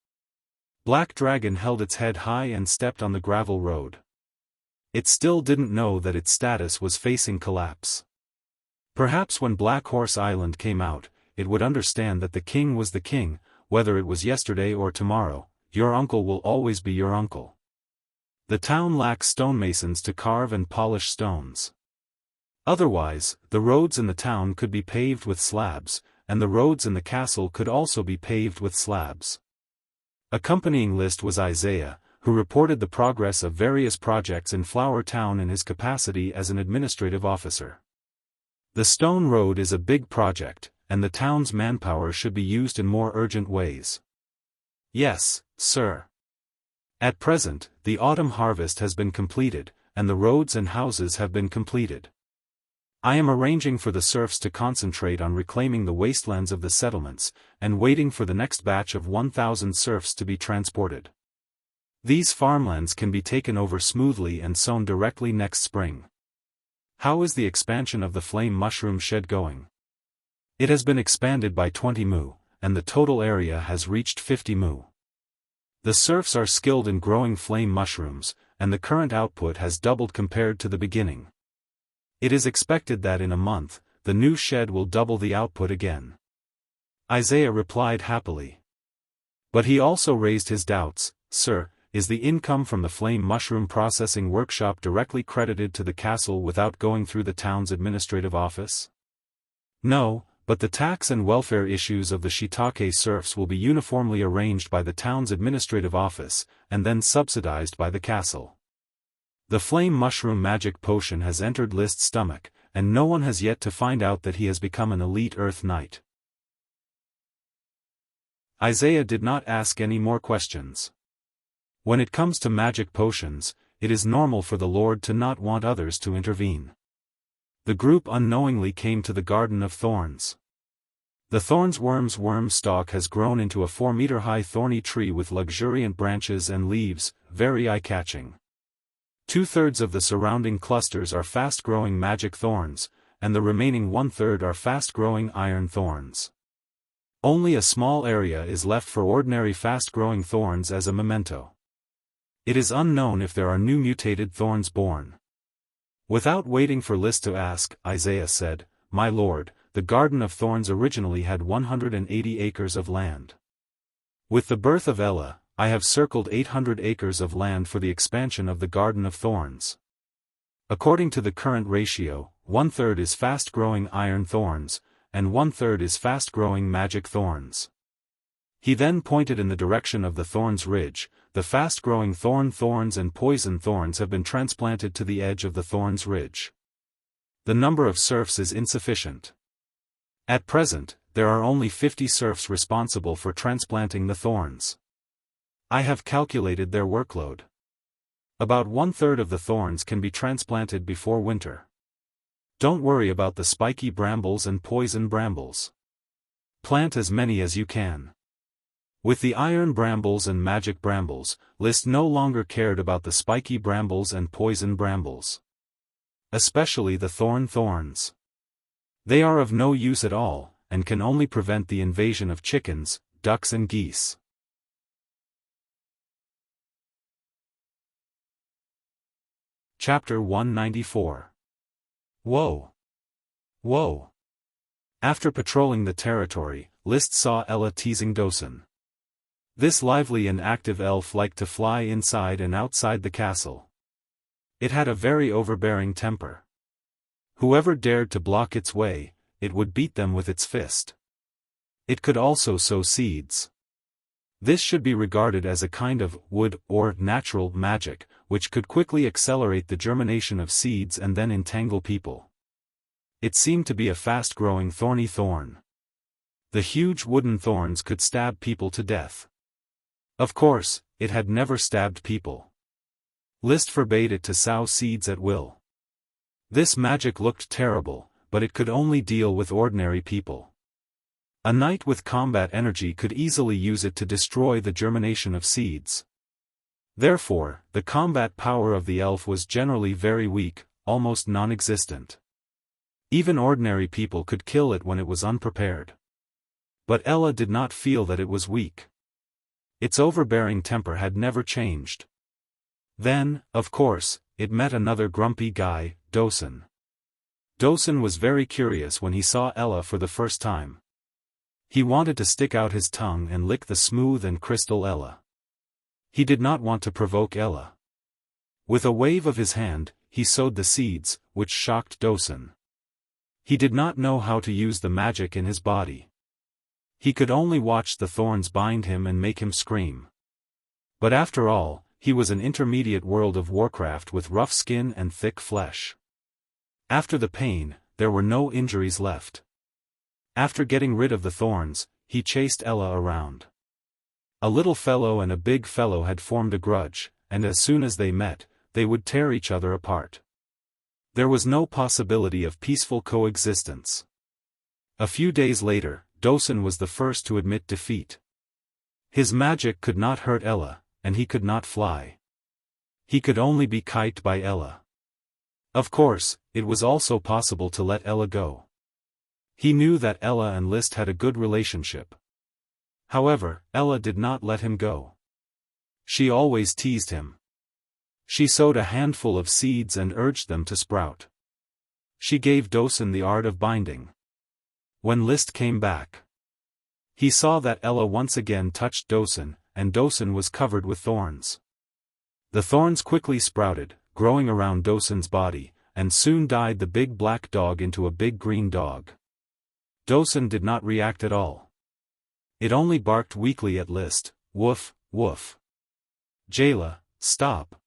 Black Dragon held its head high and stepped on the gravel road. It still didn't know that its status was facing collapse. Perhaps when Black Horse Island came out, it would understand that the king was the king, whether it was yesterday or tomorrow. Your uncle will always be your uncle. The town lacks stonemasons to carve and polish stones. Otherwise, the roads in the town could be paved with slabs, and the roads in the castle could also be paved with slabs. Accompanying List was Isaiah, who reported the progress of various projects in Flower Town in his capacity as an administrative officer. The stone road is a big project, and the town's manpower should be used in more urgent ways. Yes, sir. At present, the autumn harvest has been completed, and the roads and houses have been completed. I am arranging for the serfs to concentrate on reclaiming the wastelands of the settlements, and waiting for the next batch of 1,000 serfs to be transported. These farmlands can be taken over smoothly and sown directly next spring. How is the expansion of the flame mushroom shed going? It has been expanded by 20 mu, and the total area has reached 50 mu. The serfs are skilled in growing flame mushrooms, and the current output has doubled compared to the beginning. It is expected that in a month, the new shed will double the output again. Isaiah replied happily. But he also raised his doubts. Sir, is the income from the flame mushroom processing workshop directly credited to the castle without going through the town's administrative office? No, but the tax and welfare issues of the shiitake serfs will be uniformly arranged by the town's administrative office, and then subsidized by the castle. The flame mushroom magic potion has entered List's stomach, and no one has yet to find out that he has become an elite Earth Knight. Isaiah did not ask any more questions. When it comes to magic potions, it is normal for the Lord to not want others to intervene. The group unknowingly came to the Garden of Thorns. The thorn's worm stalk has grown into a 4-meter-high thorny tree with luxuriant branches and leaves, very eye-catching. 2/3 of the surrounding clusters are fast-growing magic thorns, and the remaining 1/3 are fast-growing iron thorns. Only a small area is left for ordinary fast-growing thorns as a memento. It is unknown if there are new mutated thorns born. Without waiting for List to ask, Isaiah said, "My lord, the Garden of Thorns originally had 180 acres of land. With the birth of Ella, I have circled 800 acres of land for the expansion of the Garden of Thorns. According to the current ratio, 1/3 is fast-growing iron thorns, and 1/3 is fast-growing magic thorns." He then pointed in the direction of the Thorns Ridge. The fast-growing thorns and poison thorns have been transplanted to the edge of the Thorns Ridge. The number of serfs is insufficient. At present, there are only 50 serfs responsible for transplanting the thorns. I have calculated their workload. About 1/3 of the thorns can be transplanted before winter. Don't worry about the spiky brambles and poison brambles. Plant as many as you can. With the iron brambles and magic brambles, List no longer cared about the spiky brambles and poison brambles. Especially the thorns. They are of no use at all, and can only prevent the invasion of chickens, ducks and geese. Chapter 194. Whoa! Whoa! After patrolling the territory, List saw Ella teasing Dosen. This lively and active elf liked to fly inside and outside the castle. It had a very overbearing temper. Whoever dared to block its way, it would beat them with its fist. It could also sow seeds. This should be regarded as a kind of wood or natural magic, which could quickly accelerate the germination of seeds and then entangle people. It seemed to be a fast-growing thorny thorn. The huge wooden thorns could stab people to death. Of course, it had never stabbed people. List forbade it to sow seeds at will. This magic looked terrible, but it could only deal with ordinary people. A knight with combat energy could easily use it to destroy the germination of seeds. Therefore, the combat power of the elf was generally very weak, almost non-existent. Even ordinary people could kill it when it was unprepared. But Ella did not feel that it was weak. Its overbearing temper had never changed. Then, of course, it met another grumpy guy, Dosen. Dosen was very curious when he saw Ella for the first time. He wanted to stick out his tongue and lick the smooth and crystal Ella. He did not want to provoke Ella. With a wave of his hand, he sowed the seeds, which shocked Dosen. He did not know how to use the magic in his body. He could only watch the thorns bind him and make him scream. But after all, he was an intermediate world of Warcraft with rough skin and thick flesh. After the pain, there were no injuries left. After getting rid of the thorns, he chased Ella around. A little fellow and a big fellow had formed a grudge, and as soon as they met, they would tear each other apart. There was no possibility of peaceful coexistence. A few days later, Dosun was the first to admit defeat. His magic could not hurt Ella, and he could not fly. He could only be kited by Ella. Of course, it was also possible to let Ella go. He knew that Ella and Liszt had a good relationship. However, Ella did not let him go. She always teased him. She sowed a handful of seeds and urged them to sprout. She gave Dosun the art of binding. When Liszt came back, he saw that Ella once again touched Dosun, and Dosun was covered with thorns. The thorns quickly sprouted, growing around Dosun's body, and soon dyed the big black dog into a big green dog. Dosun did not react at all. It only barked weakly at Liszt, "Woof, woof. Jayla, stop."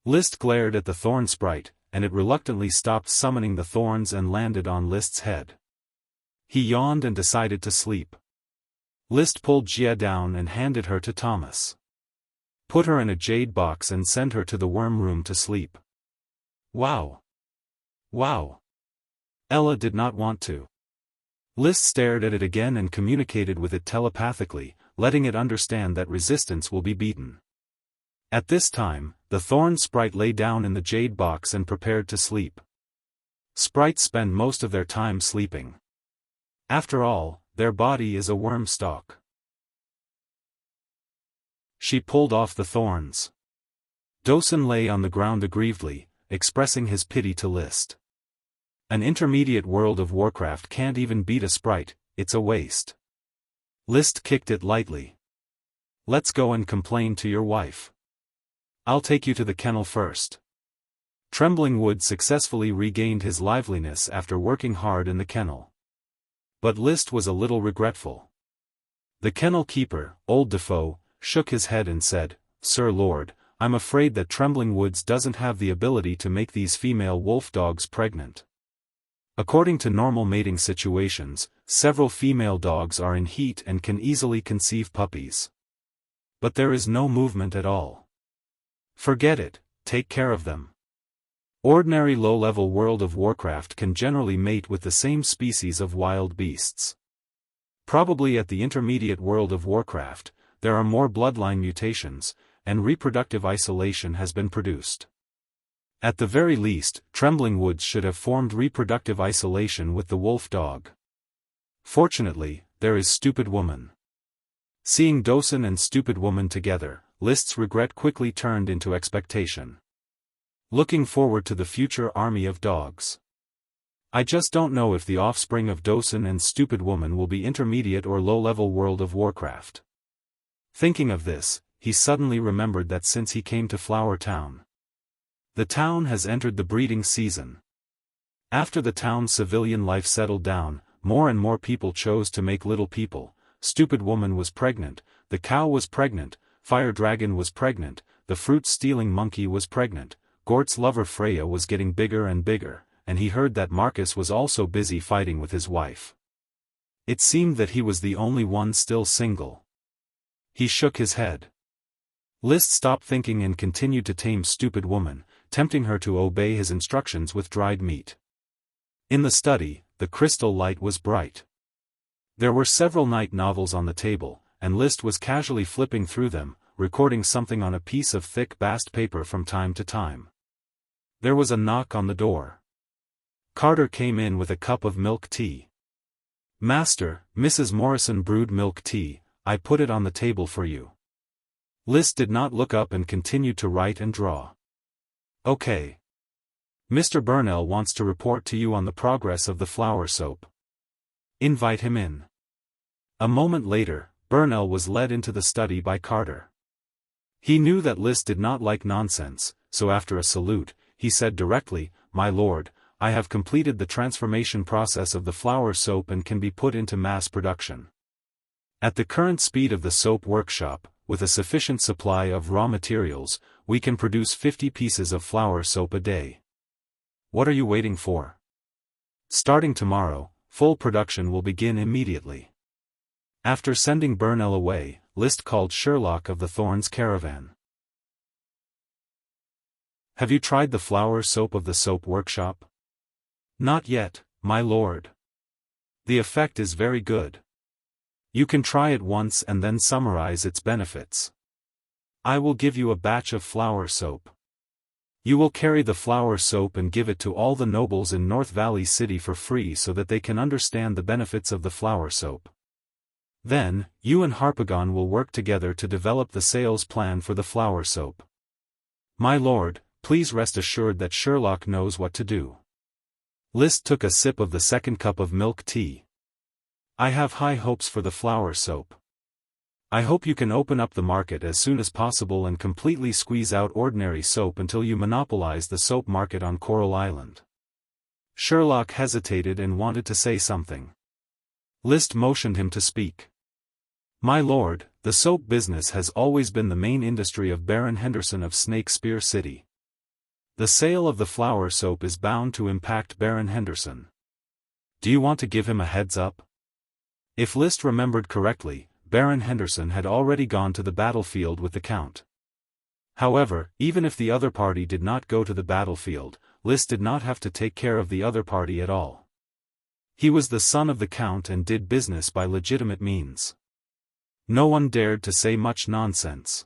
Liszt glared at the thorn sprite, and it reluctantly stopped summoning the thorns and landed on Liszt's head. He yawned and decided to sleep. Liszt pulled Jia down and handed her to Thomas. Put her in a jade box and send her to the worm room to sleep. Wow! Wow! Ella did not want to. Liszt stared at it again and communicated with it telepathically, letting it understand that resistance will be beaten. At this time, the thorn sprite lay down in the jade box and prepared to sleep. Sprites spend most of their time sleeping. After all, their body is a worm stalk. She pulled off the thorns. Dosun lay on the ground aggrievedly, expressing his pity to Liszt. An intermediate World of Warcraft can't even beat a sprite, it's a waste. Liszt kicked it lightly. Let's go and complain to your wife. I'll take you to the kennel first. Trembling Wood successfully regained his liveliness after working hard in the kennel. But Liszt was a little regretful. The kennel keeper, old Defoe, shook his head and said, "Sir Lord, I'm afraid that Trembling Woods doesn't have the ability to make these female wolf dogs pregnant. According to normal mating situations, several female dogs are in heat and can easily conceive puppies. But there is no movement at all. Forget it, take care of them." Ordinary low-level World of Warcraft can generally mate with the same species of wild beasts. Probably at the intermediate World of Warcraft, there are more bloodline mutations, and reproductive isolation has been produced. At the very least, Trembling Woods should have formed reproductive isolation with the wolf dog. Fortunately, there is Stupid Woman. Seeing Dosun and Stupid Woman together, Liszt's regret quickly turned into expectation. Looking forward to the future army of dogs. I just don't know if the offspring of Dosun and Stupid Woman will be intermediate or low-level World of Warcraft. Thinking of this, he suddenly remembered that since he came to Flower Town, the town has entered the breeding season. After the town's civilian life settled down, more and more people chose to make little people. Stupid Woman was pregnant, the cow was pregnant, Fire Dragon was pregnant, the fruit-stealing monkey was pregnant, Gort's lover Freya was getting bigger and bigger, and he heard that Marcus was also busy fighting with his wife. It seemed that he was the only one still single. He shook his head. Liszt stopped thinking and continued to tame Stupid Woman, tempting her to obey his instructions with dried meat. In the study, the crystal light was bright. There were several night novels on the table, and Liszt was casually flipping through them, recording something on a piece of thick bast paper from time to time. There was a knock on the door. Carter came in with a cup of milk tea. "Master, Mrs. Morrison brewed milk tea, I put it on the table for you." Liszt did not look up and continued to write and draw. "Okay. Mr. Burnell wants to report to you on the progress of the flower soap. Invite him in." A moment later, Burnell was led into the study by Carter. He knew that Liszt did not like nonsense, so after a salute, he said directly, "My lord, I have completed the transformation process of the flower soap and can be put into mass production. At the current speed of the soap workshop, with a sufficient supply of raw materials, we can produce 50 pieces of flower soap a day. What are you waiting for? Starting tomorrow, full production will begin immediately." After sending Burnell away, List called Sherlock of the Thorns Caravan. Have you tried the flower soap of the soap workshop? Not yet, my lord. The effect is very good. You can try it once and then summarize its benefits. I will give you a batch of flower soap. You will carry the flower soap and give it to all the nobles in North Valley City for free so that they can understand the benefits of the flower soap. Then, you and Harpagon will work together to develop the sales plan for the flower soap. My lord, please rest assured that Sherlock knows what to do. List took a sip of the second cup of milk tea. I have high hopes for the flower soap. I hope you can open up the market as soon as possible and completely squeeze out ordinary soap until you monopolize the soap market on Coral Island. Sherlock hesitated and wanted to say something. List motioned him to speak. My lord, the soap business has always been the main industry of Baron Henderson of Snake Spear City. The sale of the flower soap is bound to impact Baron Henderson. Do you want to give him a heads up? If List remembered correctly, Baron Henderson had already gone to the battlefield with the Count. However, even if the other party did not go to the battlefield, List did not have to take care of the other party at all. He was the son of the Count and did business by legitimate means. No one dared to say much nonsense.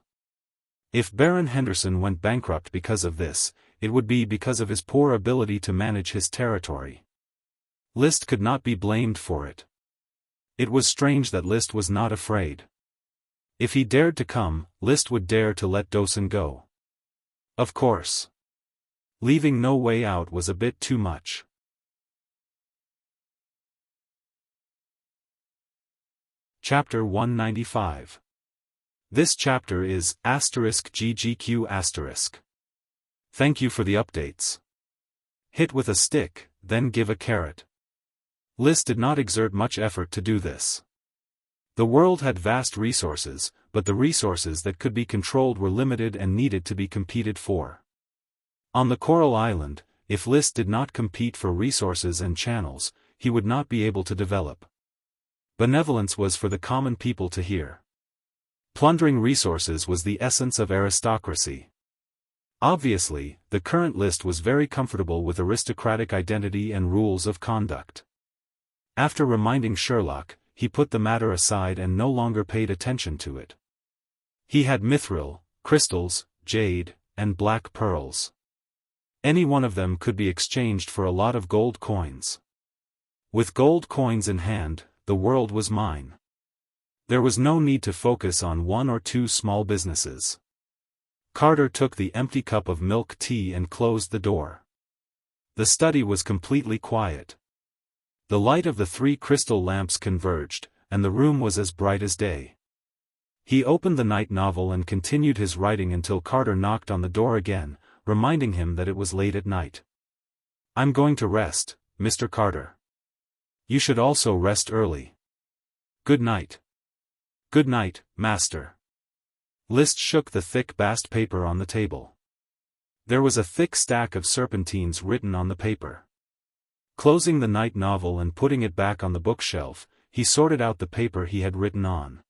If Baron Henderson went bankrupt because of this, it would be because of his poor ability to manage his territory. List could not be blamed for it. It was strange that List was not afraid. If he dared to come, List would dare to let Dosen go. Of course. Leaving no way out was a bit too much. Chapter 195. This chapter is *GGQ*. Thank you for the updates. Hit with a stick, then give a carrot. List did not exert much effort to do this. The world had vast resources, but the resources that could be controlled were limited and needed to be competed for. On the Coral Island, if List did not compete for resources and channels, he would not be able to develop. Benevolence was for the common people to hear. Plundering resources was the essence of aristocracy. Obviously, the current List was very comfortable with aristocratic identity and rules of conduct. After reminding Sherlock, he put the matter aside and no longer paid attention to it. He had mithril, crystals, jade, and black pearls. Any one of them could be exchanged for a lot of gold coins. With gold coins in hand, the world was mine. There was no need to focus on one or two small businesses. Carter took the empty cup of milk tea and closed the door. The study was completely quiet. The light of the 3 crystal lamps converged, and the room was as bright as day. He opened the night novel and continued his writing until Carter knocked on the door again, reminding him that it was late at night. I'm going to rest, Mr. Carter. You should also rest early. Good night. Good night, Master. List shook the thick bast paper on the table. There was a thick stack of serpentines written on the paper. Closing the night novel and putting it back on the bookshelf, he sorted out the paper he had written on.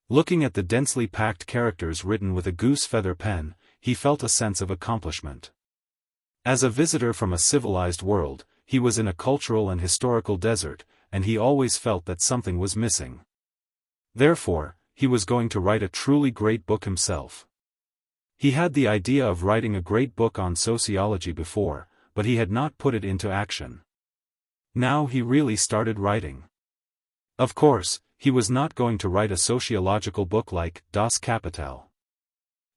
Looking at the densely packed characters written with a goose feather pen, he felt a sense of accomplishment. As a visitor from a civilized world, he was in a cultural and historical desert, and he always felt that something was missing. Therefore, he was going to write a truly great book himself. He had the idea of writing a great book on sociology before, but he had not put it into action. Now he really started writing. Of course, he was not going to write a sociological book like Das Kapital.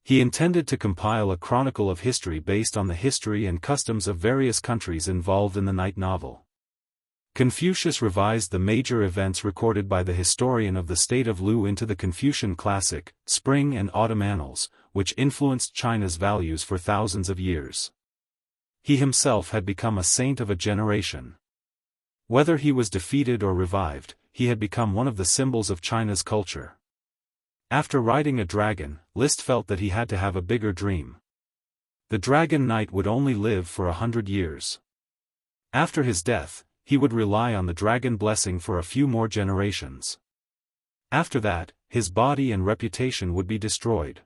He intended to compile a chronicle of history based on the history and customs of various countries involved in the night novel. Confucius revised the major events recorded by the historian of the state of Lu into the Confucian classic, Spring and Autumn Annals, which influenced China's values for thousands of years. He himself had become a saint of a generation. Whether he was defeated or revived, he had become one of the symbols of China's culture. After riding a dragon, List felt that he had to have a bigger dream. The Dragon Knight would only live for 100 years. After his death, he would rely on the dragon blessing for a few more generations. After that, his body and reputation would be destroyed.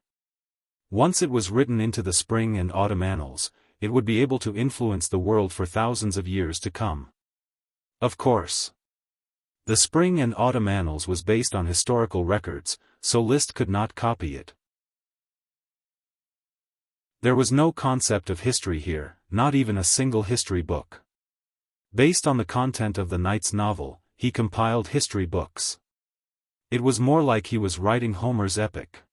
Once it was written into the spring and autumn annals, it would be able to influence the world for thousands of years to come. Of course. The spring and autumn annals was based on historical records, so Liszt could not copy it. There was no concept of history here, not even a single history book. Based on the content of the knight's novel, he compiled history books. It was more like he was writing Homer's epic.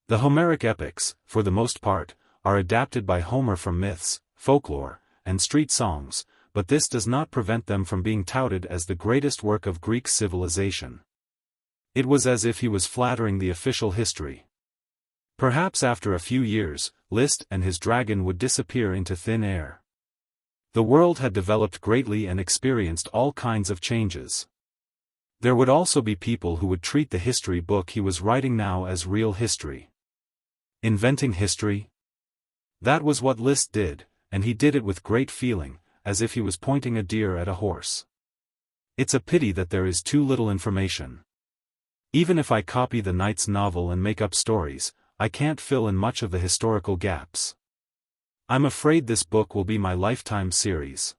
The Homeric epics, for the most part, are adapted by Homer from myths, folklore, and street songs, but this does not prevent them from being touted as the greatest work of Greek civilization. It was as if he was flattering the official history. Perhaps after a few years, Liszt and his dragon would disappear into thin air. The world had developed greatly and experienced all kinds of changes. There would also be people who would treat the history book he was writing now as real history. Inventing history? That was what Liszt did, and he did it with great feeling, as if he was pointing a deer at a horse. It's a pity that there is too little information. Even if I copy the knight's novel and make up stories, I can't fill in much of the historical gaps. I'm afraid this book will be my lifetime series.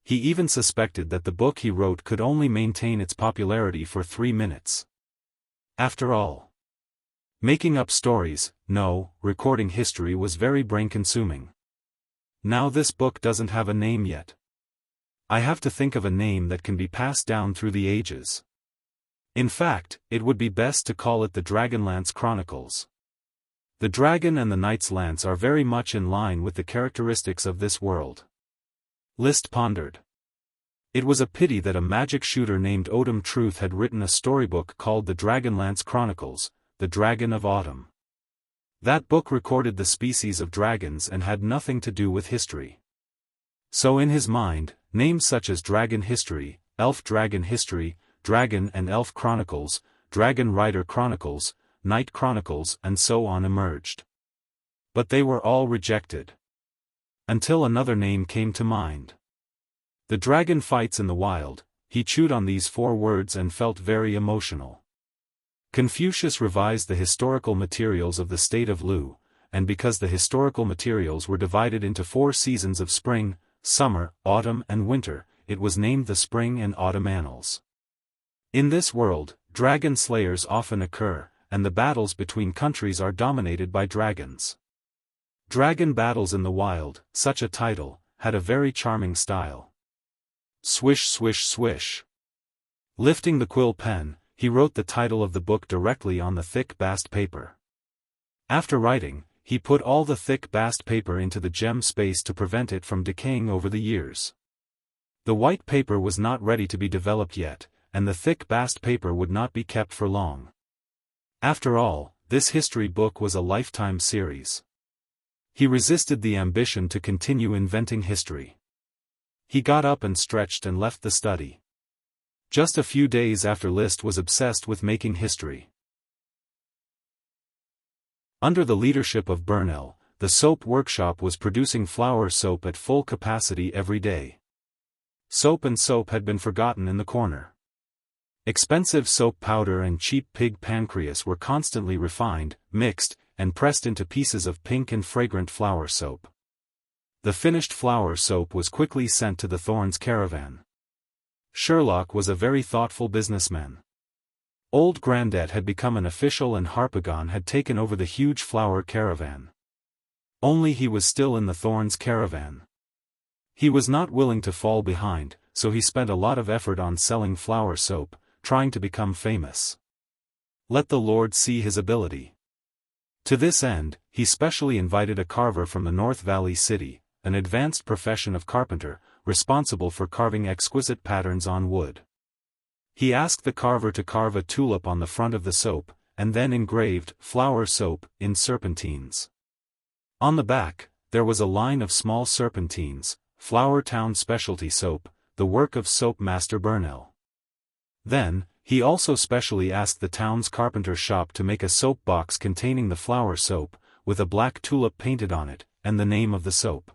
He even suspected that the book he wrote could only maintain its popularity for 3 minutes. After all, making up stories, no, recording history was very brain-consuming. Now this book doesn't have a name yet. I have to think of a name that can be passed down through the ages. In fact, it would be best to call it the Dragonlance Chronicles. The dragon and the knight's lance are very much in line with the characteristics of this world. Liszt pondered. It was a pity that a magic shooter named Odom Truth had written a storybook called the Dragonlance Chronicles, The Dragon of Autumn. That book recorded the species of dragons and had nothing to do with history. So in his mind, names such as Dragon History, Elf Dragon History, Dragon and Elf Chronicles, Dragon Rider Chronicles, Knight Chronicles and so on emerged. But they were all rejected. Until another name came to mind. The dragon fights in the wild. He chewed on these 4 words and felt very emotional. Confucius revised the historical materials of the state of Lu, and because the historical materials were divided into 4 seasons of spring, summer, autumn and winter, it was named the Spring and Autumn Annals. In this world, dragon slayers often occur, and the battles between countries are dominated by dragons. Dragon Battles in the Wild, such a title, had a very charming style. Swish swish swish. Lifting the quill pen, he wrote the title of the book directly on the thick bast paper. After writing, he put all the thick bast paper into the gem space to prevent it from decaying over the years. The white paper was not ready to be developed yet, and the thick bast paper would not be kept for long. After all, this history book was a lifetime series. He resisted the ambition to continue inventing history. He got up and stretched and left the study. Just a few days after Liszt was obsessed with making history. Under the leadership of Bernal, the soap workshop was producing flour soap at full capacity every day. Soap and soap had been forgotten in the corner. Expensive soap powder and cheap pig pancreas were constantly refined, mixed, and pressed into pieces of pink and fragrant flour soap. The finished flour soap was quickly sent to the Thorns caravan. Sherlock was a very thoughtful businessman. Old Grandette had become an official and Harpagon had taken over the huge flour caravan. Only he was still in the Thorns caravan. He was not willing to fall behind, so he spent a lot of effort on selling flour soap, trying to become famous. Let the Lord see his ability. To this end, he specially invited a carver from the North Valley city, an advanced profession of carpenter, responsible for carving exquisite patterns on wood. He asked the carver to carve a tulip on the front of the soap, and then engraved flour soap in serpentines. On the back, there was a line of small serpentines, Flour Town Specialty Soap, the work of soap master Bernal. Then, he also specially asked the town's carpenter shop to make a soap box containing the flour soap, with a black tulip painted on it, and the name of the soap.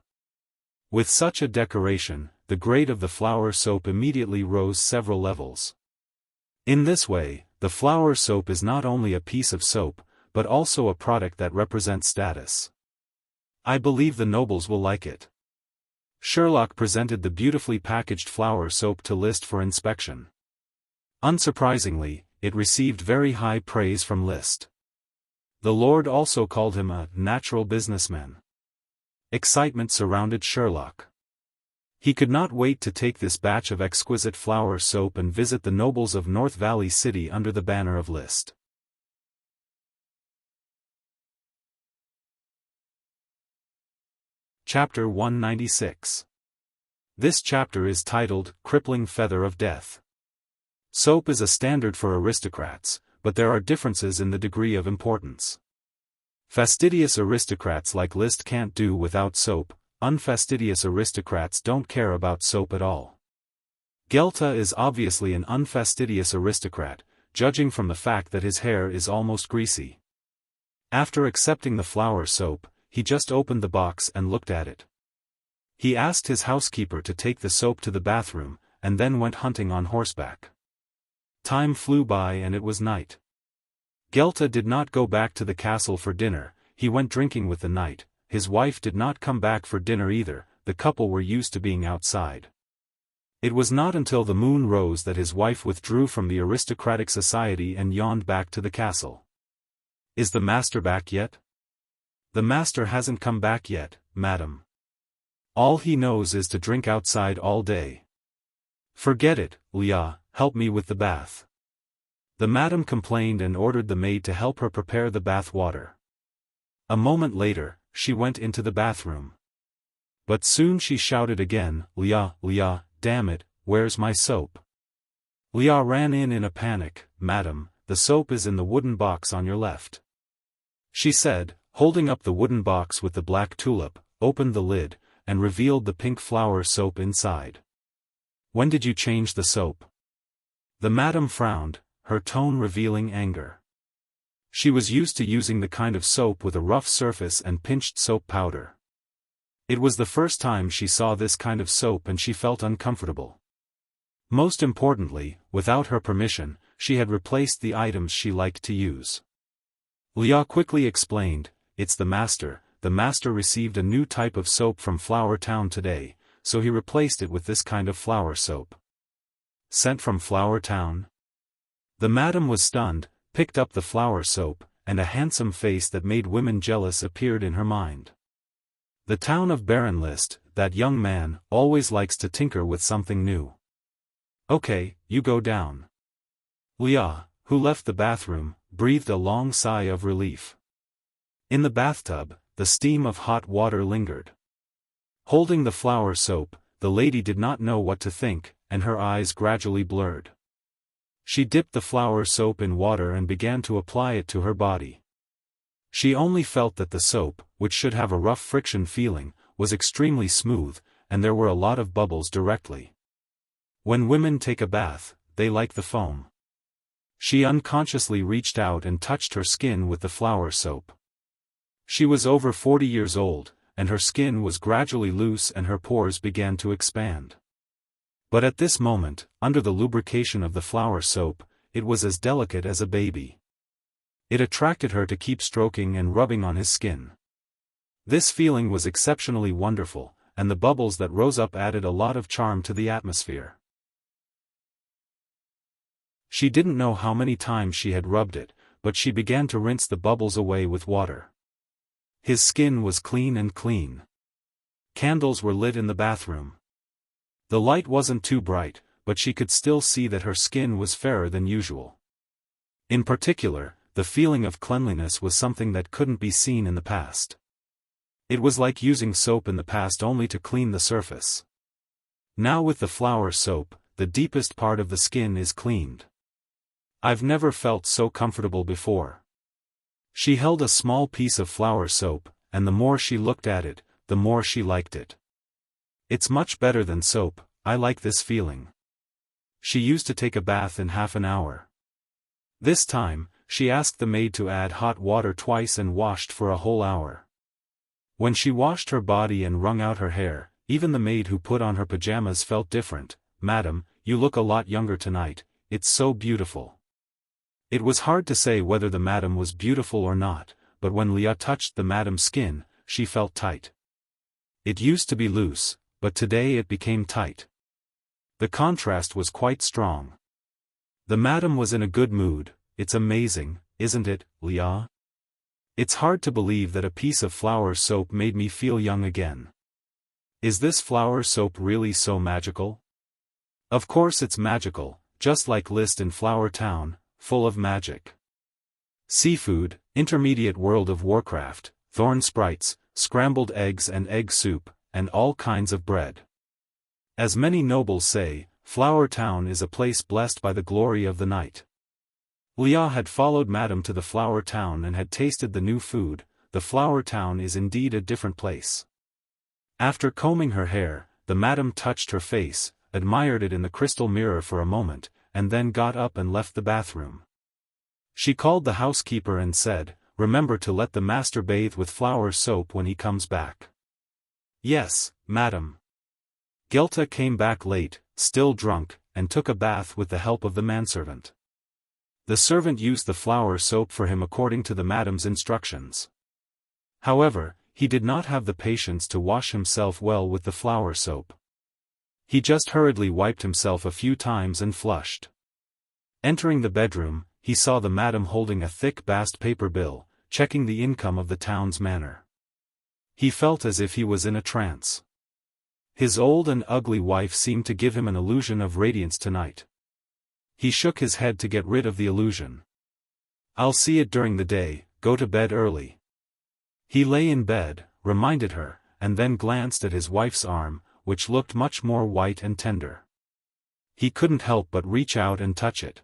With such a decoration, the grade of the flour soap immediately rose several levels. In this way, The flower soap is not only a piece of soap, but also a product that represents status. I believe the nobles will like it. Sherlock presented the beautifully packaged flower soap to Liszt for inspection. Unsurprisingly, it received very high praise from Liszt. The Lord also called him a natural businessman. Excitement surrounded Sherlock. He could not wait to take this batch of exquisite flower soap and visit the nobles of North Valley City under the banner of Liszt. Chapter 196. This chapter is titled, Crippling Feather of Death. Soap is a standard for aristocrats, but there are differences in the degree of importance. Fastidious aristocrats like Liszt can't do without soap, unfastidious aristocrats don't care about soap at all. Gelta is obviously an unfastidious aristocrat, judging from the fact that his hair is almost greasy. After accepting the flower soap, he just opened the box and looked at it. He asked his housekeeper to take the soap to the bathroom, and then went hunting on horseback. Time flew by and it was night. Gelta did not go back to the castle for dinner, he went drinking with the knight. His wife did not come back for dinner either, the couple were used to being outside. It was not until the moon rose that his wife withdrew from the aristocratic society and yawned back to the castle. Is the master back yet? The master hasn't come back yet, madam. All he knows is to drink outside all day. Forget it, Leah, help me with the bath. The madam complained and ordered the maid to help her prepare the bath water. A moment later, she went into the bathroom. But soon she shouted again, Leah, Leah, damn it, where's my soap? Leah ran in a panic, madam, the soap is in the wooden box on your left. She said, holding up the wooden box with the black tulip, opened the lid, and revealed the pink flower soap inside. When did you change the soap? The madam frowned, her tone revealing anger. She was used to using the kind of soap with a rough surface and pinched soap powder. It was the first time she saw this kind of soap and she felt uncomfortable. Most importantly, without her permission, she had replaced the items she liked to use. Leah quickly explained, it's the master received a new type of soap from Flower Town today, so he replaced it with this kind of flower soap. Sent from Flower Town? The madam was stunned, picked up the flower soap, and a handsome face that made women jealous appeared in her mind. The town of Baron Liszt, that young man, always likes to tinker with something new. Okay, you go down. Leah, who left the bathroom, breathed a long sigh of relief. In the bathtub, the steam of hot water lingered. Holding the flower soap, the lady did not know what to think, and her eyes gradually blurred. She dipped the flower soap in water and began to apply it to her body. She only felt that the soap, which should have a rough friction feeling, was extremely smooth, and there were a lot of bubbles directly. When women take a bath, they like the foam. She unconsciously reached out and touched her skin with the flower soap. She was over 40 years old, and her skin was gradually loose and her pores began to expand. But at this moment, under the lubrication of the flower soap, it was as delicate as a baby. It attracted her to keep stroking and rubbing on his skin. This feeling was exceptionally wonderful, and the bubbles that rose up added a lot of charm to the atmosphere. She didn't know how many times she had rubbed it, but she began to rinse the bubbles away with water. His skin was clean and clean. Candles were lit in the bathroom. The light wasn't too bright, but she could still see that her skin was fairer than usual. In particular, the feeling of cleanliness was something that couldn't be seen in the past. It was like using soap in the past only to clean the surface. Now with the flower soap, the deepest part of the skin is cleaned. I've never felt so comfortable before. She held a small piece of flower soap, and the more she looked at it, the more she liked it. It's much better than soap, I like this feeling. She used to take a bath in half an hour. This time, she asked the maid to add hot water twice and washed for a whole hour. When she washed her body and wrung out her hair, even the maid who put on her pajamas felt different. Madam, you look a lot younger tonight, it's so beautiful. It was hard to say whether the madam was beautiful or not, but when Leah touched the madam's skin, she felt tight. It used to be loose, but today it became tight. The contrast was quite strong. The madam was in a good mood. It's amazing, isn't it, Leah? It's hard to believe that a piece of flower soap made me feel young again. Is this flower soap really so magical? Of course it's magical, just like List in Flower Town, full of magic. Seafood, intermediate world of Warcraft, thorn sprites, scrambled eggs and egg soup, and all kinds of bread. As many nobles say, Flower Town is a place blessed by the glory of the night. Leah had followed Madame to the Flower Town and had tasted the new food. The Flower Town is indeed a different place. After combing her hair, the Madame touched her face, admired it in the crystal mirror for a moment, and then got up and left the bathroom. She called the housekeeper and said, "Remember to let the master bathe with flower soap when he comes back." "Yes, madam." Gelta came back late, still drunk, and took a bath with the help of the manservant. The servant used the flower soap for him according to the madam's instructions. However, he did not have the patience to wash himself well with the flower soap. He just hurriedly wiped himself a few times and flushed. Entering the bedroom, he saw the madam holding a thick bast paper bill, checking the income of the town's manor. He felt as if he was in a trance. His old and ugly wife seemed to give him an illusion of radiance tonight. He shook his head to get rid of the illusion. "I'll see it during the day, go to bed early." He lay in bed, reminded her, and then glanced at his wife's arm, which looked much more white and tender. He couldn't help but reach out and touch it.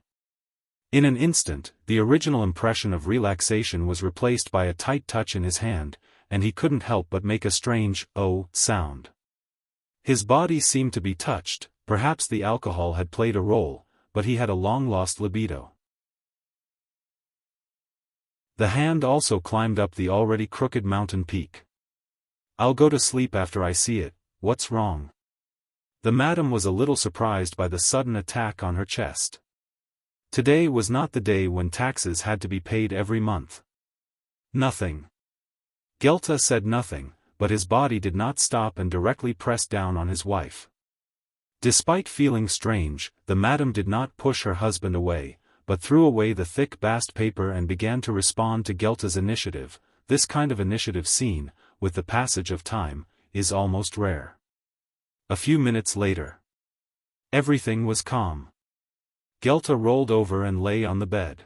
In an instant, the original impression of relaxation was replaced by a tight touch in his hand, and he couldn't help but make a strange, "oh" sound. His body seemed to be touched, perhaps the alcohol had played a role, but he had a long-lost libido. The hand also climbed up the already crooked mountain peak. "I'll go to sleep after I see it, what's wrong?" The madam was a little surprised by the sudden attack on her chest. Today was not the day when taxes had to be paid every month. "Nothing." Gelta said nothing, but his body did not stop and directly pressed down on his wife. Despite feeling strange, the madam did not push her husband away, but threw away the thick bast paper and began to respond to Gelta's initiative. This kind of initiative seen, with the passage of time, is almost rare. A few minutes later, everything was calm. Gelta rolled over and lay on the bed.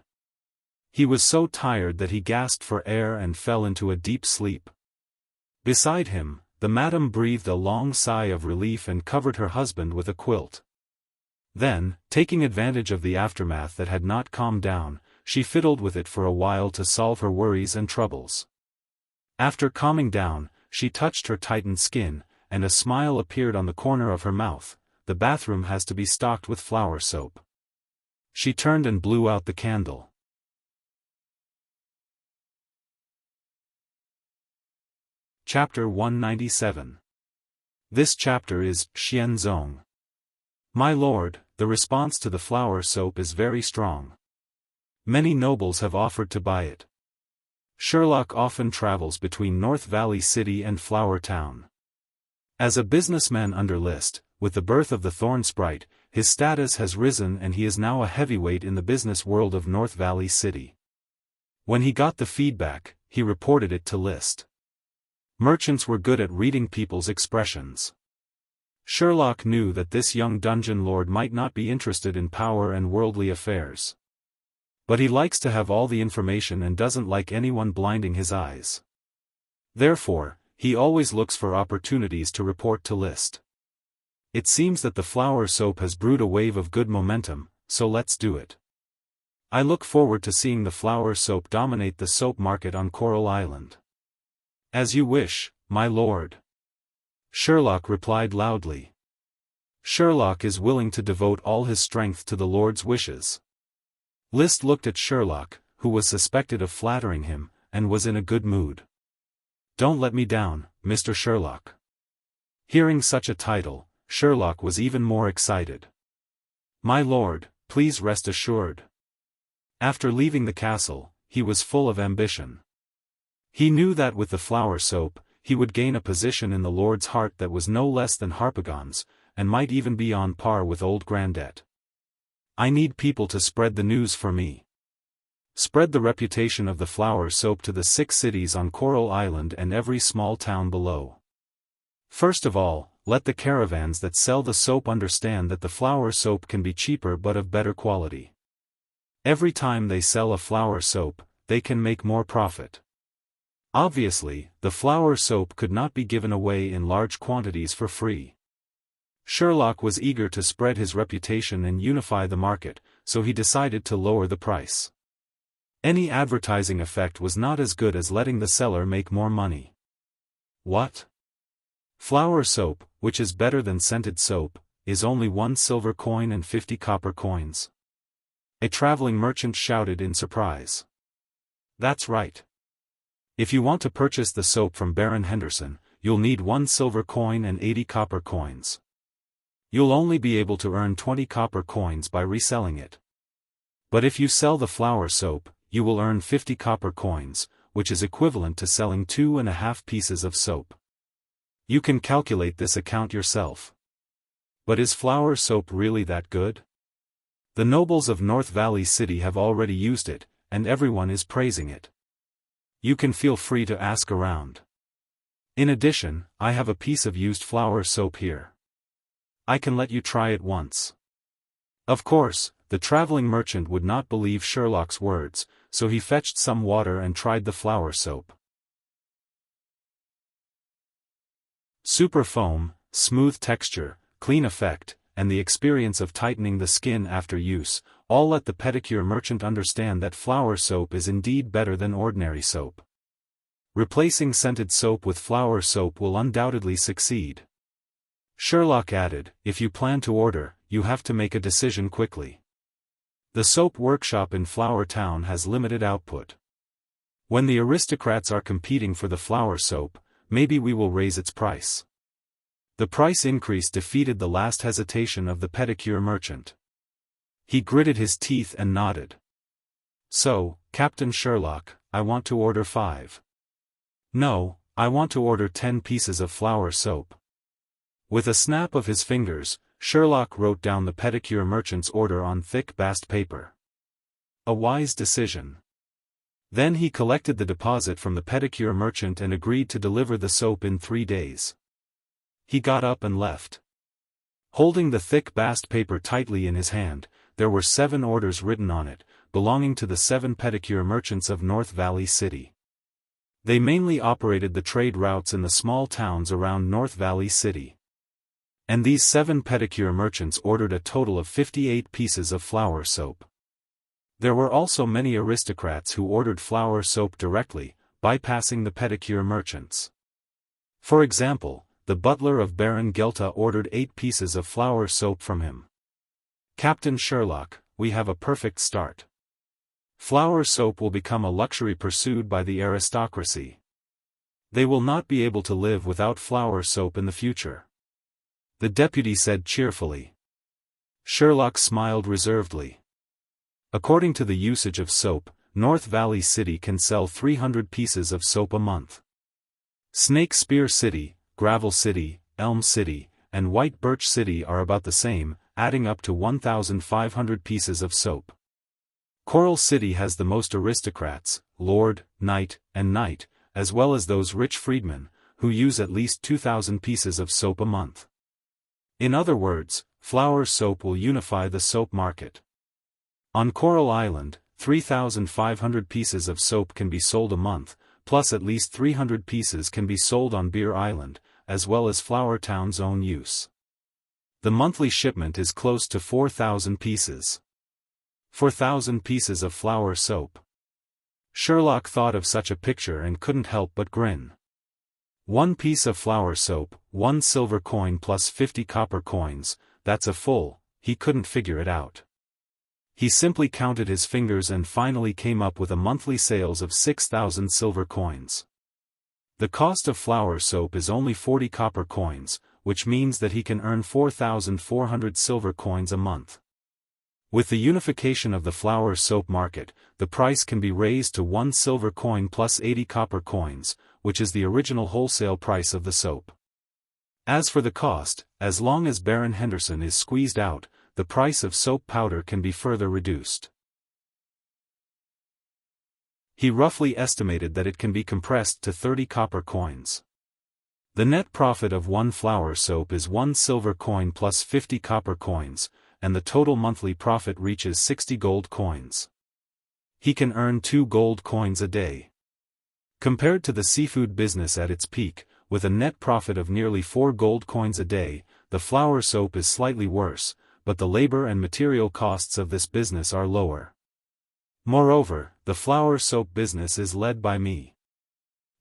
He was so tired that he gasped for air and fell into a deep sleep. Beside him, the madam breathed a long sigh of relief and covered her husband with a quilt. Then, taking advantage of the aftermath that had not calmed down, she fiddled with it for a while to solve her worries and troubles. After calming down, she touched her tightened skin, and a smile appeared on the corner of her mouth. "The bathroom has to be stocked with flower soap." She turned and blew out the candle. Chapter 197. This chapter is Xianzong. My lord, the response to the flower soap is very strong. Many nobles have offered to buy it. Sherlock often travels between North Valley City and Flower Town. As a businessman under List, with the birth of the Thorn Sprite, his status has risen and he is now a heavyweight in the business world of North Valley City. When he got the feedback, he reported it to List. Merchants were good at reading people's expressions. Sherlock knew that this young dungeon lord might not be interested in power and worldly affairs. But he likes to have all the information and doesn't like anyone blinding his eyes. Therefore, he always looks for opportunities to report to List. It seems that the flower soap has brewed a wave of good momentum, so let's do it. I look forward to seeing the flower soap dominate the soap market on Coral Island. As you wish, my lord. Sherlock replied loudly. Sherlock is willing to devote all his strength to the lord's wishes. List looked at Sherlock, who was suspected of flattering him, and was in a good mood. "Don't let me down, Mr. Sherlock." Hearing such a title, Sherlock was even more excited. "My lord, please rest assured. After leaving the castle, he was full of ambition. He knew that with the flower soap, he would gain a position in the Lord's heart that was no less than Harpagon's, and might even be on par with old Grandette. I need people to spread the news for me. Spread the reputation of the flower soap to the 6 cities on Coral Island and every small town below. First of all, let the caravans that sell the soap understand that the flower soap can be cheaper but of better quality. Every time they sell a flower soap, they can make more profit. Obviously, the flower soap could not be given away in large quantities for free. Sherlock was eager to spread his reputation and unify the market, so he decided to lower the price. Any advertising effect was not as good as letting the seller make more money. What? Flower soap, which is better than scented soap, is only 1 silver coin and 50 copper coins. A traveling merchant shouted in surprise. That's right. If you want to purchase the soap from Baron Henderson, you'll need 1 silver coin and 80 copper coins. You'll only be able to earn 20 copper coins by reselling it. But if you sell the flower soap, you will earn 50 copper coins, which is equivalent to selling 2.5 pieces of soap. You can calculate this account yourself. But is flower soap really that good? The nobles of North Valley City have already used it, and everyone is praising it. You can feel free to ask around. In addition, I have a piece of used flower soap here. I can let you try it once. Of course, the traveling merchant would not believe Sherlock's words, so he fetched some water and tried the flower soap. Super foam, smooth texture, clean effect, and the experience of tightening the skin after use, all let the pedicure merchant understand that flower soap is indeed better than ordinary soap. Replacing scented soap with flower soap will undoubtedly succeed. Sherlock added, if you plan to order, you have to make a decision quickly. The soap workshop in Flower Town has limited output. When the aristocrats are competing for the flower soap, maybe we will raise its price. The price increase defeated the last hesitation of the pedicure merchant. He gritted his teeth and nodded. So, Captain Sherlock, I want to order 5. No, I want to order 10 pieces of flower soap. With a snap of his fingers, Sherlock wrote down the pedicure merchant's order on thick bast paper. A wise decision. Then he collected the deposit from the pedicure merchant and agreed to deliver the soap in 3 days. He got up and left. Holding the thick bast paper tightly in his hand, there were 7 orders written on it, belonging to the 7 pedicure merchants of North Valley City. They mainly operated the trade routes in the small towns around North Valley City. And these 7 pedicure merchants ordered a total of 58 pieces of flower soap. There were also many aristocrats who ordered flower soap directly, bypassing the pedicure merchants. For example, the butler of Baron Gelta ordered 8 pieces of flower soap from him. Captain Sherlock, we have a perfect start. Flower soap will become a luxury pursued by the aristocracy. They will not be able to live without flower soap in the future. The deputy said cheerfully. Sherlock smiled reservedly. According to the usage of soap, North Valley City can sell 300 pieces of soap a month. Snake Spear City, Gravel City, Elm City, and White Birch City are about the same, adding up to 1,500 pieces of soap. Coral City has the most aristocrats, lord, knight, and knight, as well as those rich freedmen, who use at least 2,000 pieces of soap a month. In other words, flower soap will unify the soap market. On Coral Island, 3,500 pieces of soap can be sold a month, plus at least 300 pieces can be sold on Beer Island, as well as Flower Town's own use. The monthly shipment is close to 4,000 pieces. 4,000 pieces of flower soap. Sherlock thought of such a picture and couldn't help but grin. 1 piece of flower soap, 1 silver coin plus 50 copper coins, that's a full, he couldn't figure it out. He simply counted his fingers and finally came up with a monthly sales of 6,000 silver coins. The cost of flower soap is only 40 copper coins, which means that he can earn 4,400 silver coins a month. With the unification of the flour soap market, the price can be raised to 1 silver coin plus 80 copper coins, which is the original wholesale price of the soap. As for the cost, as long as Baron Henderson is squeezed out, the price of soap powder can be further reduced. He roughly estimated that it can be compressed to 30 copper coins. The net profit of 1 flour soap is 1 silver coin plus 50 copper coins, and the total monthly profit reaches 60 gold coins. He can earn 2 gold coins a day. Compared to the seafood business at its peak, with a net profit of nearly 4 gold coins a day, the flour soap is slightly worse, but the labor and material costs of this business are lower. Moreover, the flour soap business is led by me.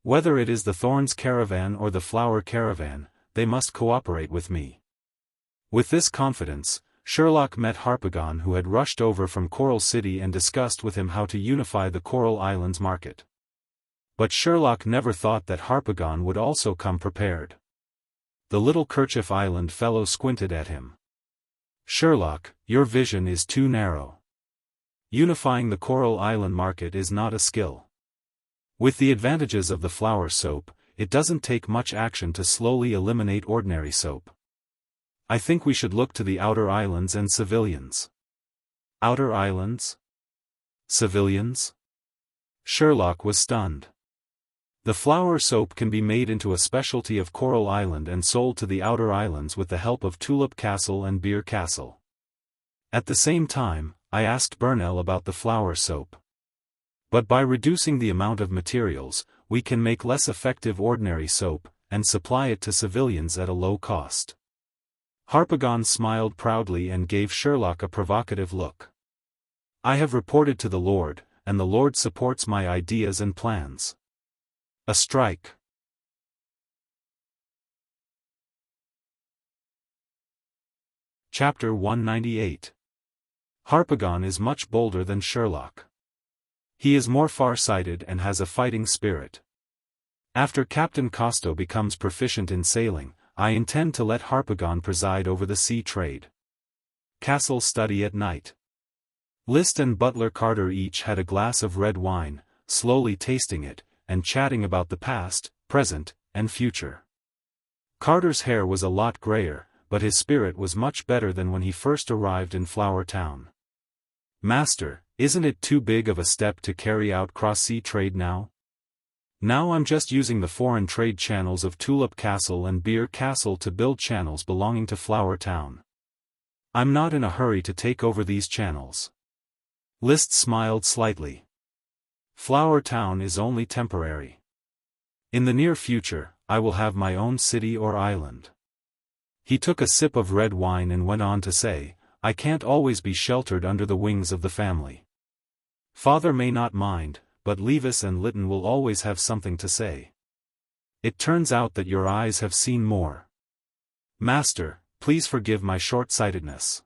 Whether it is the Thorns caravan or the flour caravan, they must cooperate with me. With this confidence, Sherlock met Harpagon, who had rushed over from Coral City, and discussed with him how to unify the Coral Islands market. But Sherlock never thought that Harpagon would also come prepared. The little Kerchief Island fellow squinted at him. "Sherlock, your vision is too narrow. Unifying the Coral Island market is not a skill. With the advantages of the flour soap, it doesn't take much action to slowly eliminate ordinary soap. I think we should look to the outer islands and civilians." "Outer islands? Civilians?" Sherlock was stunned. The flour soap can be made into a specialty of Coral Island and sold to the outer islands with the help of Tulip Castle and Beer Castle. At the same time, I asked Burnell about the flour soap. But by reducing the amount of materials, we can make less effective ordinary soap, and supply it to civilians at a low cost. Harpagon smiled proudly and gave Sherlock a provocative look. "I have reported to the Lord, and the Lord supports my ideas and plans. A strike." Chapter 198. Harpagon is much bolder than Sherlock. He is more far-sighted and has a fighting spirit. After Captain Costo becomes proficient in sailing, I intend to let Harpagon preside over the sea trade. Castle study at night. List and Butler Carter each had a glass of red wine, slowly tasting it, and chatting about the past, present, and future. Carter's hair was a lot grayer, but his spirit was much better than when he first arrived in Flower Town. "Master, isn't it too big of a step to carry out cross-sea trade now? Now I'm just using the foreign trade channels of Tulip Castle and Beer Castle to build channels belonging to Flower Town. I'm not in a hurry to take over these channels." List smiled slightly. "Flower Town is only temporary. In the near future, I will have my own city or island." He took a sip of red wine and went on to say, "I can't always be sheltered under the wings of the family. Father may not mind, but Levis and Lytton will always have something to say. It turns out that your eyes have seen more. Master, please forgive my short-sightedness.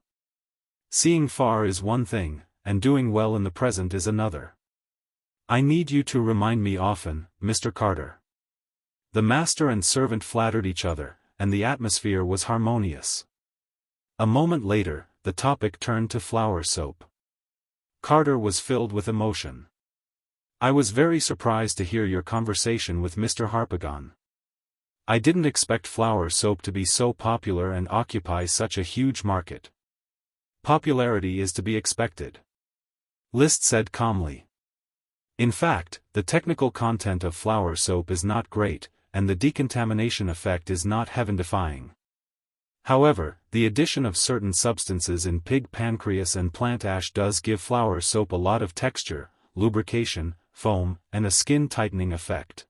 Seeing far is one thing, and doing well in the present is another. I need you to remind me often, Mr. Carter." The master and servant flattered each other, and the atmosphere was harmonious. A moment later, the topic turned to flour soap. Carter was filled with emotion. "I was very surprised to hear your conversation with Mr. Harpagon. I didn't expect flour soap to be so popular and occupy such a huge market." "Popularity is to be expected," List said calmly. "In fact, the technical content of flour soap is not great, and the decontamination effect is not heaven-defying. However, the addition of certain substances in pig pancreas and plant ash does give flour soap a lot of texture, lubrication, foam, and a skin-tightening effect.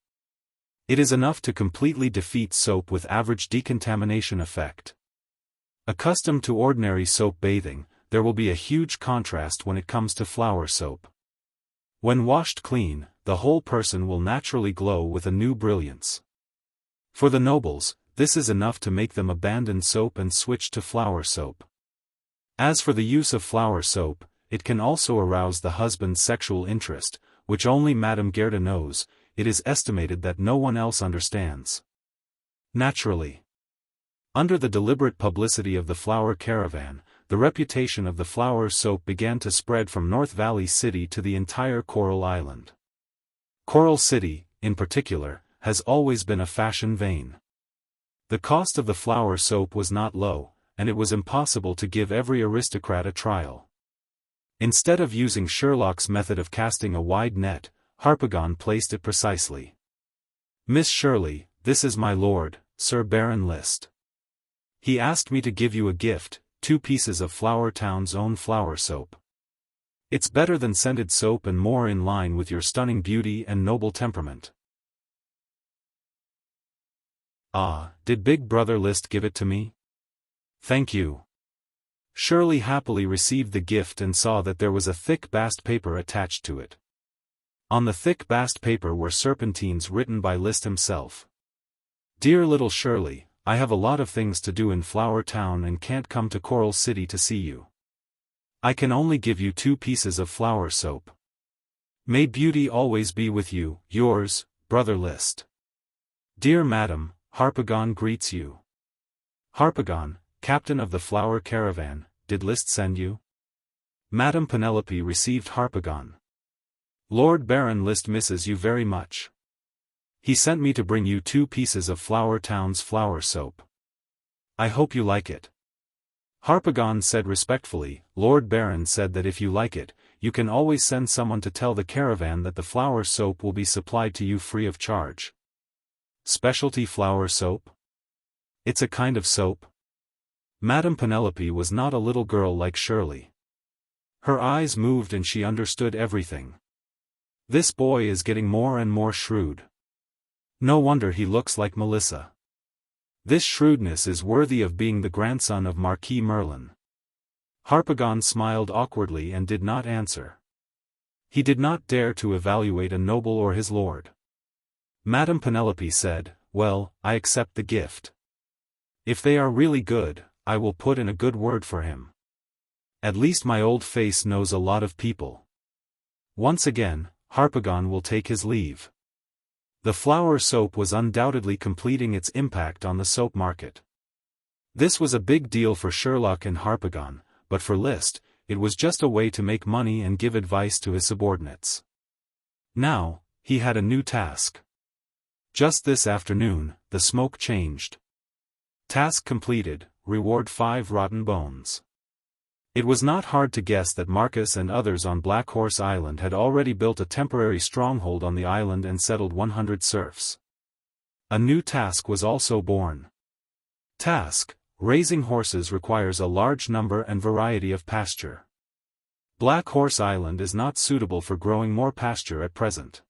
It is enough to completely defeat soap with average decontamination effect. Accustomed to ordinary soap bathing, there will be a huge contrast when it comes to flour soap. When washed clean, the whole person will naturally glow with a new brilliance. For the nobles, this is enough to make them abandon soap and switch to flour soap. As for the use of flour soap, it can also arouse the husband's sexual interest, which only Madame Gerda knows. It is estimated that no one else understands. Naturally. Under the deliberate publicity of the flour caravan, the reputation of the flower soap began to spread from North Valley City to the entire Coral Island. Coral City, in particular, has always been a fashion vein. The cost of the flower soap was not low, and it was impossible to give every aristocrat a trial. Instead of using Sherlock's method of casting a wide net, Harpagon placed it precisely. "Miss Shirley, this is my lord, Sir Baron List. He asked me to give you a gift, 2 pieces of Flower Town's own flower soap. It's better than scented soap and more in line with your stunning beauty and noble temperament." "Ah, did Big Brother List give it to me? Thank you." Shirley happily received the gift and saw that there was a thick bast paper attached to it. On the thick bast paper were serpentines written by List himself. "Dear little Shirley, I have a lot of things to do in Flower Town and can't come to Coral City to see you. I can only give you 2 pieces of flower soap. May beauty always be with you, yours, Brother List. Dear Madam, Harpagon greets you." "Harpagon, captain of the flower caravan, did List send you?" Madam Penelope received Harpagon. "Lord Baron List misses you very much. He sent me to bring you 2 pieces of Flower Town's flower soap. I hope you like it." Harpagon said respectfully, "Lord Baron said that if you like it, you can always send someone to tell the caravan that the flower soap will be supplied to you free of charge." "Specialty flower soap? It's a kind of soap?" Madam Penelope was not a little girl like Shirley. Her eyes moved and she understood everything. This boy is getting more and more shrewd. No wonder he looks like Melissa. This shrewdness is worthy of being the grandson of Marquis Merlin. Harpagon smiled awkwardly and did not answer. He did not dare to evaluate a noble or his lord. Madam Penelope said, "Well, I accept the gift. If they are really good, I will put in a good word for him. At least my old face knows a lot of people." Once again, Harpagon will take his leave. The flower soap was undoubtedly completing its impact on the soap market. This was a big deal for Sherlock and Harpagon, but for List, it was just a way to make money and give advice to his subordinates. Now, he had a new task. Just this afternoon, the smoke changed. Task completed, reward 5 rotten bones. It was not hard to guess that Marcus and others on Black Horse Island had already built a temporary stronghold on the island and settled 100 serfs. A new task was also born. Task: raising horses requires a large number and variety of pasture. Black Horse Island is not suitable for growing more pasture at present.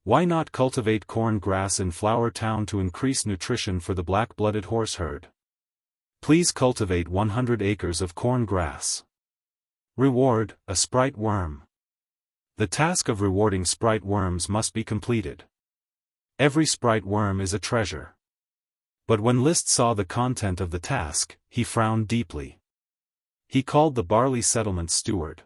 Why not cultivate corn grass in Flower Town to increase nutrition for the black-blooded horse herd? Please cultivate 100 acres of corn grass. Reward: a sprite worm. The task of rewarding sprite worms must be completed. Every sprite worm is a treasure. But when List saw the content of the task, he frowned deeply. He called the barley settlement steward.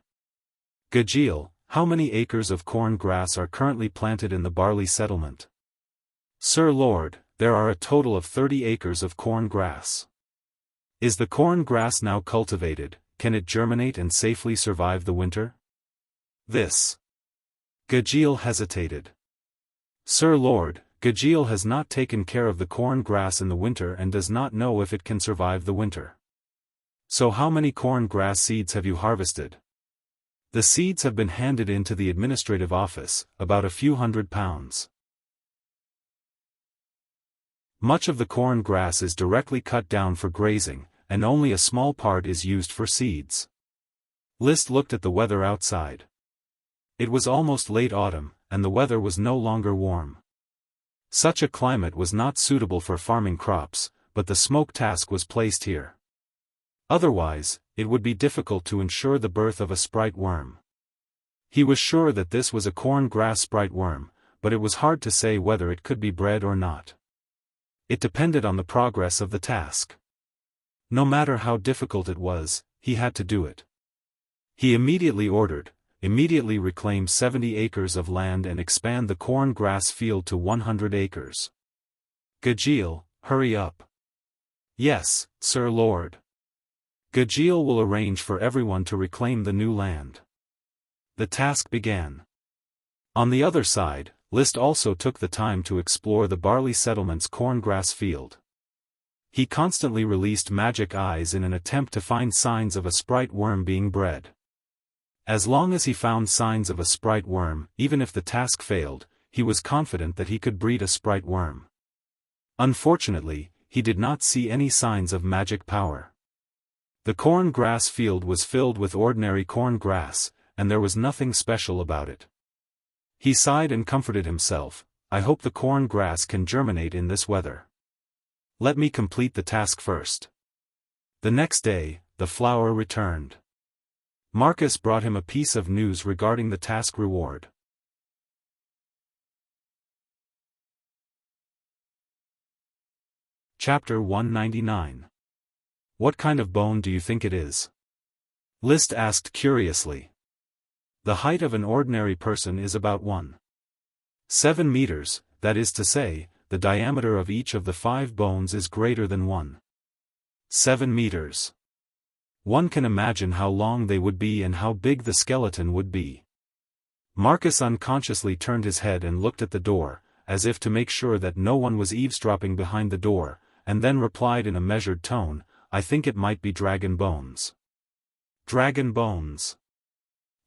"Gajiel, how many acres of corn grass are currently planted in the barley settlement?" "Sir Lord, there are a total of 30 acres of corn grass." "Is the corn grass now cultivated? Can it germinate and safely survive the winter?" "This." Gajiel hesitated. "Sir Lord, Gajiel has not taken care of the corn grass in the winter and does not know if it can survive the winter." "So how many corn grass seeds have you harvested?" "The seeds have been handed in to the administrative office, about a few hundred pounds." Much of the corn grass is directly cut down for grazing, and only a small part is used for seeds. List looked at the weather outside. It was almost late autumn, and the weather was no longer warm. Such a climate was not suitable for farming crops, but the smoke task was placed here. Otherwise, it would be difficult to ensure the birth of a sprite worm. He was sure that this was a corn grass sprite worm, but it was hard to say whether it could be bred or not. It depended on the progress of the task. No matter how difficult it was, he had to do it. He immediately reclaim 70 acres of land and expand the corn grass field to 100 acres. "Gajiel, hurry up." "Yes, Sir Lord." Gajeel will arrange for everyone to reclaim the new land. The task began. On the other side, List also took the time to explore the barley settlement's corn-grass field. He constantly released magic eyes in an attempt to find signs of a sprite worm being bred. As long as he found signs of a sprite worm, even if the task failed, he was confident that he could breed a sprite worm. Unfortunately, he did not see any signs of magic power. The corn-grass field was filled with ordinary corn-grass, and there was nothing special about it. He sighed and comforted himself, I hope the corn-grass can germinate in this weather. Let me complete the task first. The next day, the flower returned. Marcus brought him a piece of news regarding the task reward. Chapter 199. What kind of bone do you think it is? List asked curiously. The height of an ordinary person is about 1.7 meters, that is to say, the diameter of each of the 5 bones is greater than 1.7 meters. One can imagine how long they would be and how big the skeleton would be. Marcus unconsciously turned his head and looked at the door, as if to make sure that no one was eavesdropping behind the door, and then replied in a measured tone, I think it might be dragon bones. Dragon bones.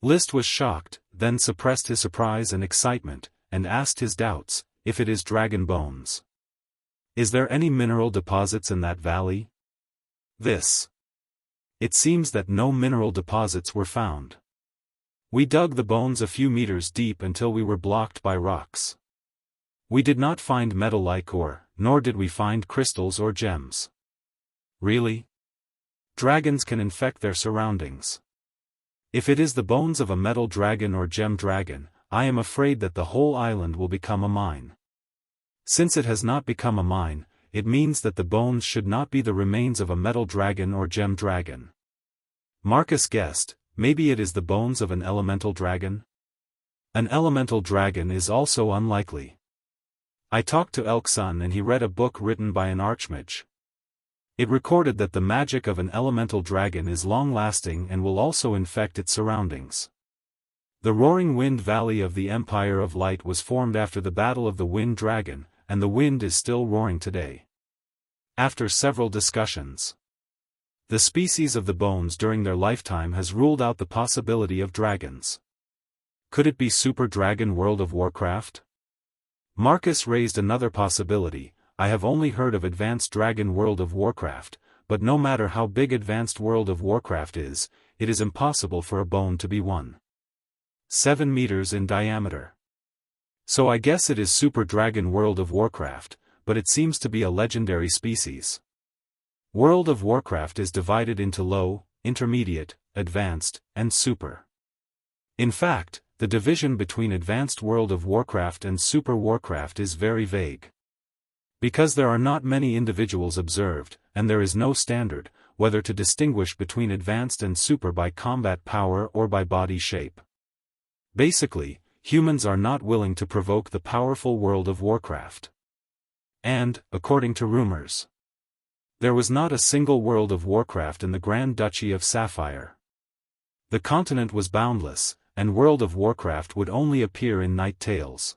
List was shocked, then suppressed his surprise and excitement, and asked his doubts, if it is dragon bones. Is there any mineral deposits in that valley? It seems that no mineral deposits were found. We dug the bones a few meters deep until we were blocked by rocks. We did not find metal-like ore, nor did we find crystals or gems. Really? Dragons can infect their surroundings. If it is the bones of a metal dragon or gem dragon, I am afraid that the whole island will become a mine. Since it has not become a mine, it means that the bones should not be the remains of a metal dragon or gem dragon. Marcus guessed, maybe it is the bones of an elemental dragon? An elemental dragon is also unlikely. I talked to Elkson and he read a book written by an archmage. It recorded that the magic of an elemental dragon is long-lasting and will also infect its surroundings. The Roaring Wind Valley of the Empire of Light was formed after the Battle of the Wind Dragon, and the wind is still roaring today. After several discussions, the species of the bones during their lifetime has ruled out the possibility of dragons. Could it be Super Dragon World of Warcraft? Marcus raised another possibility. I have only heard of Advanced Dragon World of Warcraft, but no matter how big Advanced World of Warcraft is, it is impossible for a bone to be 1.7 meters in diameter. So I guess it is Super Dragon World of Warcraft, but it seems to be a legendary species. World of Warcraft is divided into low, intermediate, advanced, and super. In fact, the division between Advanced World of Warcraft and Super Warcraft is very vague. Because there are not many individuals observed, and there is no standard, whether to distinguish between advanced and super by combat power or by body shape. Basically, humans are not willing to provoke the powerful World of Warcraft. And, according to rumors, there was not a single World of Warcraft in the Grand Duchy of Sapphire. The continent was boundless, and World of Warcraft would only appear in Night Tales.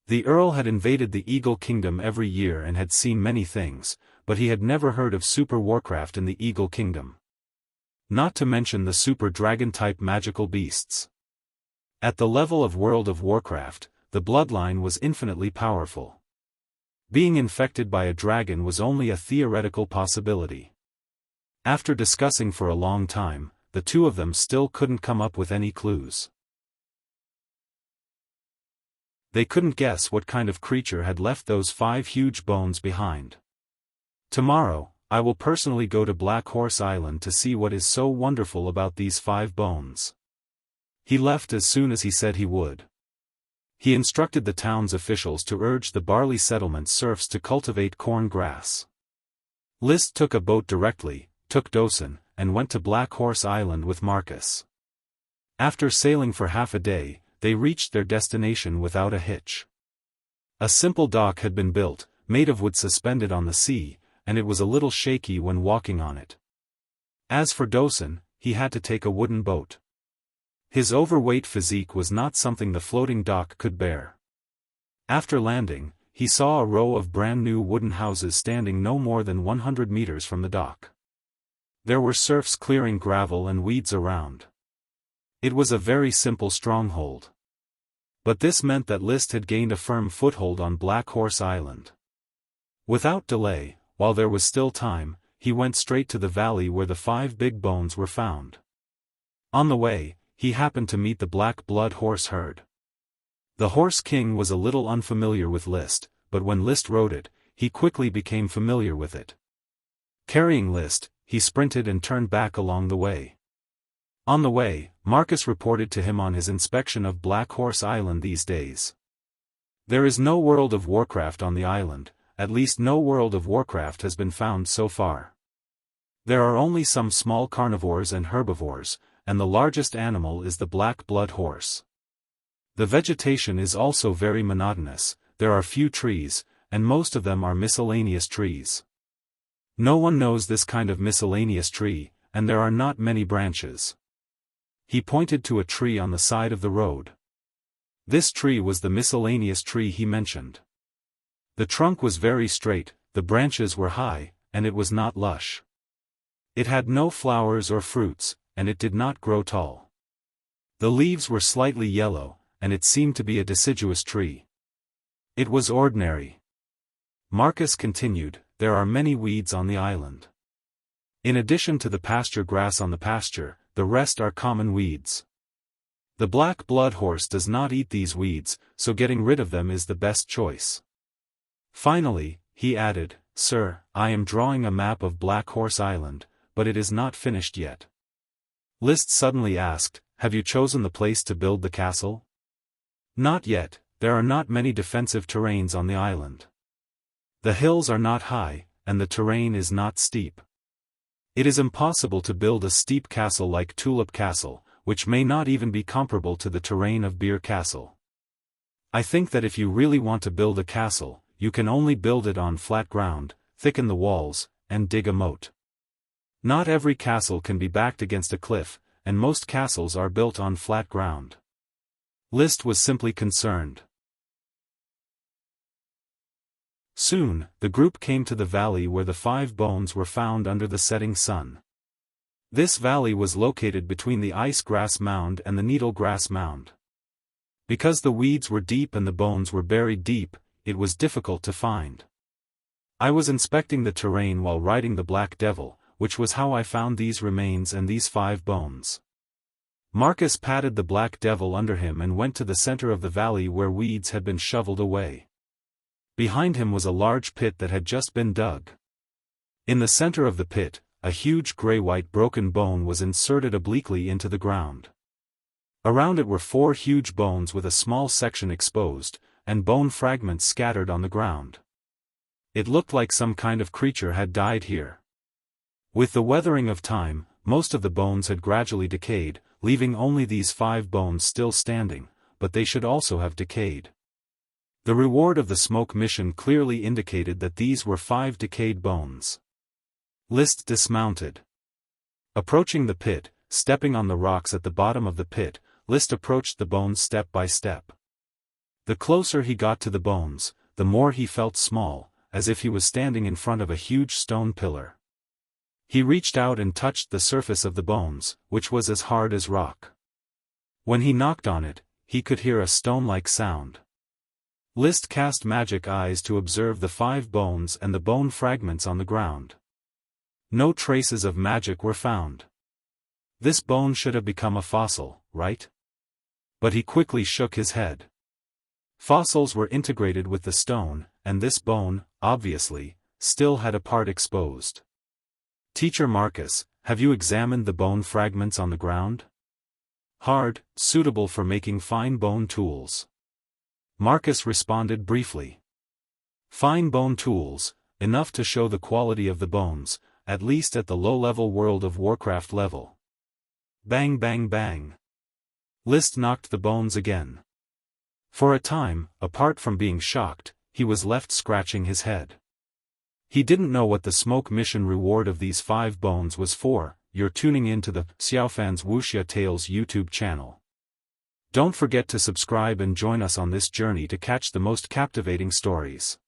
The Earl had invaded the Eagle Kingdom every year and had seen many things, but he had never heard of Super Warcraft in the Eagle Kingdom. Not to mention the Super Dragon-type magical beasts. At the level of World of Warcraft, the bloodline was infinitely powerful. Being infected by a dragon was only a theoretical possibility. After discussing for a long time, the two of them still couldn't come up with any clues. They couldn't guess what kind of creature had left those 5 huge bones behind. Tomorrow, I will personally go to Black Horse Island to see what is so wonderful about these 5 bones. He left as soon as he said he would. He instructed the town's officials to urge the barley settlement serfs to cultivate corn grass. List took a boat directly, took Dosen, and went to Black Horse Island with Marcus. After sailing for half a day, they reached their destination without a hitch. A simple dock had been built, made of wood suspended on the sea, and it was a little shaky when walking on it. As for Dosen, he had to take a wooden boat. His overweight physique was not something the floating dock could bear. After landing, he saw a row of brand-new wooden houses standing no more than 100 meters from the dock. There were serfs clearing gravel and weeds around. It was a very simple stronghold. But this meant that Liszt had gained a firm foothold on Black Horse Island. Without delay, while there was still time, he went straight to the valley where the 5 big bones were found. On the way, he happened to meet the Black Blood horse herd. The Horse King was a little unfamiliar with Liszt, but when Liszt rode it, he quickly became familiar with it. Carrying Liszt, he sprinted and turned back along the way. On the way, Marcus reported to him on his inspection of Black Horse Island these days. There is no World of Warcraft on the island, at least no World of Warcraft has been found so far. There are only some small carnivores and herbivores, and the largest animal is the Black Blood horse. The vegetation is also very monotonous, there are few trees, and most of them are miscellaneous trees. No one knows this kind of miscellaneous tree, and there are not many branches. He pointed to a tree on the side of the road. This tree was the miscellaneous tree he mentioned. The trunk was very straight, the branches were high, and it was not lush. It had no flowers or fruits, and it did not grow tall. The leaves were slightly yellow, and it seemed to be a deciduous tree. It was ordinary. Marcus continued, there are many weeds on the island. In addition to the pasture grass on the pasture, the rest are common weeds. The Black Blood horse does not eat these weeds, so getting rid of them is the best choice. Finally, he added, Sir, I am drawing a map of Black Horse Island, but it is not finished yet. Liszt suddenly asked, have you chosen the place to build the castle? Not yet, there are not many defensive terrains on the island. The hills are not high, and the terrain is not steep. It is impossible to build a steep castle like Tulip Castle, which may not even be comparable to the terrain of Beer Castle. I think that if you really want to build a castle, you can only build it on flat ground, thicken the walls, and dig a moat. Not every castle can be backed against a cliff, and most castles are built on flat ground. Liszt was simply concerned. Soon, the group came to the valley where the 5 bones were found under the setting sun. This valley was located between the ice grass mound and the needle grass mound. Because the weeds were deep and the bones were buried deep, it was difficult to find. I was inspecting the terrain while riding the Black Devil, which was how I found these remains and these 5 bones. Marcus patted the Black Devil under him and went to the center of the valley where weeds had been shoveled away. Behind him was a large pit that had just been dug. In the center of the pit, a huge gray-white broken bone was inserted obliquely into the ground. Around it were 4 huge bones with a small section exposed, and bone fragments scattered on the ground. It looked like some kind of creature had died here. With the weathering of time, most of the bones had gradually decayed, leaving only these 5 bones still standing, but they should also have decayed. The reward of the smoke mission clearly indicated that these were 5 decayed bones. Liszt dismounted. Approaching the pit, stepping on the rocks at the bottom of the pit, Liszt approached the bones step by step. The closer he got to the bones, the more he felt small, as if he was standing in front of a huge stone pillar. He reached out and touched the surface of the bones, which was as hard as rock. When he knocked on it, he could hear a stone-like sound. Liszt cast magic eyes to observe the 5 bones and the bone fragments on the ground. No traces of magic were found. This bone should have become a fossil, right? But he quickly shook his head. Fossils were integrated with the stone, and this bone, obviously, still had a part exposed. Teacher Marcus, have you examined the bone fragments on the ground? Hard, suitable for making fine bone tools. Marcus responded briefly. Fine bone tools, enough to show the quality of the bones, at least at the low-level World of Warcraft level. Bang bang bang. Liszt knocked the bones again. For a time, apart from being shocked, he was left scratching his head. He didn't know what the smoke mission reward of these 5 bones was for, you're tuning in to the Xiaofan's Wuxia Tales YouTube channel. Don't forget to subscribe and join us on this journey to catch the most captivating stories.